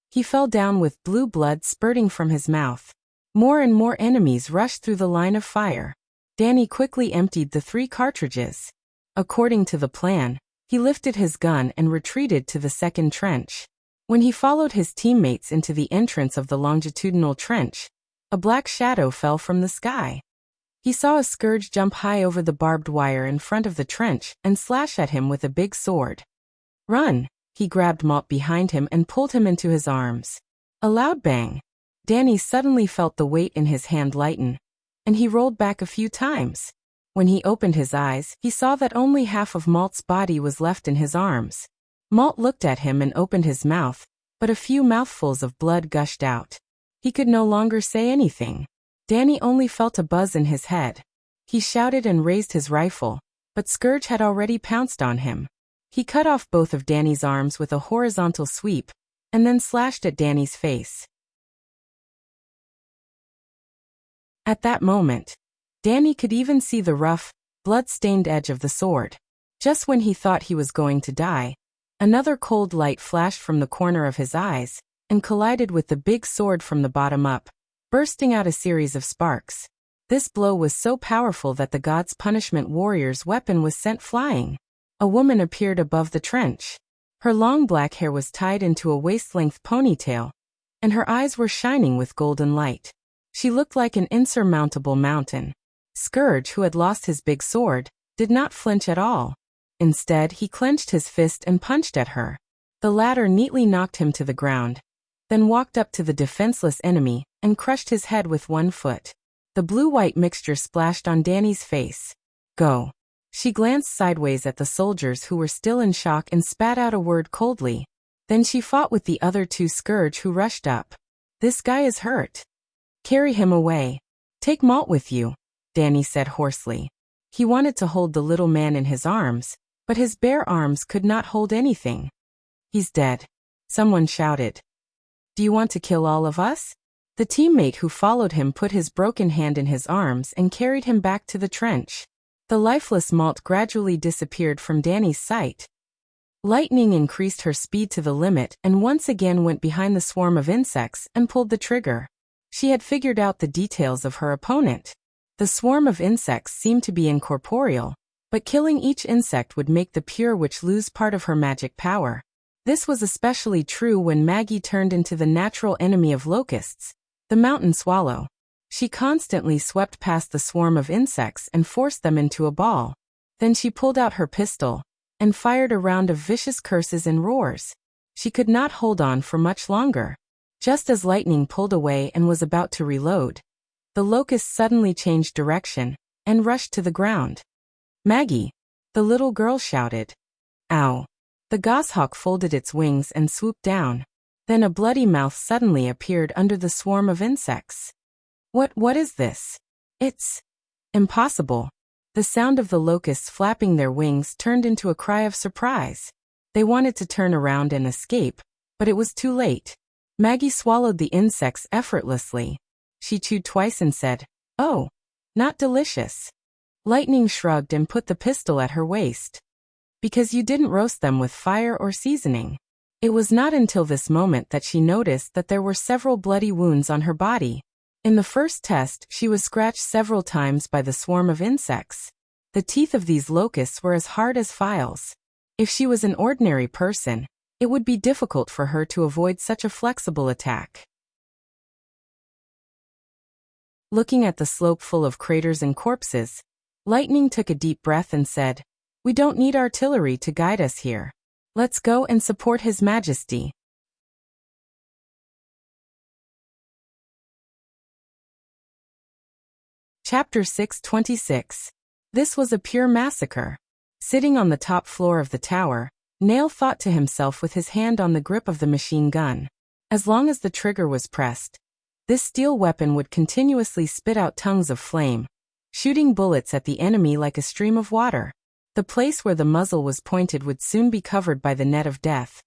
He fell down with blue blood spurting from his mouth. More and more enemies rushed through the line of fire. Danny quickly emptied the 3 cartridges. According to the plan, he lifted his gun and retreated to the second trench. When he followed his teammates into the entrance of the longitudinal trench, a black shadow fell from the sky. He saw a Scourge jump high over the barbed wire in front of the trench and slash at him with a big sword. Run! He grabbed Malt behind him and pulled him into his arms. A loud bang. Danny suddenly felt the weight in his hand lighten, and he rolled back a few times. When he opened his eyes, he saw that only half of Malt's body was left in his arms. Malt looked at him and opened his mouth, but a few mouthfuls of blood gushed out. He could no longer say anything. Danny only felt a buzz in his head. He shouted and raised his rifle, but Scourge had already pounced on him. He cut off both of Danny's arms with a horizontal sweep, and then slashed at Danny's face. At that moment, Danny could even see the rough, blood-stained edge of the sword. Just when he thought he was going to die, another cold light flashed from the corner of his eyes and collided with the big sword from the bottom up, bursting out a series of sparks. This blow was so powerful that the God's Punishment warrior's weapon was sent flying. A woman appeared above the trench. Her long black hair was tied into a waist-length ponytail, and her eyes were shining with golden light. She looked like an insurmountable mountain. Scourge, who had lost his big sword, did not flinch at all. Instead, he clenched his fist and punched at her. The latter neatly knocked him to the ground, then walked up to the defenseless enemy and crushed his head with one foot. The blue-white mixture splashed on Danny's face. Go. She glanced sideways at the soldiers who were still in shock and spat out a word coldly. Then she fought with the other 2 Scourge who rushed up. This guy is hurt. Carry him away. Take Malt with you, Danny said hoarsely. He wanted to hold the little man in his arms, but his bare arms could not hold anything. He's dead. Someone shouted. Do you want to kill all of us? The teammate who followed him put his broken hand in his arms and carried him back to the trench. The lifeless Malt gradually disappeared from Danny's sight. Lightning increased her speed to the limit and once again went behind the swarm of insects and pulled the trigger. She had figured out the details of her opponent. The swarm of insects seemed to be incorporeal, but killing each insect would make the Pure Witch lose part of her magic power. This was especially true when Maggie turned into the natural enemy of locusts, the mountain swallow. She constantly swept past the swarm of insects and forced them into a ball. Then she pulled out her pistol and fired a round of vicious curses and roars. She could not hold on for much longer. Just as lightning pulled away and was about to reload, the locust suddenly changed direction and rushed to the ground. Maggie! The little girl shouted. Ow! The goshawk folded its wings and swooped down. Then a bloody mouth suddenly appeared under the swarm of insects. What is this? It's impossible. The sound of the locusts flapping their wings turned into a cry of surprise. They wanted to turn around and escape, but it was too late. Maggie swallowed the insects effortlessly. She chewed twice and said, "Oh, not delicious." Lightning shrugged and put the pistol at her waist. "Because you didn't roast them with fire or seasoning." It was not until this moment that she noticed that there were several bloody wounds on her body. In the first test, she was scratched several times by the swarm of insects. The teeth of these locusts were as hard as files. If she was an ordinary person, it would be difficult for her to avoid such a flexible attack. Looking at the slope full of craters and corpses, Lightning took a deep breath and said, "We don't need artillery to guide us here. Let's go and support His Majesty." Chapter 626. This was a pure massacre. Sitting on the top floor of the tower, Nail thought to himself with his hand on the grip of the machine gun. As long as the trigger was pressed, this steel weapon would continuously spit out tongues of flame, shooting bullets at the enemy like a stream of water. The place where the muzzle was pointed would soon be covered by the net of death,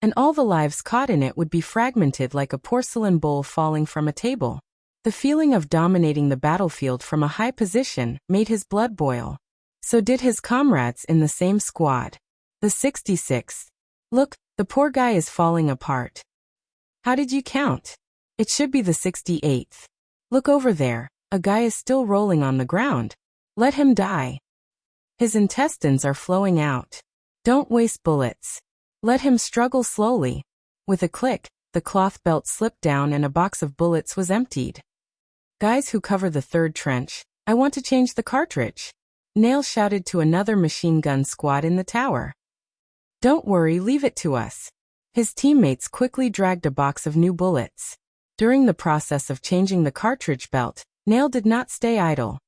and all the lives caught in it would be fragmented like a porcelain bowl falling from a table. The feeling of dominating the battlefield from a high position made his blood boil. So did his comrades in the same squad. The 66th. "Look, the poor guy is falling apart." "How did you count?" "It should be the 68th. Look over there, a guy is still rolling on the ground. Let him die. His intestines are flowing out. Don't waste bullets. Let him struggle slowly." With a click, the cloth belt slipped down and a box of bullets was emptied. "Guys who cover the third trench, I want to change the cartridge," Nail shouted to another machine gun squad in the tower. "Don't worry, leave it to us." His teammates quickly dragged a box of new bullets. During the process of changing the cartridge belt, Nail did not stay idle.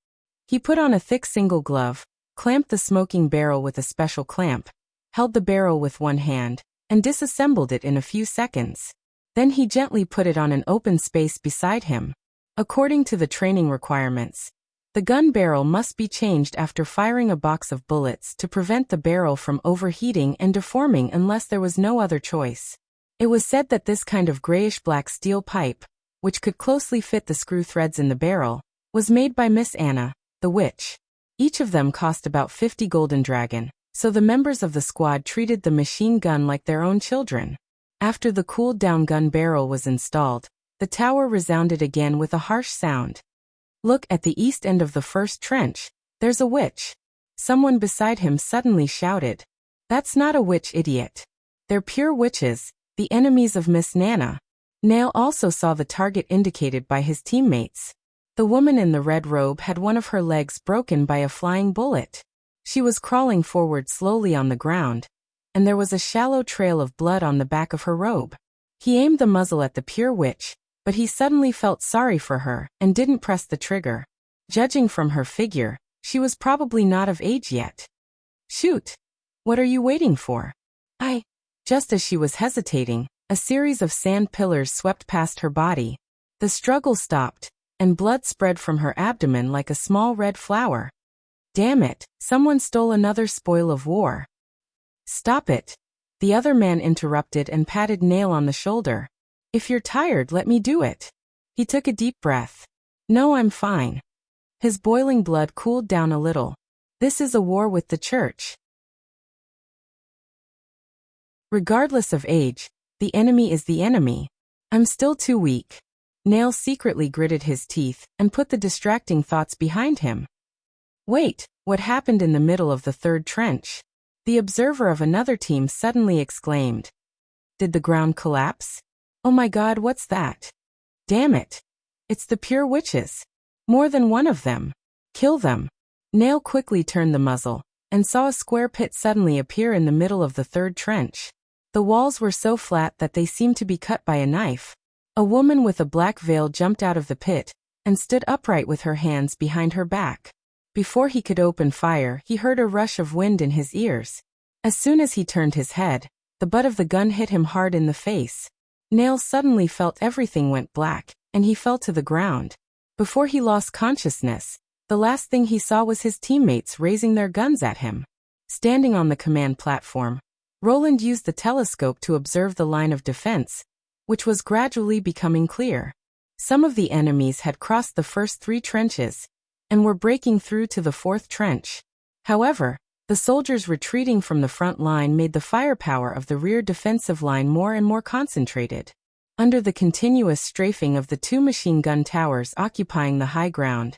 He put on a thick single glove, clamped the smoking barrel with a special clamp, held the barrel with one hand, and disassembled it in a few seconds. Then he gently put it on an open space beside him. According to the training requirements, the gun barrel must be changed after firing a box of bullets to prevent the barrel from overheating and deforming unless there was no other choice. It was said that this kind of grayish-black steel pipe, which could closely fit the screw threads in the barrel, was made by Miss Anna, the witch. Each of them cost about 50 golden dragon, so the members of the squad treated the machine gun like their own children. After the cooled-down gun barrel was installed, the tower resounded again with a harsh sound. "Look at the east end of the first trench. There's a witch." Someone beside him suddenly shouted. "That's not a witch, idiot. They're pure witches, the enemies of Miss Nana." Nail also saw the target indicated by his teammates. The woman in the red robe had one of her legs broken by a flying bullet. She was crawling forward slowly on the ground, and there was a shallow trail of blood on the back of her robe. He aimed the muzzle at the pure witch, but he suddenly felt sorry for her and didn't press the trigger. Judging from her figure, she was probably not of age yet. "Shoot! What are you waiting for?" Just as she was hesitating, a series of sand pillars swept past her body. The struggle stopped, and blood spread from her abdomen like a small red flower. "Damn it, someone stole another spoil of war." "Stop it." The other man interrupted and patted Nail on the shoulder. "If you're tired, let me do it." He took a deep breath. "No, I'm fine." His boiling blood cooled down a little. This is a war with the church. Regardless of age, the enemy is the enemy. I'm still too weak. Nail secretly gritted his teeth and put the distracting thoughts behind him. Wait, what happened in the middle of the third trench? The observer of another team suddenly exclaimed. Did the ground collapse? Oh my God, what's that? Damn it. It's the pure witches. More than one of them. Kill them. Nail quickly turned the muzzle and saw a square pit suddenly appear in the middle of the third trench. The walls were so flat that they seemed to be cut by a knife. A woman with a black veil jumped out of the pit and stood upright with her hands behind her back. Before he could open fire, he heard a rush of wind in his ears. As soon as he turned his head, the butt of the gun hit him hard in the face. Nail suddenly felt everything went black, and he fell to the ground. Before he lost consciousness, The last thing he saw was his teammates raising their guns at him. Standing on the command platform, Roland used the telescope to observe the line of defense, which was gradually becoming clear. Some of the enemies had crossed the first 3 trenches and were breaking through to the 4th trench. However, the soldiers retreating from the front line made the firepower of the rear defensive line more and more concentrated. Under the continuous strafing of the 2 machine gun towers occupying the high ground,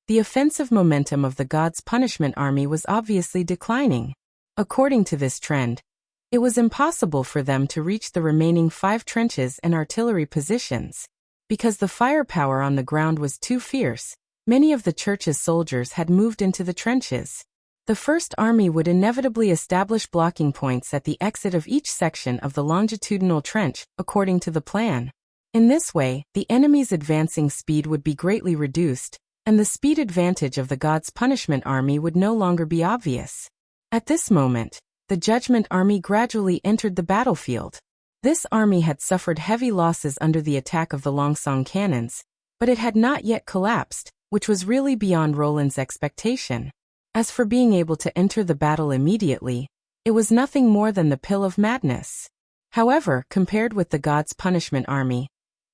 the offensive momentum of the God's Punishment Army was obviously declining. According to this trend, it was impossible for them to reach the remaining 5 trenches and artillery positions. Because the firepower on the ground was too fierce, many of the church's soldiers had moved into the trenches. The First Army would inevitably establish blocking points at the exit of each section of the longitudinal trench, according to the plan. In this way, the enemy's advancing speed would be greatly reduced, and the speed advantage of the God's Punishment Army would no longer be obvious. At this moment, the Judgment Army gradually entered the battlefield. This army had suffered heavy losses under the attack of the Longsong cannons, but it had not yet collapsed, which was really beyond Roland's expectation. As for being able to enter the battle immediately, it was nothing more than the pill of madness. However, compared with the God's Punishment Army,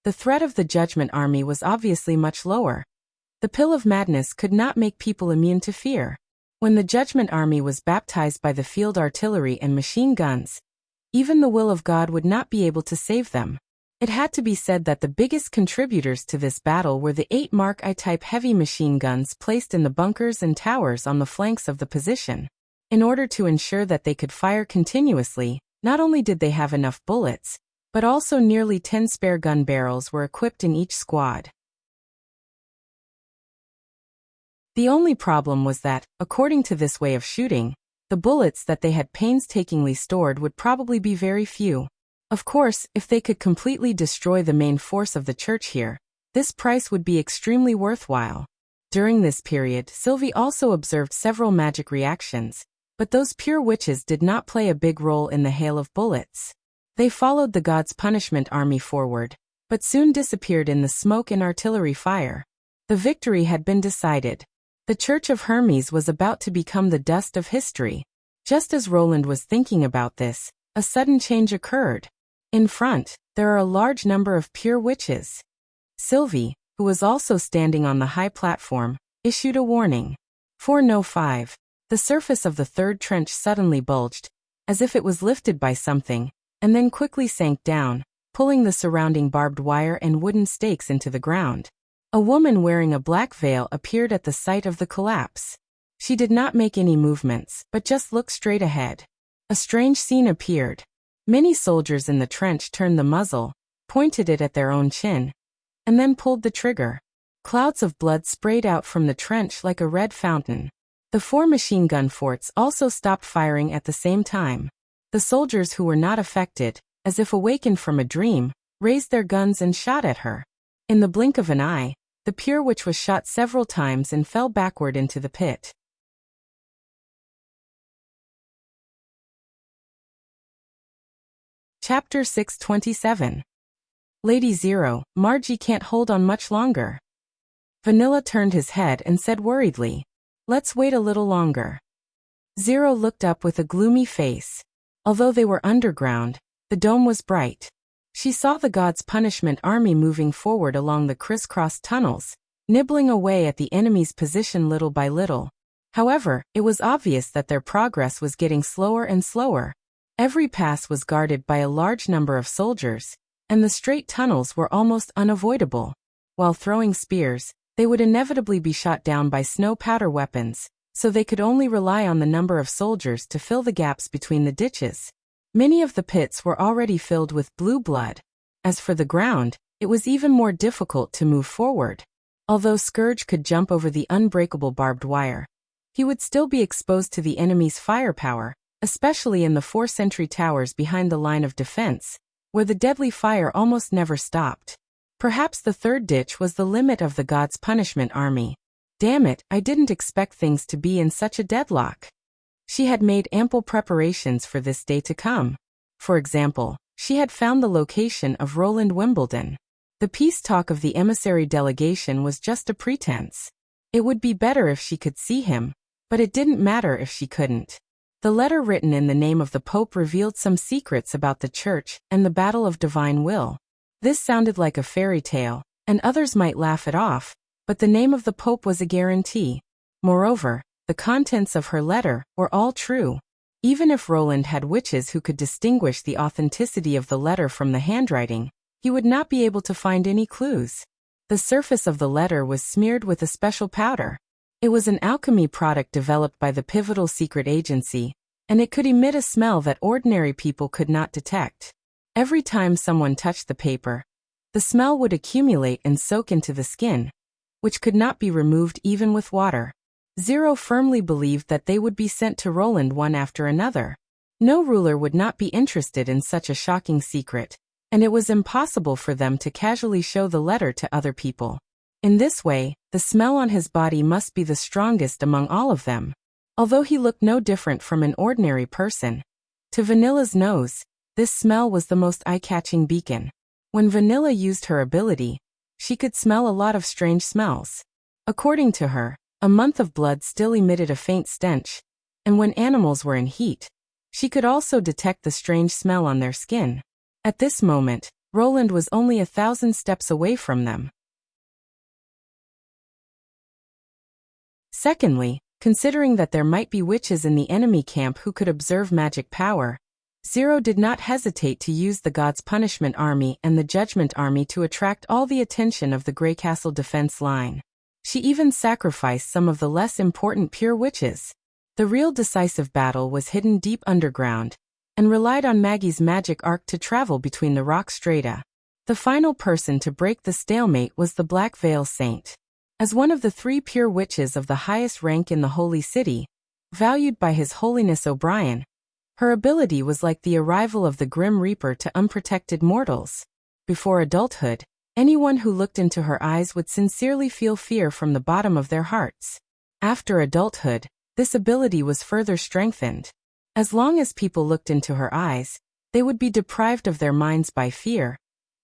the threat of the Judgment Army was obviously much lower. The pill of madness could not make people immune to fear. When the Judgment Army was baptized by the field artillery and machine guns, even the will of God would not be able to save them. It had to be said that the biggest contributors to this battle were the 8 Mark I-type heavy machine guns placed in the bunkers and towers on the flanks of the position. In order to ensure that they could fire continuously, not only did they have enough bullets, but also nearly 10 spare gun barrels were equipped in each squad. The only problem was that, according to this way of shooting, the bullets that they had painstakingly stored would probably be very few. Of course, if they could completely destroy the main force of the church here, this price would be extremely worthwhile. During this period, Sylvie also observed several magic reactions, but those pure witches did not play a big role in the hail of bullets. They followed the God's Punishment Army forward, but soon disappeared in the smoke and artillery fire. The victory had been decided. The Church of Hermes was about to become the dust of history. Just as Roland was thinking about this, a sudden change occurred. In front, there are a large number of pure witches. Sylvie, who was also standing on the high platform, issued a warning. 405. The surface of the 3rd trench suddenly bulged, as if it was lifted by something, and then quickly sank down, pulling the surrounding barbed wire and wooden stakes into the ground. A woman wearing a black veil appeared at the site of the collapse. She did not make any movements, but just looked straight ahead. A strange scene appeared. Many soldiers in the trench turned the muzzle, pointed it at their own chin, and then pulled the trigger. Clouds of blood sprayed out from the trench like a red fountain. The 4 machine gun forts also stopped firing at the same time. The soldiers who were not affected, as if awakened from a dream, raised their guns and shot at her. In the blink of an eye, the pure witch was shot several times and fell backward into the pit. Chapter 627. Lady Zero, Margie can't hold on much longer. Vanilla turned his head and said worriedly, "Let's wait a little longer." Zero looked up with a gloomy face. Although they were underground, the dome was bright. She saw the God's Punishment Army moving forward along the crisscross tunnels, nibbling away at the enemy's position little by little. However, it was obvious that their progress was getting slower and slower. Every pass was guarded by a large number of soldiers, and the straight tunnels were almost unavoidable. While throwing spears, they would inevitably be shot down by snow powder weapons, so they could only rely on the number of soldiers to fill the gaps between the ditches. Many of the pits were already filled with blue blood. As for the ground, it was even more difficult to move forward. Although Scourge could jump over the unbreakable barbed wire, he would still be exposed to the enemy's firepower, especially in the 4 sentry towers behind the line of defense, where the deadly fire almost never stopped. Perhaps the 3rd ditch was the limit of the God's Punishment Army. Damn it, I didn't expect things to be in such a deadlock. She had made ample preparations for this day to come. For example, she had found the location of Roland Wimbledon. The peace talk of the emissary delegation was just a pretense. It would be better if she could see him, but it didn't matter if she couldn't. The letter written in the name of the Pope revealed some secrets about the Church and the battle of divine will. This sounded like a fairy tale, and others might laugh it off, but the name of the Pope was a guarantee. Moreover, the contents of her letter were all true. Even if Roland had witches who could distinguish the authenticity of the letter from the handwriting, he would not be able to find any clues. The surface of the letter was smeared with a special powder. It was an alchemy product developed by the pivotal secret agency, and it could emit a smell that ordinary people could not detect. Every time someone touched the paper, the smell would accumulate and soak into the skin, which could not be removed even with water. Zero firmly believed that they would be sent to Roland one after another. No ruler would not be interested in such a shocking secret, and it was impossible for them to casually show the letter to other people. In this way, the smell on his body must be the strongest among all of them. Although he looked no different from an ordinary person, to Vanilla's nose, this smell was the most eye-catching beacon. When Vanilla used her ability, she could smell a lot of strange smells. According to her, a month of blood still emitted a faint stench, and when animals were in heat, she could also detect the strange smell on their skin. At this moment, Roland was only 1,000 steps away from them. Secondly, considering that there might be witches in the enemy camp who could observe magic power, Zero did not hesitate to use the God's Punishment Army and the Judgment Army to attract all the attention of the Grey Castle defense line. She even sacrificed some of the less important pure witches. The real decisive battle was hidden deep underground, and relied on Maggie's magic arc to travel between the rock strata. The final person to break the stalemate was the Black Veil Saint. As one of the 3 pure witches of the highest rank in the Holy City, valued by His Holiness O'Brien, her ability was like the arrival of the Grim Reaper to unprotected mortals. Before adulthood, anyone who looked into her eyes would sincerely feel fear from the bottom of their hearts. After adulthood, this ability was further strengthened. As long as people looked into her eyes, they would be deprived of their minds by fear,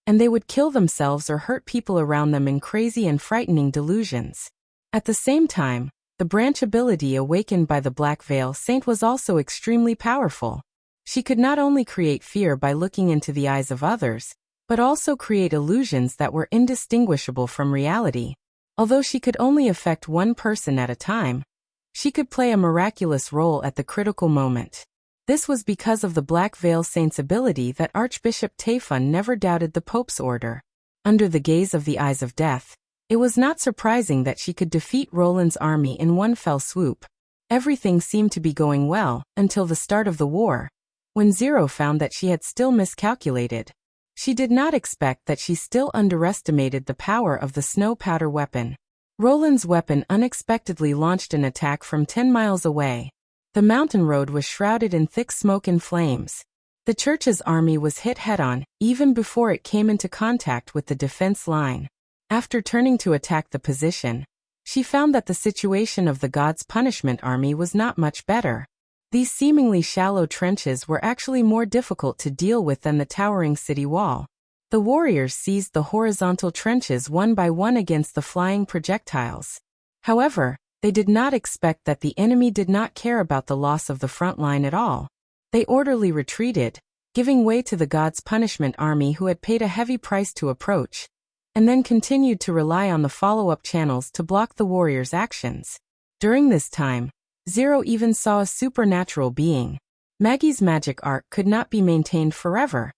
and they would kill themselves or hurt people around them in crazy and frightening delusions. At the same time, the branch ability awakened by the Black Veil Saint was also extremely powerful. She could not only create fear by looking into the eyes of others, but also create illusions that were indistinguishable from reality. Although she could only affect one person at a time, she could play a miraculous role at the critical moment. This was because of the Black Veil Saint's ability that Archbishop Tayfun never doubted the Pope's order. Under the gaze of the Eyes of Death, it was not surprising that she could defeat Roland's army in one fell swoop. Everything seemed to be going well until the start of the war, when Zero found that she had still miscalculated. She did not expect that she still underestimated the power of the snow powder weapon. Roland's weapon unexpectedly launched an attack from 10 miles away. The mountain road was shrouded in thick smoke and flames. The Church's army was hit head-on, even before it came into contact with the defense line. After turning to attack the position, she found that the situation of the God's Punishment Army was not much better. These seemingly shallow trenches were actually more difficult to deal with than the towering city wall. The warriors seized the horizontal trenches one by one against the flying projectiles. However, they did not expect that the enemy did not care about the loss of the front line at all. They orderly retreated, giving way to the God's Punishment Army who had paid a heavy price to approach, and then continued to rely on the follow-up channels to block the warriors' actions. During this time, Zero even saw a supernatural being. Maggie's magic arc could not be maintained forever,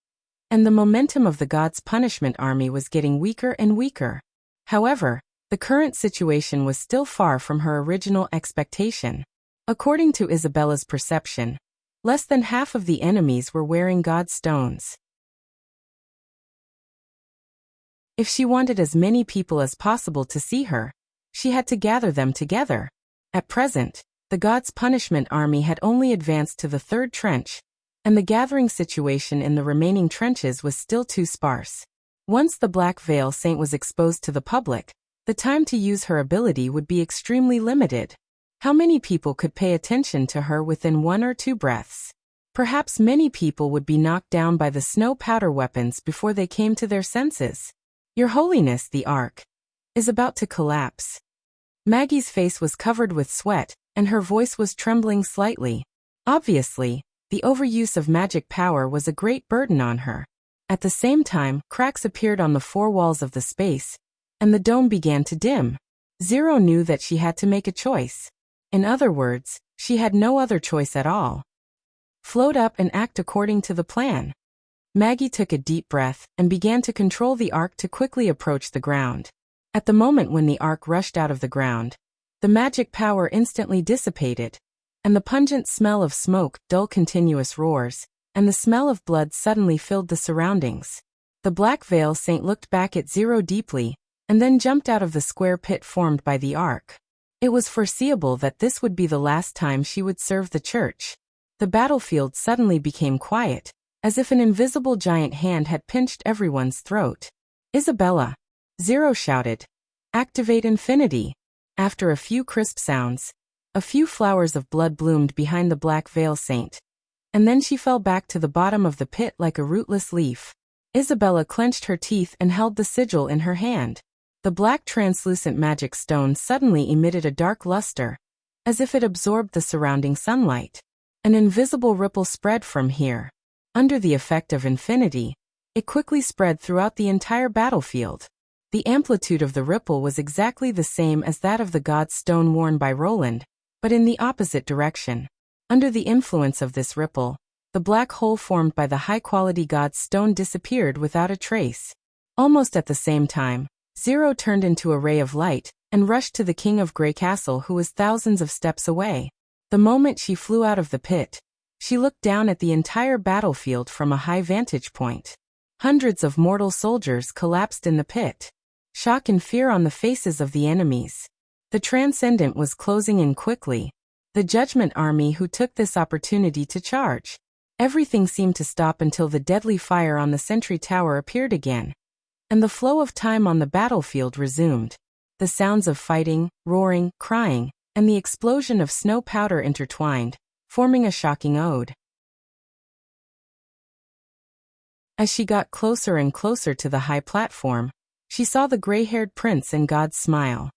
and the momentum of the God's Punishment Army was getting weaker and weaker. However, the current situation was still far from her original expectation. According to Isabella's perception, less than half of the enemies were wearing God's stones. If she wanted as many people as possible to see her, she had to gather them together. At present, the God's Punishment Army had only advanced to the 3rd trench, and the gathering situation in the remaining trenches was still too sparse. Once the Black Veil Saint was exposed to the public, the time to use her ability would be extremely limited. How many people could pay attention to her within 1 or 2 breaths? Perhaps many people would be knocked down by the snow powder weapons before they came to their senses. Your Holiness, the Ark is about to collapse. Maggie's face was covered with sweat, and her voice was trembling slightly. Obviously, the overuse of magic power was a great burden on her. At the same time, cracks appeared on the four walls of the space, and the dome began to dim. Zero knew that she had to make a choice. In other words, she had no other choice at all. Float up and act according to the plan. Maggie took a deep breath and began to control the ark to quickly approach the ground. At the moment when the ark rushed out of the ground, the magic power instantly dissipated, and the pungent smell of smoke, dull continuous roars, and the smell of blood suddenly filled the surroundings. The Black Veil Saint looked back at Zero deeply, and then jumped out of the square pit formed by the ark. It was foreseeable that this would be the last time she would serve the church. The battlefield suddenly became quiet, as if an invisible giant hand had pinched everyone's throat. "Isabella!" Zero shouted. "Activate Infinity!" After a few crisp sounds, a few flowers of blood bloomed behind the Black Veil Saint, and then she fell back to the bottom of the pit like a rootless leaf. Isabella clenched her teeth and held the sigil in her hand. The black translucent magic stone suddenly emitted a dark luster, as if it absorbed the surrounding sunlight. An invisible ripple spread from here. Under the effect of infinity, it quickly spread throughout the entire battlefield. The amplitude of the ripple was exactly the same as that of the god's stone worn by Roland, but in the opposite direction. Under the influence of this ripple, the black hole formed by the high-quality god's stone disappeared without a trace. Almost at the same time, Zero turned into a ray of light and rushed to the King of Grey Castle, who was thousands of steps away. The moment she flew out of the pit, she looked down at the entire battlefield from a high vantage point. Hundreds of mortal soldiers collapsed in the pit. Shock and fear on the faces of the enemies. The Transcendent was closing in quickly. The Judgment Army who took this opportunity to charge. Everything seemed to stop until the deadly fire on the sentry tower appeared again, and the flow of time on the battlefield resumed. The sounds of fighting, roaring, crying, and the explosion of snow powder intertwined, forming a shocking ode. As she got closer and closer to the high platform, she saw the gray-haired prince and God's smile.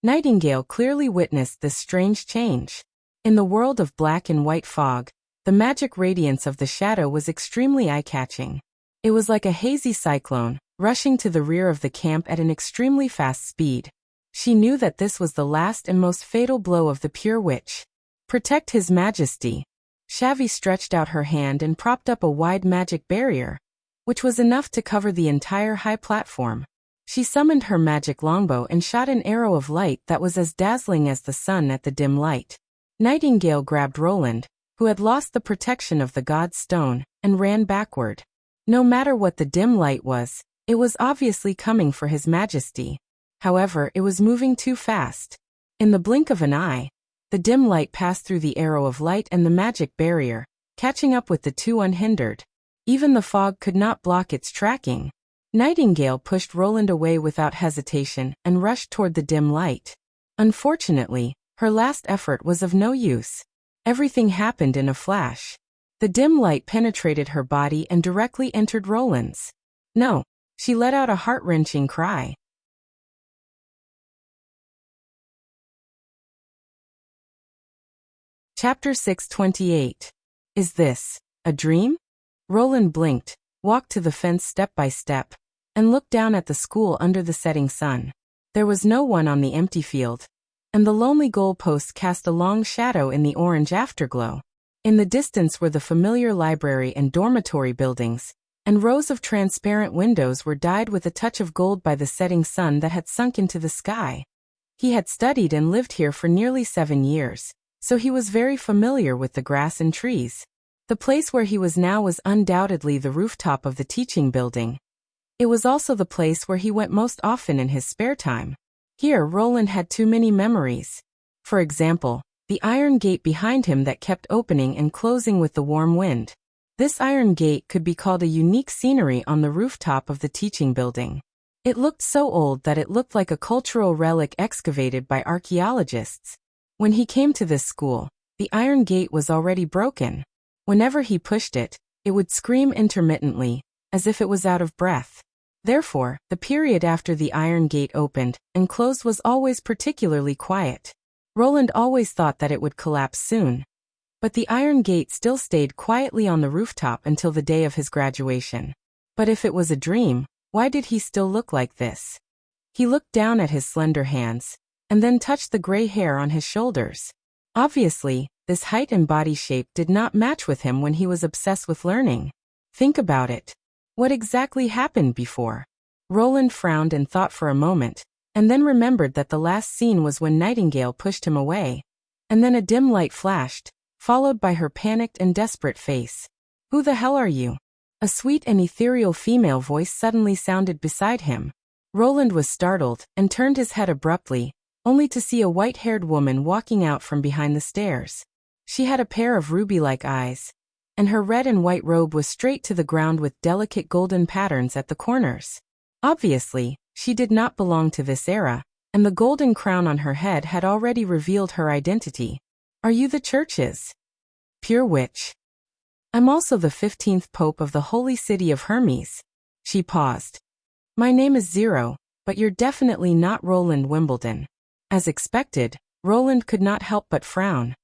Nightingale clearly witnessed this strange change. In the world of black and white fog, the magic radiance of the shadow was extremely eye-catching. It was like a hazy cyclone, rushing to the rear of the camp at an extremely fast speed. She knew that this was the last and most fatal blow of the pure witch. "Protect His Majesty." Shavi stretched out her hand and propped up a wide magic barrier, which was enough to cover the entire high platform. She summoned her magic longbow and shot an arrow of light that was as dazzling as the sun at the dim light. Nightingale grabbed Roland, who had lost the protection of the god's stone, and ran backward. No matter what the dim light was, it was obviously coming for His Majesty. However, it was moving too fast. In the blink of an eye, the dim light passed through the arrow of light and the magic barrier, catching up with the two unhindered. Even the fog could not block its tracking. Nightingale pushed Roland away without hesitation and rushed toward the dim light. Unfortunately, her last effort was of no use. Everything happened in a flash. The dim light penetrated her body and directly entered Roland's. "No!" She let out a heart-wrenching cry. Chapter 628. Is this a dream? Roland blinked, walked to the fence step by step, and looked down at the school under the setting sun. There was no one on the empty field, and the lonely goalpost cast a long shadow in the orange afterglow. In the distance were the familiar library and dormitory buildings, and rows of transparent windows were dyed with a touch of gold by the setting sun that had sunk into the sky. He had studied and lived here for nearly 7 years, so he was very familiar with the grass and trees. The place where he was now was undoubtedly the rooftop of the teaching building. It was also the place where he went most often in his spare time. Here Roland had too many memories. For example, the iron gate behind him that kept opening and closing with the warm wind. This iron gate could be called a unique scenery on the rooftop of the teaching building. It looked so old that it looked like a cultural relic excavated by archaeologists. When he came to this school, the iron gate was already broken. Whenever he pushed it, it would scream intermittently, as if it was out of breath. Therefore, the period after the iron gate opened and closed was always particularly quiet. Roland always thought that it would collapse soon. But the iron gate still stayed quietly on the rooftop until the day of his graduation. But if it was a dream, why did he still look like this? He looked down at his slender hands, and then touched the gray hair on his shoulders. Obviously, this height and body shape did not match with him when he was obsessed with learning. Think about it. What exactly happened before? Roland frowned and thought for a moment, and then remembered that the last scene was when Nightingale pushed him away. And then a dim light flashed, followed by her panicked and desperate face. "Who the hell are you?" A sweet and ethereal female voice suddenly sounded beside him. Roland was startled and turned his head abruptly, only to see a white-haired woman walking out from behind the stairs. She had a pair of ruby-like eyes, and her red and white robe was straight to the ground with delicate golden patterns at the corners. Obviously, she did not belong to this era, and the golden crown on her head had already revealed her identity. "Are you the Church's pure witch?" "I'm also the 15th Pope of the Holy City of Hermes." She paused. "My name is Zero, but you're definitely not Roland Wimbledon." As expected, Roland could not help but frown.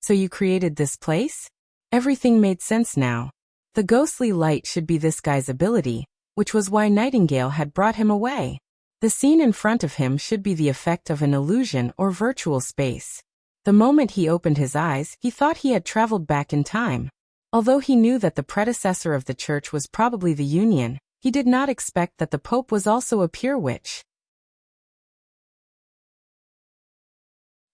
"So you created this place?" Everything made sense now. The ghostly light should be this guy's ability, which was why Nightingale had brought him away. The scene in front of him should be the effect of an illusion or virtual space. The moment he opened his eyes, he thought he had traveled back in time. Although he knew that the predecessor of the church was probably the Union, he did not expect that the Pope was also a pure witch.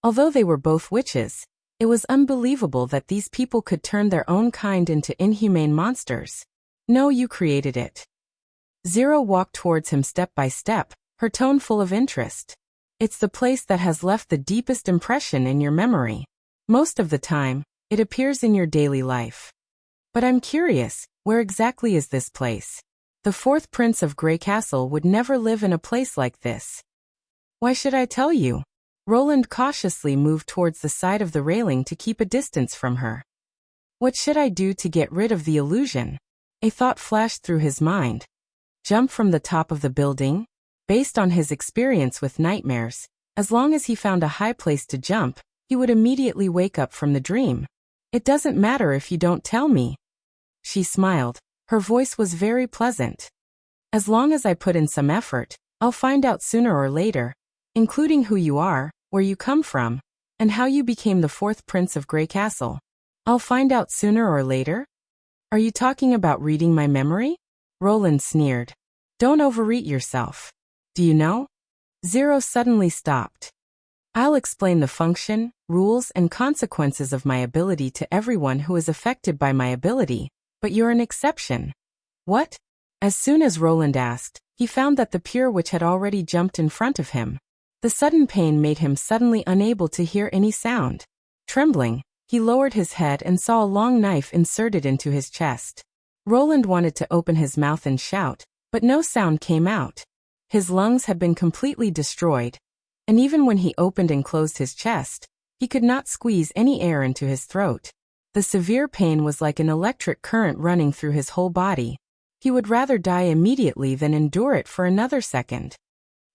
Although they were both witches, it was unbelievable that these people could turn their own kind into inhumane monsters. "No, you created it." Zero walked towards him step by step, her tone full of interest. "It's the place that has left the deepest impression in your memory. Most of the time, it appears in your daily life. But I'm curious, where exactly is this place? The fourth prince of Grey Castle would never live in a place like this." "Why should I tell you?" Roland cautiously moved towards the side of the railing to keep a distance from her. "What should I do to get rid of the illusion?" A thought flashed through his mind. Jump from the top of the building? Based on his experience with nightmares, as long as he found a high place to jump, he would immediately wake up from the dream. "It doesn't matter if you don't tell me." She smiled. Her voice was very pleasant. "As long as I put in some effort, I'll find out sooner or later, including who you are, where you come from, and how you became the fourth prince of Grey Castle." "I'll find out sooner or later? Are you talking about reading my memory?" Roland sneered. "Don't overeat yourself. Do you know?" Zero suddenly stopped. "I'll explain the function, rules, and consequences of my ability to everyone who is affected by my ability, but you're an exception." "What?" As soon as Roland asked, he found that the pure witch had already jumped in front of him. The sudden pain made him suddenly unable to hear any sound. Trembling, he lowered his head and saw a long knife inserted into his chest. Roland wanted to open his mouth and shout, but no sound came out. His lungs had been completely destroyed, and even when he opened and closed his chest, he could not squeeze any air into his throat. The severe pain was like an electric current running through his whole body. He would rather die immediately than endure it for another second.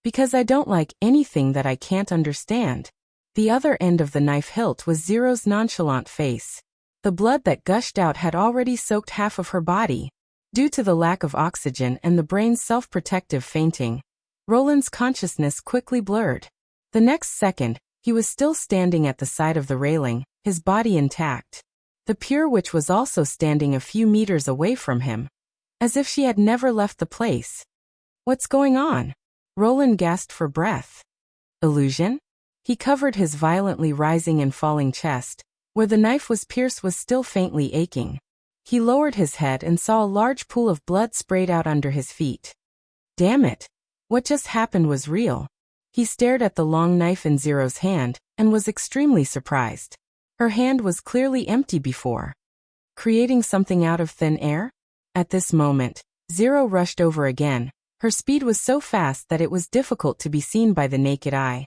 "Because I don't like anything that I can't understand." The other end of the knife hilt was Zero's nonchalant face. The blood that gushed out had already soaked half of her body. Due to the lack of oxygen and the brain's self-protective fainting, Roland's consciousness quickly blurred. The next second, he was still standing at the side of the railing, his body intact. The pure witch was also standing a few meters away from him, as if she had never left the place. "What's going on?" Roland gasped for breath. "Illusion?" He covered his violently rising and falling chest. Where the knife was pierced was still faintly aching. He lowered his head and saw a large pool of blood sprayed out under his feet. Damn it! What just happened was real. He stared at the long knife in Zero's hand, and was extremely surprised. Her hand was clearly empty before. Creating something out of thin air? At this moment, Zero rushed over again. Her speed was so fast that it was difficult to be seen by the naked eye.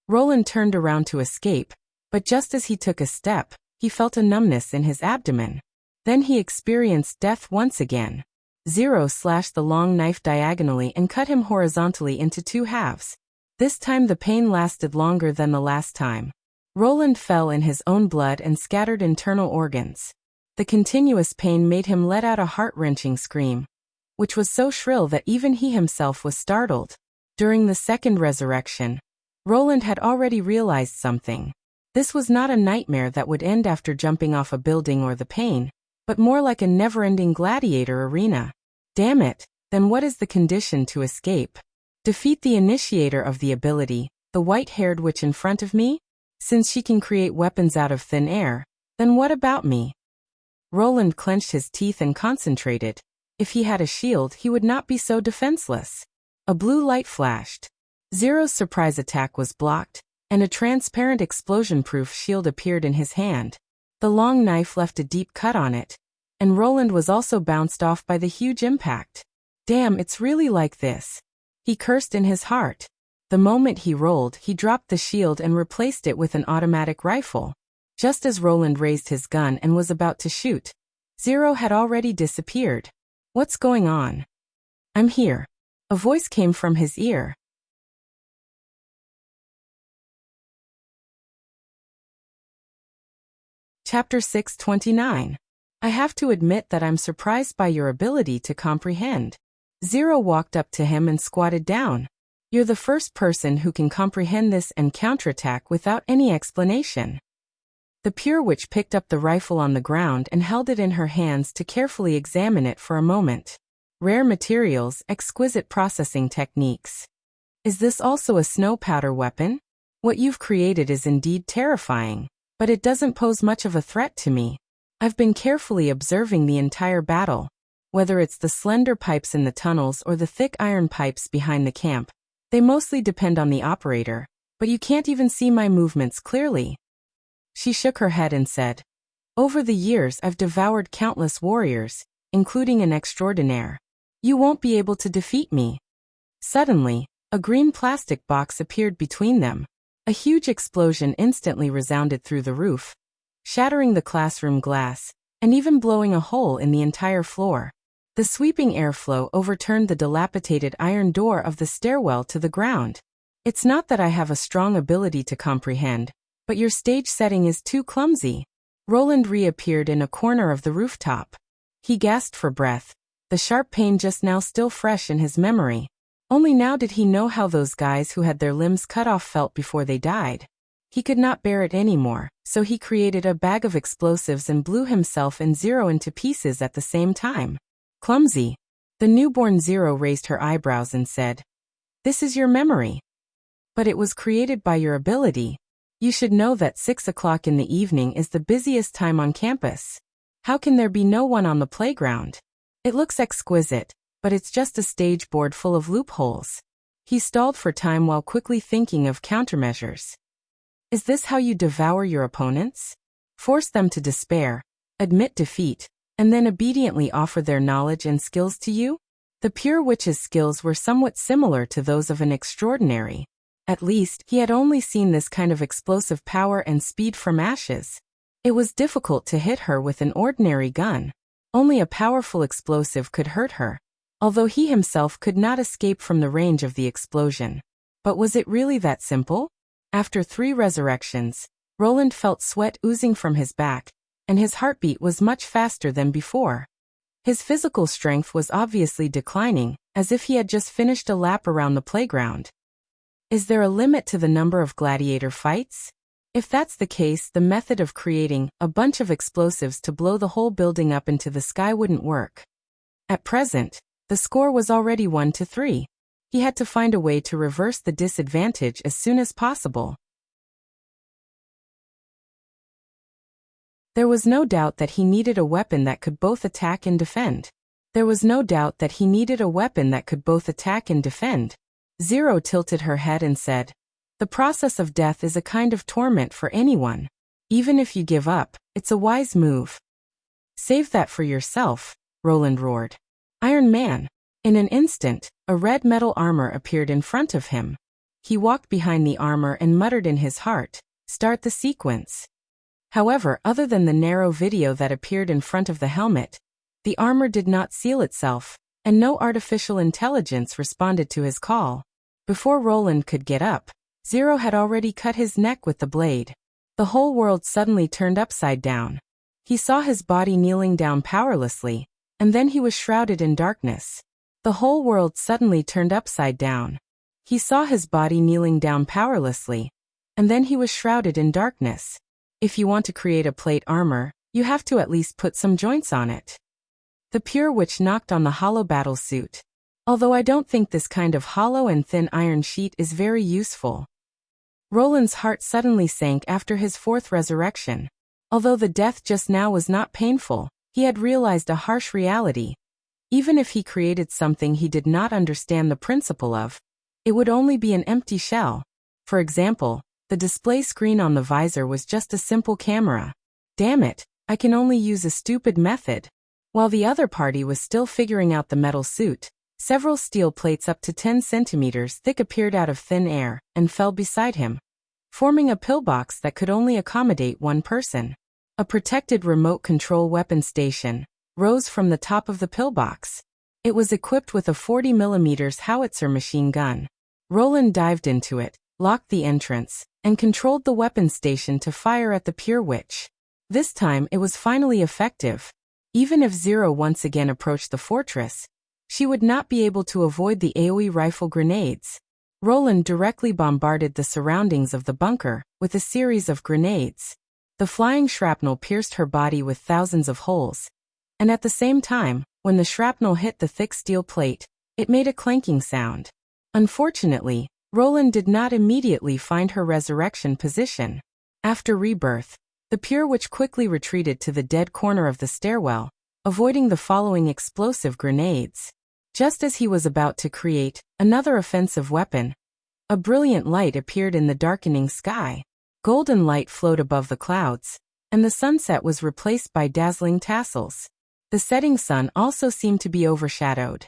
Roland turned around to escape, but just as he took a step, he felt a numbness in his abdomen. Then he experienced death once again. Zero slashed the long knife diagonally and cut him horizontally into 2 halves. This time the pain lasted longer than the last time. Roland fell in his own blood and scattered internal organs. The continuous pain made him let out a heart-wrenching scream, which was so shrill that even he himself was startled. During the second resurrection, Roland had already realized something. This was not a nightmare that would end after jumping off a building or the pain, but more like a never-ending gladiator arena. Damn it, then what is the condition to escape? Defeat the initiator of the ability, the white-haired witch in front of me? Since she can create weapons out of thin air, then what about me? Roland clenched his teeth and concentrated. If he had a shield, he would not be so defenseless. A blue light flashed. Zero's surprise attack was blocked, and a transparent explosion-proof shield appeared in his hand. The long knife left a deep cut on it, and Roland was also bounced off by the huge impact. Damn, it's really like this. He cursed in his heart. The moment he rolled, he dropped the shield and replaced it with an automatic rifle. Just as Roland raised his gun and was about to shoot, Zero had already disappeared. What's going on? I'm here. A voice came from his ear. Chapter 629. I have to admit that I'm surprised by your ability to comprehend. Zero walked up to him and squatted down. You're the first person who can comprehend this and counterattack without any explanation. The pure witch picked up the rifle on the ground and held it in her hands to carefully examine it for a moment. Rare materials, exquisite processing techniques. Is this also a snow powder weapon? What you've created is indeed terrifying, but it doesn't pose much of a threat to me. I've been carefully observing the entire battle. Whether it's the slender pipes in the tunnels or the thick iron pipes behind the camp, they mostly depend on the operator, but you can't even see my movements clearly. She shook her head and said, over the years I've devoured countless warriors, including an extraordinaire. You won't be able to defeat me. Suddenly, a green plastic box appeared between them. A huge explosion instantly resounded through the roof, shattering the classroom glass, and even blowing a hole in the entire floor. The sweeping airflow overturned the dilapidated iron door of the stairwell to the ground. It's not that I have a strong ability to comprehend, but your stage setting is too clumsy. Roland reappeared in a corner of the rooftop. He gasped for breath, the sharp pain just now still fresh in his memory. Only now did he know how those guys who had their limbs cut off felt before they died. He could not bear it anymore, so he created a bag of explosives and blew himself and Zero into pieces at the same time. Clumsy. The newborn Zero raised her eyebrows and said, "This is your memory. But it was created by your ability. You should know that 6 o'clock in the evening is the busiest time on campus. How can there be no one on the playground? It looks exquisite, but it's just a stage board full of loopholes." He stalled for time while quickly thinking of countermeasures. Is this how you devour your opponents? Force them to despair, admit defeat, and then obediently offer their knowledge and skills to you? The pure witch's skills were somewhat similar to those of an extraordinary. At least, he had only seen this kind of explosive power and speed from ashes. It was difficult to hit her with an ordinary gun. Only a powerful explosive could hurt her, although he himself could not escape from the range of the explosion. But was it really that simple? After 3 resurrections, Roland felt sweat oozing from his back, and his heartbeat was much faster than before. His physical strength was obviously declining, as if he had just finished a lap around the playground. Is there a limit to the number of gladiator fights? If that's the case, the method of creating a bunch of explosives to blow the whole building up into the sky wouldn't work. At present, the score was already 1-3. He had to find a way to reverse the disadvantage as soon as possible. There was no doubt that he needed a weapon that could both attack and defend. Zero tilted her head and said, "The process of death is a kind of torment for anyone. Even if you give up, it's a wise move." "Save that for yourself," Roland roared. Iron Man. In an instant, a red metal armor appeared in front of him. He walked behind the armor and muttered in his heart, "Start the sequence." However, other than the narrow video that appeared in front of the helmet, the armor did not seal itself, and no artificial intelligence responded to his call. Before Roland could get up, Zero had already cut his neck with the blade. The whole world suddenly turned upside down. He saw his body kneeling down powerlessly, and then he was shrouded in darkness. The whole world suddenly turned upside down. He saw his body kneeling down powerlessly, and then he was shrouded in darkness. If you want to create a plate armor, you have to at least put some joints on it. The Pure Witch knocked on the hollow battle suit. Although I don't think this kind of hollow and thin iron sheet is very useful. Roland's heart suddenly sank after his fourth resurrection. Although the death just now was not painful, he had realized a harsh reality. Even if he created something he did not understand the principle of, it would only be an empty shell. For example, the display screen on the visor was just a simple camera. Damn it, I can only use a stupid method. While the other party was still figuring out the metal suit, several steel plates up to 10 centimeters thick appeared out of thin air and fell beside him, forming a pillbox that could only accommodate one person. A protected remote control weapon station rose from the top of the pillbox. It was equipped with a 40mm howitzer machine gun. Roland dived into it, locked the entrance, and controlled the weapon station to fire at the Pure Witch. This time it was finally effective. Even if Zero once again approached the fortress, she would not be able to avoid the AoE rifle grenades. Roland directly bombarded the surroundings of the bunker with a series of grenades. The flying shrapnel pierced her body with thousands of holes, and at the same time, when the shrapnel hit the thick steel plate, it made a clanking sound. Unfortunately, Roland did not immediately find her resurrection position. After Rebirth, the Pure Witch quickly retreated to the dead corner of the stairwell, avoiding the following explosive grenades. Just as he was about to create another offensive weapon, a brilliant light appeared in the darkening sky. Golden light flowed above the clouds, and the sunset was replaced by dazzling tassels. The setting sun also seemed to be overshadowed.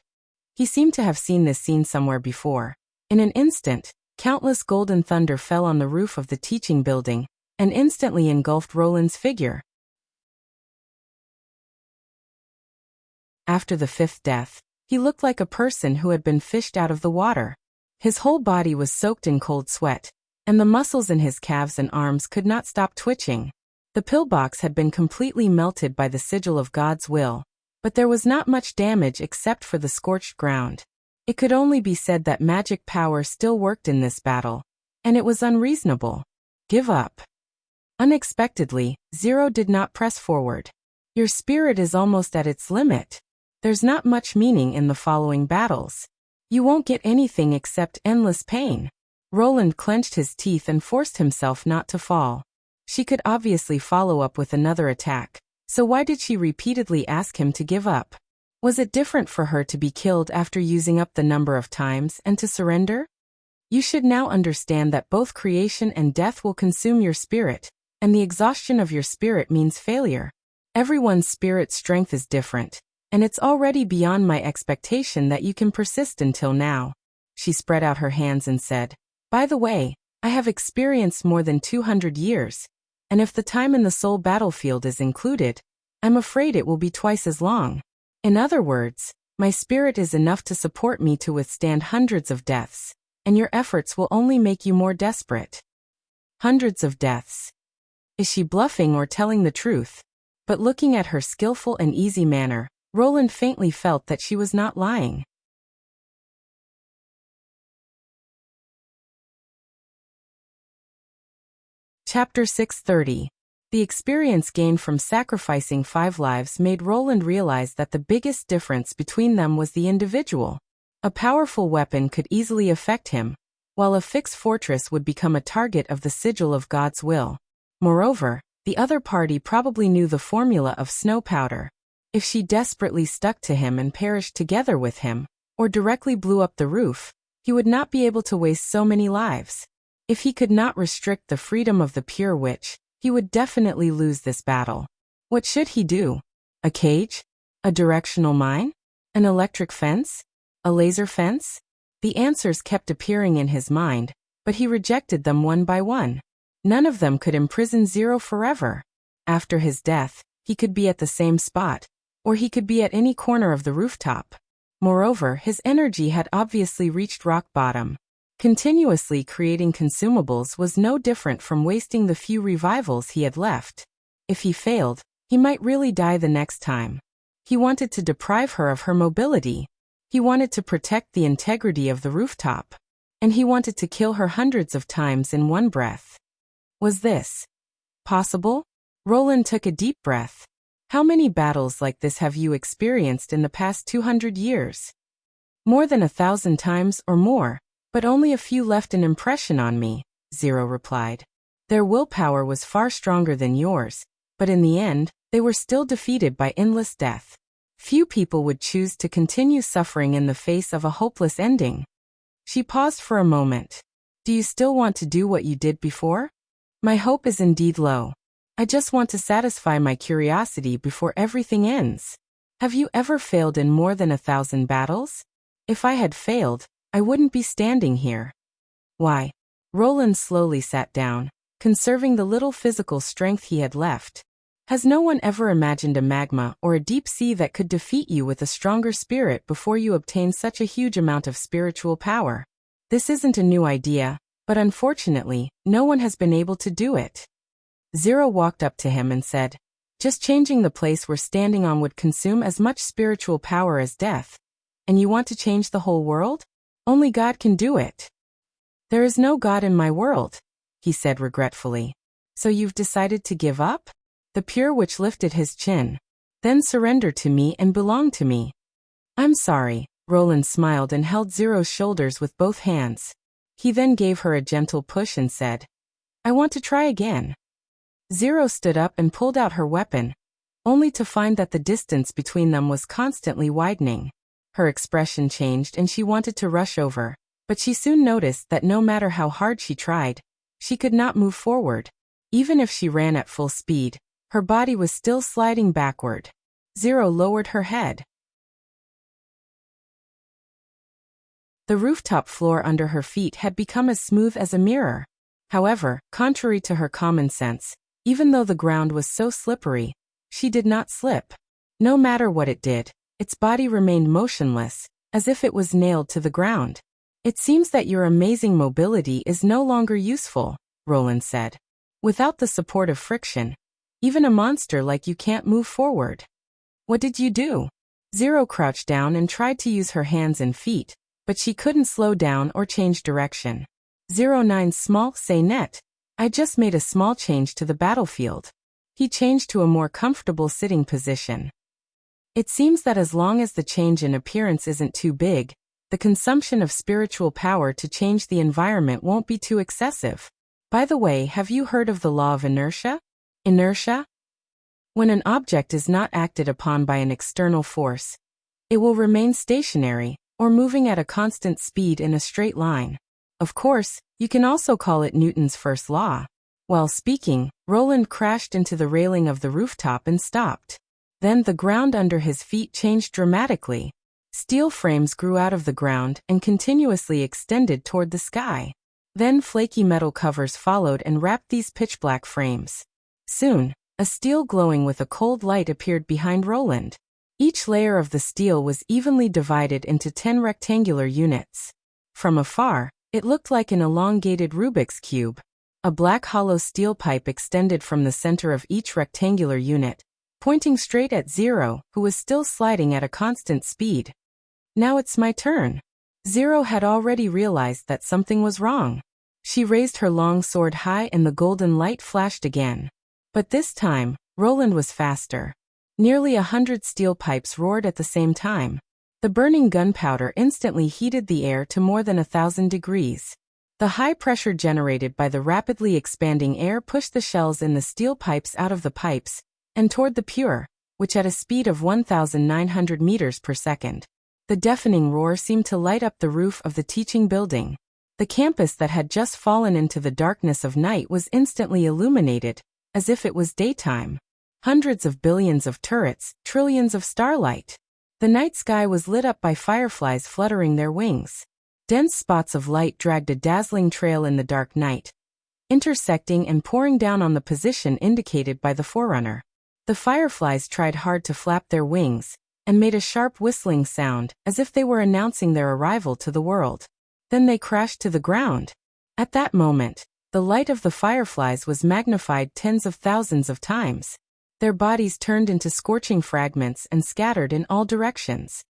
He seemed to have seen this scene somewhere before. In an instant, countless golden thunder fell on the roof of the teaching building, and instantly engulfed Roland's figure. After the fifth death, he looked like a person who had been fished out of the water. His whole body was soaked in cold sweat, and the muscles in his calves and arms could not stop twitching. The pillbox had been completely melted by the sigil of God's will, but there was not much damage except for the scorched ground. It could only be said that magic power still worked in this battle, and it was unreasonable. Give up. Unexpectedly, Zero did not press forward. Your spirit is almost at its limit. There's not much meaning in the following battles. You won't get anything except endless pain. Roland clenched his teeth and forced himself not to fall. She could obviously follow up with another attack, so why did she repeatedly ask him to give up? Was it different for her to be killed after using up the number of times and to surrender? You should now understand that both creation and death will consume your spirit, and the exhaustion of your spirit means failure. Everyone's spirit strength is different, and it's already beyond my expectation that you can persist until now. She spread out her hands and said, by the way, I have experienced more than 200 years, and if the time in the soul battlefield is included, I'm afraid it will be twice as long. In other words, my spirit is enough to support me to withstand hundreds of deaths, and your efforts will only make you more desperate. Hundreds of deaths. Is she bluffing or telling the truth? But looking at her skillful and easy manner, Roland faintly felt that she was not lying. Chapter 630. The experience gained from sacrificing 5 lives made Roland realize that the biggest difference between them was the individual. A powerful weapon could easily affect him, while a fixed fortress would become a target of the sigil of God's will. Moreover, the other party probably knew the formula of snow powder. If she desperately stuck to him and perished together with him, or directly blew up the roof, he would not be able to waste so many lives. If he could not restrict the freedom of the Pure Witch, he would definitely lose this battle. What should he do? A cage? A directional mine? An electric fence? A laser fence? The answers kept appearing in his mind, but he rejected them one by one. None of them could imprison Zero forever. After his death, he could be at the same spot, or he could be at any corner of the rooftop. Moreover, his energy had obviously reached rock bottom. Continuously creating consumables was no different from wasting the few revivals he had left. If he failed, he might really die the next time. He wanted to deprive her of her mobility. He wanted to protect the integrity of the rooftop. And he wanted to kill her hundreds of times in one breath. Was this possible? Roland took a deep breath. How many battles like this have you experienced in the past 200 years? More than 1,000 times or more, but only a few left an impression on me, Zero replied. Their willpower was far stronger than yours, but in the end, they were still defeated by endless death. Few people would choose to continue suffering in the face of a hopeless ending. She paused for a moment. Do you still want to do what you did before? My hope is indeed low. I just want to satisfy my curiosity before everything ends. Have you ever failed in more than 1,000 battles? If I had failed, I wouldn't be standing here. Why? Roland slowly sat down, conserving the little physical strength he had left. Has no one ever imagined a magma or a deep sea that could defeat you with a stronger spirit before you obtain such a huge amount of spiritual power? This isn't a new idea, but unfortunately, no one has been able to do it. Zero walked up to him and said, just changing the place we're standing on would consume as much spiritual power as death. And you want to change the whole world? Only God can do it. There is no God in my world, he said regretfully. So you've decided to give up? The Pure Witch lifted his chin. Then surrender to me and belong to me. I'm sorry, Roland smiled and held Zero's shoulders with both hands. He then gave her a gentle push and said, I want to try again. Zero stood up and pulled out her weapon, only to find that the distance between them was constantly widening. Her expression changed and she wanted to rush over, but she soon noticed that no matter how hard she tried, she could not move forward. Even if she ran at full speed, her body was still sliding backward. Zero lowered her head. The rooftop floor under her feet had become as smooth as a mirror. However, contrary to her common sense, even though the ground was so slippery, she did not slip. No matter what it did, its body remained motionless, as if it was nailed to the ground. It seems that your amazing mobility is no longer useful, Roland said. Without the support of friction, even a monster like you can't move forward. What did you do? Zero crouched down and tried to use her hands and feet, but she couldn't slow down or change direction. 09 small, say net. I just made a small change to the battlefield. He changed to a more comfortable sitting position. It seems that as long as the change in appearance isn't too big, the consumption of spiritual power to change the environment won't be too excessive. By the way, have you heard of the law of inertia? Inertia? When an object is not acted upon by an external force, it will remain stationary, or moving at a constant speed in a straight line. Of course, you can also call it Newton's first law. While speaking, Roland crashed into the railing of the rooftop and stopped. Then the ground under his feet changed dramatically. Steel frames grew out of the ground and continuously extended toward the sky. Then flaky metal covers followed and wrapped these pitch-black frames. Soon, a steel glowing with a cold light appeared behind Roland. Each layer of the steel was evenly divided into 10 rectangular units. From afar, it looked like an elongated Rubik's cube. A black hollow steel pipe extended from the center of each rectangular unit, pointing straight at Zero, who was still sliding at a constant speed. Now it's my turn. Zero had already realized that something was wrong. She raised her long sword high and the golden light flashed again. But this time, Roland was faster. Nearly 100 steel pipes roared at the same time. The burning gunpowder instantly heated the air to more than 1,000 degrees. The high pressure generated by the rapidly expanding air pushed the shells in the steel pipes out of the pipes and toward the Pure, which at a speed of 1,900 meters per second. The deafening roar seemed to light up the roof of the teaching building. The campus that had just fallen into the darkness of night was instantly illuminated, as if it was daytime. Hundreds of billions of turrets, trillions of starlight. The night sky was lit up by fireflies fluttering their wings. Dense spots of light dragged a dazzling trail in the dark night. intersecting and pouring down on the position indicated by the forerunner. The fireflies tried hard to flap their wings, and made a sharp whistling sound, as if they were announcing their arrival to the world. Then they crashed to the ground. At that moment, the light of the fireflies was magnified tens of thousands of times. Their bodies turned into scorching fragments and scattered in all directions.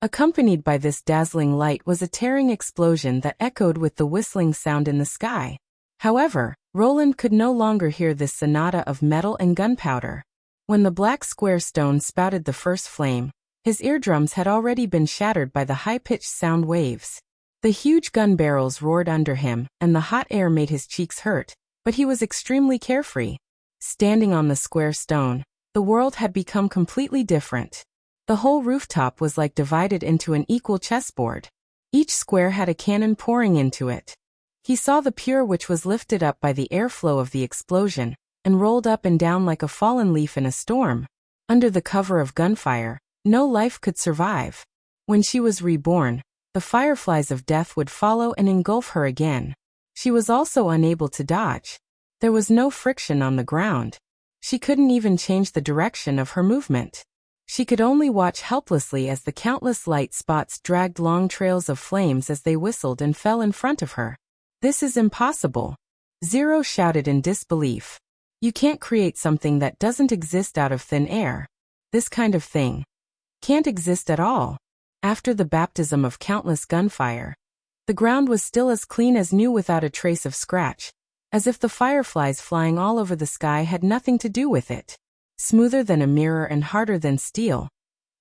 Accompanied by this dazzling light was a tearing explosion that echoed with the whistling sound in the sky. However, Roland could no longer hear this sonata of metal and gunpowder. When the black square stone spouted the first flame, his eardrums had already been shattered by the high-pitched sound waves. The huge gun barrels roared under him, and the hot air made his cheeks hurt, but he was extremely carefree. Standing on the square stone, the world had become completely different. The whole rooftop was like divided into an equal chessboard. Each square had a cannon pouring into it. He saw the pure which was lifted up by the airflow of the explosion, and rolled up and down like a fallen leaf in a storm. Under the cover of gunfire, no life could survive. When she was reborn, the fireflies of death would follow and engulf her again. She was also unable to dodge. There was no friction on the ground. She couldn't even change the direction of her movement. She could only watch helplessly as the countless light spots dragged long trails of flames as they whistled and fell in front of her. "This is impossible," Zero shouted in disbelief. "You can't create something that doesn't exist out of thin air. This kind of thing can't exist at all." After the baptism of countless gunfire, the ground was still as clean as new without a trace of scratch, as if the fireflies flying all over the sky had nothing to do with it. Smoother than a mirror and harder than steel.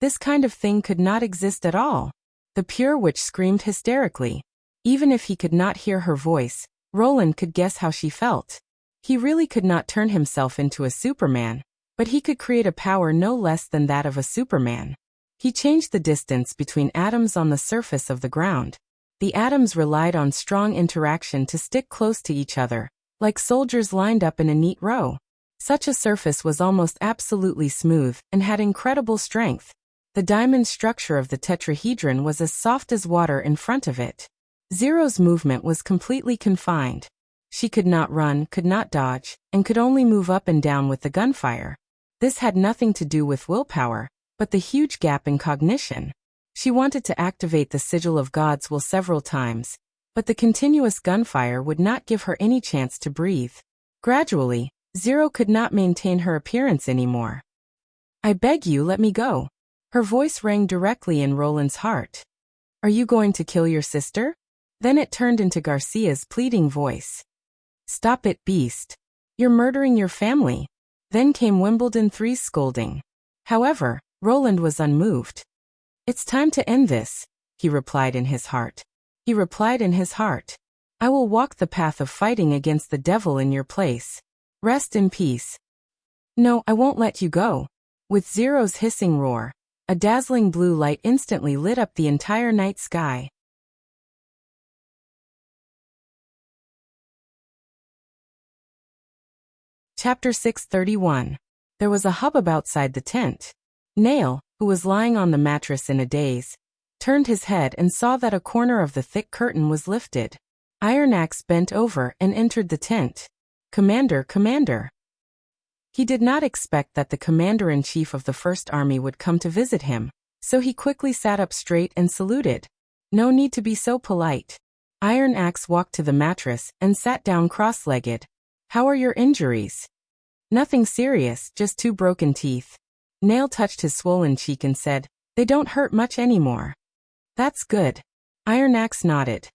This kind of thing could not exist at all. The pure witch screamed hysterically. Even if he could not hear her voice, Roland could guess how she felt. He really could not turn himself into a Superman, but he could create a power no less than that of a Superman. He changed the distance between atoms on the surface of the ground. The atoms relied on strong interaction to stick close to each other, like soldiers lined up in a neat row. Such a surface was almost absolutely smooth and had incredible strength. The diamond structure of the tetrahedron was as soft as water in front of it. Zero's movement was completely confined. She could not run, could not dodge, and could only move up and down with the gunfire. This had nothing to do with willpower, but the huge gap in cognition. She wanted to activate the sigil of God's will several times, but the continuous gunfire would not give her any chance to breathe. Gradually, Zero could not maintain her appearance anymore. "I beg you, let me go." Her voice rang directly in Roland's heart. "Are you going to kill your sister?" Then it turned into Garcia's pleading voice. "Stop it, beast. You're murdering your family." Then came Wimbledon III's scolding. However, Roland was unmoved. "It's time to end this," he replied in his heart. He replied in his heart. "I will walk the path of fighting against the devil in your place. Rest in peace." "No, I won't let you go." With Zero's hissing roar, a dazzling blue light instantly lit up the entire night sky. Chapter 631. There was a hubbub outside the tent. Nail, who was lying on the mattress in a daze, turned his head and saw that a corner of the thick curtain was lifted. Iron Axe bent over and entered the tent. "Commander, Commander." He did not expect that the commander-in-chief of the First Army would come to visit him, so he quickly sat up straight and saluted. "No need to be so polite." Iron Axe walked to the mattress and sat down cross-legged. "How are your injuries?" "Nothing serious, just 2 broken teeth." Nail touched his swollen cheek and said, "They don't hurt much anymore." "That's good." Iron Axe nodded.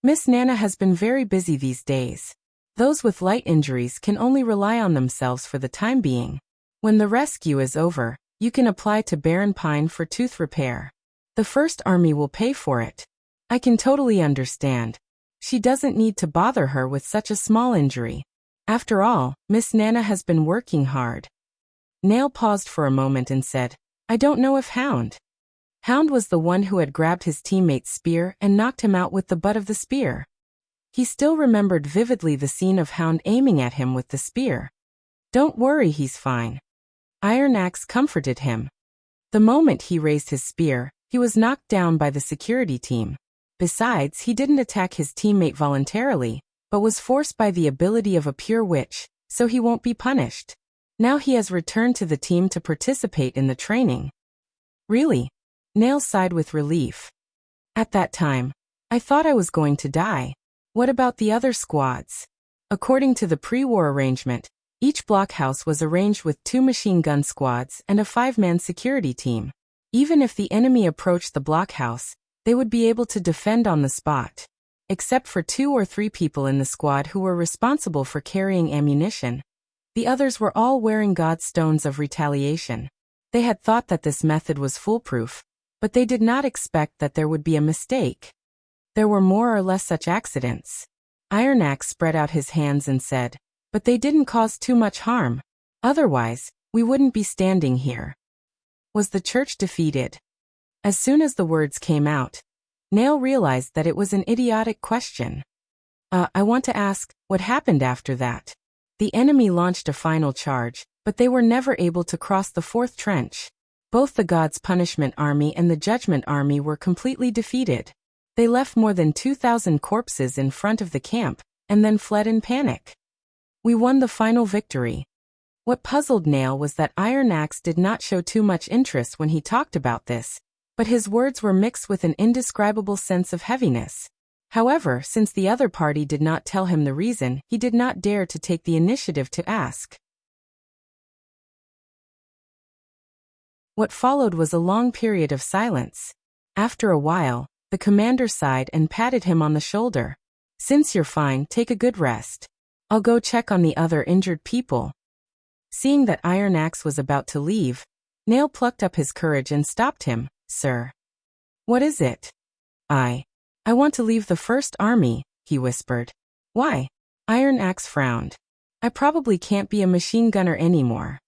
"Miss Nana has been very busy these days. Those with light injuries can only rely on themselves for the time being. When the rescue is over, you can apply to Baron Pine for tooth repair. The First Army will pay for it." "I can totally understand. She doesn't need to bother her with such a small injury. After all, Miss Nana has been working hard." Nail paused for a moment and said, "I don't know if Hound." Hound was the one who had grabbed his teammate's spear and knocked him out with the butt of the spear. He still remembered vividly the scene of Hound aiming at him with the spear. "Don't worry, he's fine." Iron Axe comforted him. The moment he raised his spear, he was knocked down by the security team. Besides, he didn't attack his teammate voluntarily, but was forced by the ability of a pure witch, so he won't be punished. Now he has returned to the team to participate in the training. Really? Nail sighed with relief. At that time, I thought I was going to die. What about the other squads? According to the pre-war arrangement, each blockhouse was arranged with 2 machine gun squads and a 5-man security team. Even if the enemy approached the blockhouse, they would be able to defend on the spot. Except for 2 or 3 people in the squad who were responsible for carrying ammunition. The others were all wearing God's stones of retaliation. They had thought that this method was foolproof, but they did not expect that there would be a mistake. There were more or less such accidents. Iron Axe spread out his hands and said, "But they didn't cause too much harm. Otherwise, we wouldn't be standing here." Was the church defeated? As soon as the words came out, Nail realized that it was an idiotic question. I want to ask, what happened after that? The enemy launched a final charge, but they were never able to cross the 4th trench. Both the God's Punishment Army and the Judgment Army were completely defeated. They left more than 2,000 corpses in front of the camp, and then fled in panic. We won the final victory. What puzzled Nail was that Iron Axe did not show too much interest when he talked about this, but his words were mixed with an indescribable sense of heaviness. However, since the other party did not tell him the reason, he did not dare to take the initiative to ask. What followed was a long period of silence. After a while, the commander sighed and patted him on the shoulder. "Since you're fine, take a good rest. I'll go check on the other injured people." Seeing that Iron Axe was about to leave, Nail plucked up his courage and stopped him. "Sir." "What is it?" I want to leave the First Army," he whispered. "Why?" Iron Axe frowned. "I probably can't be a machine gunner anymore."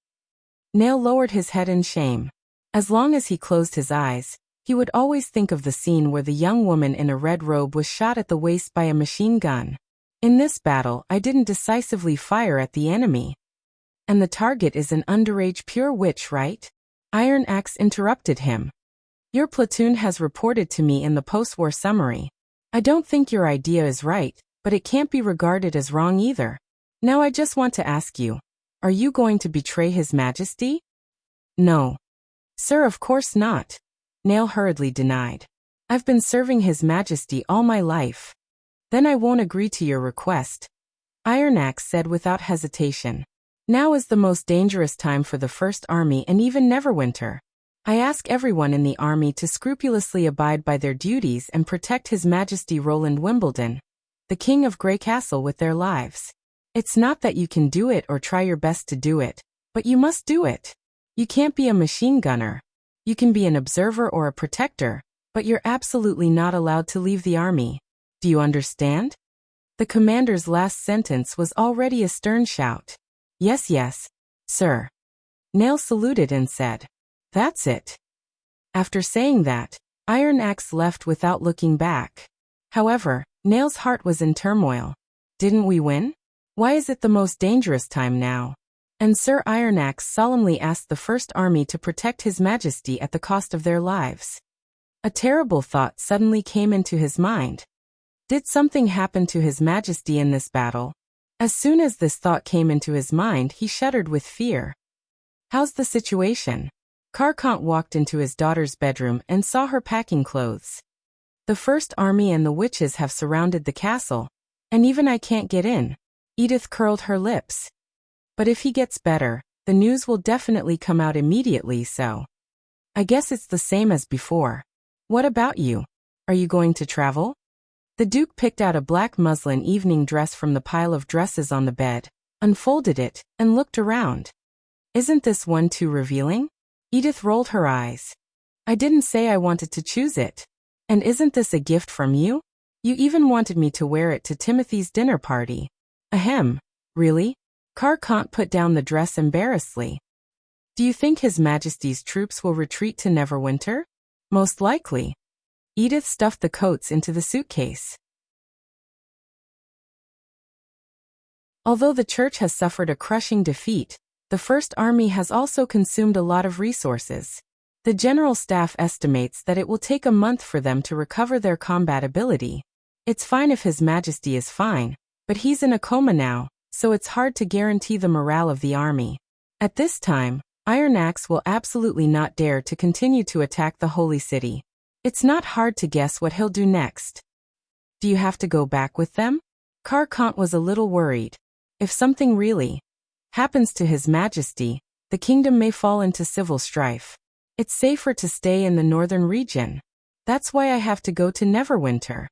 Nail lowered his head in shame. As long as he closed his eyes, he would always think of the scene where the young woman in a red robe was shot at the waist by a machine gun. "In this battle, I didn't decisively fire at the enemy." "And the target is an underage pure witch, right?" Iron Axe interrupted him. "Your platoon has reported to me in the post-war summary. I don't think your idea is right, but it can't be regarded as wrong either. Now I just want to ask you, are you going to betray His Majesty?" "No. Sir, of course not," Nail hurriedly denied. "I've been serving His Majesty all my life." "Then I won't agree to your request," Iron Axe said without hesitation. "Now is the most dangerous time for the First Army and even Neverwinter. I ask everyone in the army to scrupulously abide by their duties and protect His Majesty Roland Wimbledon, the King of Grey Castle, with their lives. It's not that you can do it or try your best to do it, but you must do it. You can't be a machine gunner. You can be an observer or a protector, but you're absolutely not allowed to leave the army. Do you understand?" The commander's last sentence was already a stern shout. Yes, sir." Nail saluted and said, "That's it." After saying that, Iron Axe left without looking back. However, Nail's heart was in turmoil. Didn't we win? Why is it the most dangerous time now? And Sir Iron Axe solemnly asked the First Army to protect His Majesty at the cost of their lives. A terrible thought suddenly came into his mind. Did something happen to His Majesty in this battle? As soon as this thought came into his mind, he shuddered with fear. "How's the situation?" Carcant walked into his daughter's bedroom and saw her packing clothes. "The First Army and the witches have surrounded the castle, and even I can't get in." Edith curled her lips. "But if he gets better, the news will definitely come out immediately, so I guess it's the same as before. What about you? Are you going to travel?" The Duke picked out a black muslin evening dress from the pile of dresses on the bed, unfolded it, and looked around. "Isn't this one too revealing?" Edith rolled her eyes. "I didn't say I wanted to choose it. And isn't this a gift from you? You even wanted me to wear it to Timothy's dinner party." "Ahem, really?" Carcant put down the dress embarrassedly. "Do you think His Majesty's troops will retreat to Neverwinter?" "Most likely." Edith stuffed the coats into the suitcase. Although the church has suffered a crushing defeat, the First Army has also consumed a lot of resources. The General Staff estimates that it will take a month for them to recover their combat ability. It's fine if His Majesty is fine, but he's in a coma now, so it's hard to guarantee the morale of the army. At this time, Iron Axe will absolutely not dare to continue to attack the Holy City. It's not hard to guess what he'll do next. Do you have to go back with them? Carcant was a little worried. If something really happens to His Majesty, the kingdom may fall into civil strife. It's safer to stay in the northern region. That's why I have to go to Neverwinter.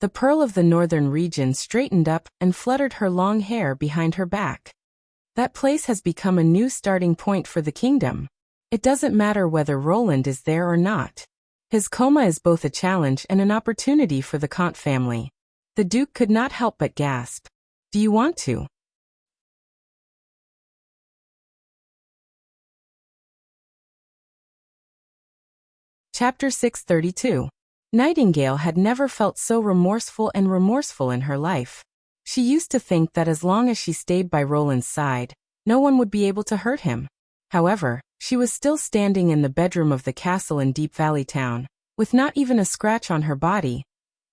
The Pearl of the Northern region straightened up and fluttered her long hair behind her back. That place has become a new starting point for the kingdom. It doesn't matter whether Roland is there or not. His coma is both a challenge and an opportunity for the Kant family. The Duke could not help but gasp. Do you want to? Chapter 632. Nightingale had never felt so remorseful in her life. She used to think that as long as she stayed by Roland's side, no one would be able to hurt him. However, she was still standing in the bedroom of the castle in Deep Valley Town, with not even a scratch on her body,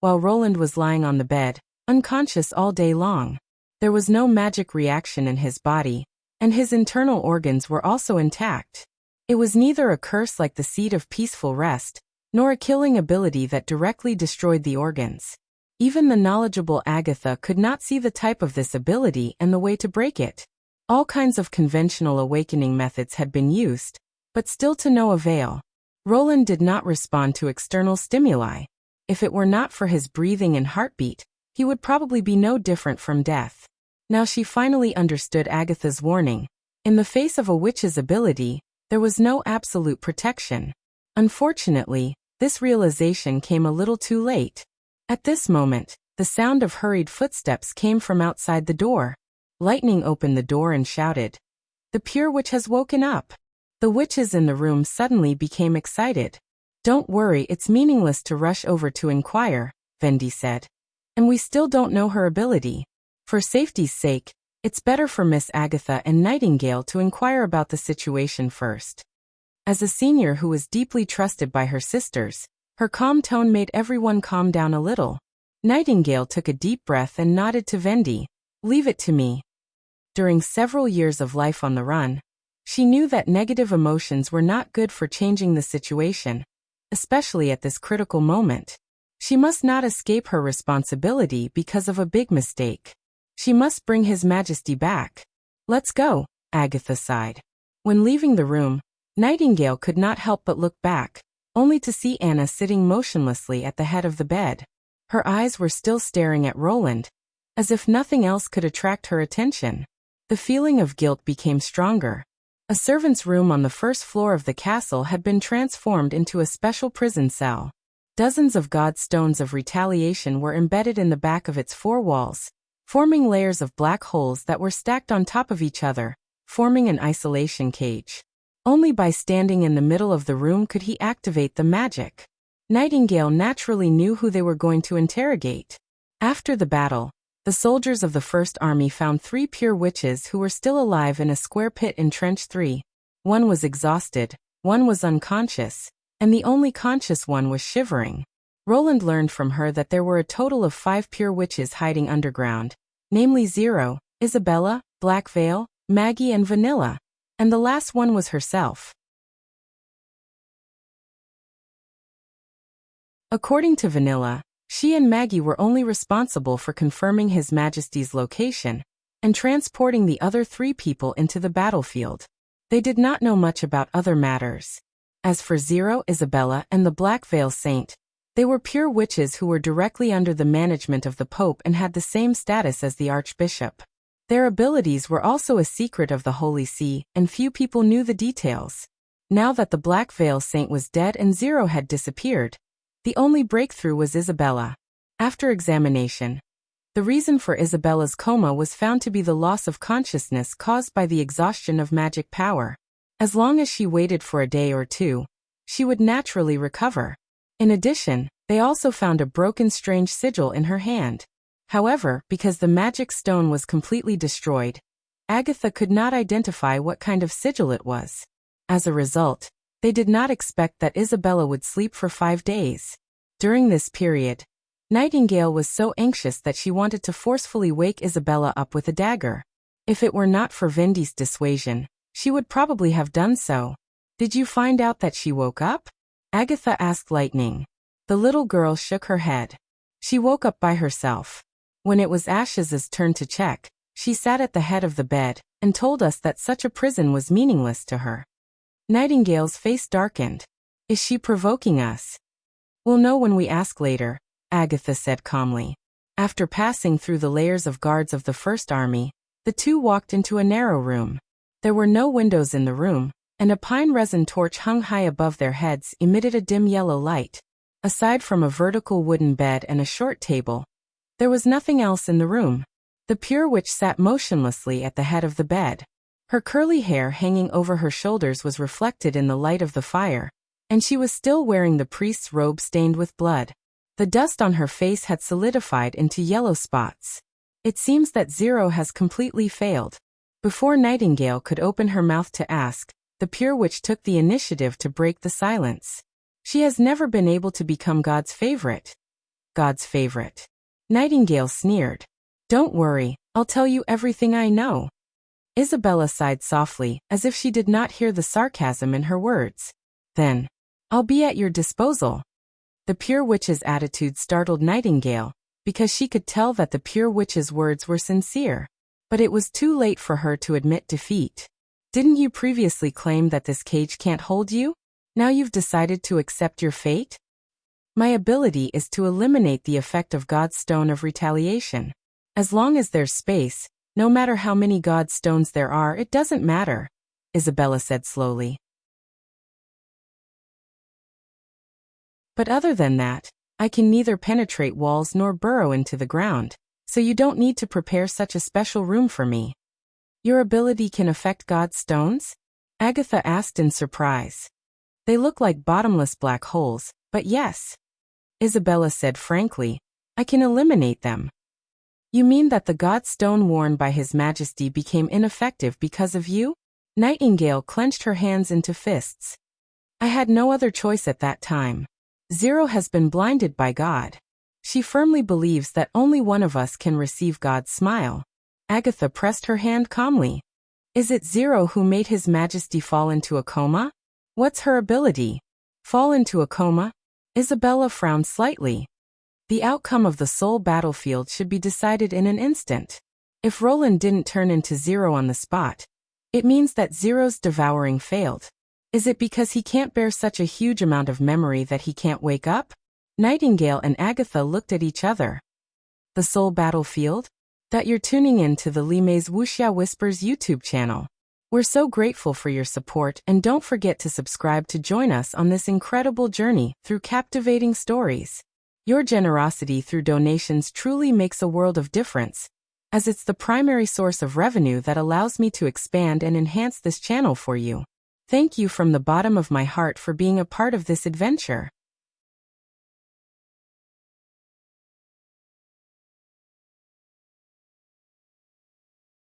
while Roland was lying on the bed, unconscious all day long. There was no magic reaction in his body, and his internal organs were also intact. It was neither a curse like the Seed of Peaceful Rest, nor a killing ability that directly destroyed the organs. Even the knowledgeable Agatha could not see the type of this ability and the way to break it. All kinds of conventional awakening methods had been used, but still to no avail. Roland did not respond to external stimuli. If it were not for his breathing and heartbeat, he would probably be no different from death. Now she finally understood Agatha's warning. In the face of a witch's ability, there was no absolute protection. Unfortunately, this realization came a little too late. At this moment, the sound of hurried footsteps came from outside the door. Lightning opened the door and shouted, "The Pure Witch has woken up." The witches in the room suddenly became excited. "Don't worry, it's meaningless to rush over to inquire," Vendi said. "And we still don't know her ability. For safety's sake, it's better for Miss Agatha and Nightingale to inquire about the situation first." As a senior who was deeply trusted by her sisters, her calm tone made everyone calm down a little. Nightingale took a deep breath and nodded to Vendi. "Leave it to me." During several years of life on the run, she knew that negative emotions were not good for changing the situation, especially at this critical moment. She must not escape her responsibility because of a big mistake. She must bring His Majesty back. "Let's go," Agatha sighed. When leaving the room, Nightingale could not help but look back, only to see Anna sitting motionlessly at the head of the bed. Her eyes were still staring at Roland, as if nothing else could attract her attention. The feeling of guilt became stronger. A servant's room on the first floor of the castle had been transformed into a special prison cell. Dozens of god stones of retaliation were embedded in the back of its four walls, forming layers of black holes that were stacked on top of each other, forming an isolation cage. Only by standing in the middle of the room could he activate the magic. Nightingale naturally knew who they were going to interrogate. After the battle, the soldiers of the First Army found 3 pure witches who were still alive in a square pit in Trench 3. One was exhausted, one was unconscious, and the only conscious one was shivering. Roland learned from her that there were a total of 5 pure witches hiding underground, namely Zero, Isabella, Black Veil, Maggie and Vanilla, and the last one was herself. According to Vanilla, she and Maggie were only responsible for confirming His Majesty's location and transporting the other 3 people into the battlefield. They did not know much about other matters. As for Zero, Isabella, and the Black Veil Saint, they were pure witches who were directly under the management of the Pope and had the same status as the Archbishop. Their abilities were also a secret of the Holy See, and few people knew the details. Now that the Black Veil Saint was dead and Zero had disappeared, the only breakthrough was Isabella. After examination, the reason for Isabella's coma was found to be the loss of consciousness caused by the exhaustion of magic power. As long as she waited for a day or 2, she would naturally recover. In addition, they also found a broken strange sigil in her hand. However, because the magic stone was completely destroyed, Agatha could not identify what kind of sigil it was. As a result, They did not expect that Isabella would sleep for 5 days. During this period, Nightingale was so anxious that she wanted to forcefully wake Isabella up with a dagger. If it were not for Vendi's dissuasion, she would probably have done so. Did you find out that she woke up? Agatha asked Lightning. The little girl shook her head. She woke up by herself. When it was Ash's turn to check, she sat at the head of the bed and told us that such a prison was meaningless to her. Nightingale's face darkened. Is she provoking us? We'll know when we ask later, Agatha said calmly. After passing through the layers of guards of the First Army, the two walked into a narrow room. There were no windows in the room, and a pine resin torch hung high above their heads emitted a dim yellow light. Aside from a vertical wooden bed and a short table, there was nothing else in the room. The Pure Witch sat motionlessly at the head of the bed. Her curly hair hanging over her shoulders was reflected in the light of the fire, and she was still wearing the priest's robe stained with blood. The dust on her face had solidified into yellow spots. It seems that Zero has completely failed. Before Nightingale could open her mouth to ask, the Pure Witch took the initiative to break the silence. She has never been able to become God's favorite. God's favorite. Nightingale sneered. Don't worry, I'll tell you everything I know. Isabella sighed softly, as if she did not hear the sarcasm in her words. Then, I'll be at your disposal. The Pure Witch's attitude startled Nightingale, because she could tell that the Pure Witch's words were sincere. But it was too late for her to admit defeat. Didn't you previously claim that this cage can't hold you? Now you've decided to accept your fate? My ability is to eliminate the effect of God's Stone of Retaliation. As long as there's space, no matter how many God's Stones there are, it doesn't matter, Isabella said slowly. But other than that, I can neither penetrate walls nor burrow into the ground, so you don't need to prepare such a special room for me. Your ability can affect God's Stones? Agatha asked in surprise. They look like bottomless black holes, but yes. Isabella said frankly, I can eliminate them. You mean that the God Stone worn by His Majesty became ineffective because of you? Nightingale clenched her hands into fists. I had no other choice at that time. Zero has been blinded by God. She firmly believes that only one of us can receive God's smile. Agatha pressed her hand calmly. Is it Zero who made His Majesty fall into a coma? What's her ability? Fall into a coma? Isabella frowned slightly. The outcome of the soul battlefield should be decided in an instant. If Roland didn't turn into Zero on the spot, it means that Zero's devouring failed. Is it because he can't bear such a huge amount of memory that he can't wake up? Nightingale and Agatha looked at each other. The soul battlefield? That you're tuning in to the Lime's Wuxia Whispers YouTube channel. We're so grateful for your support, and don't forget to subscribe to join us on this incredible journey through captivating stories. Your generosity through donations truly makes a world of difference, as it's the primary source of revenue that allows me to expand and enhance this channel for you. Thank you from the bottom of my heart for being a part of this adventure.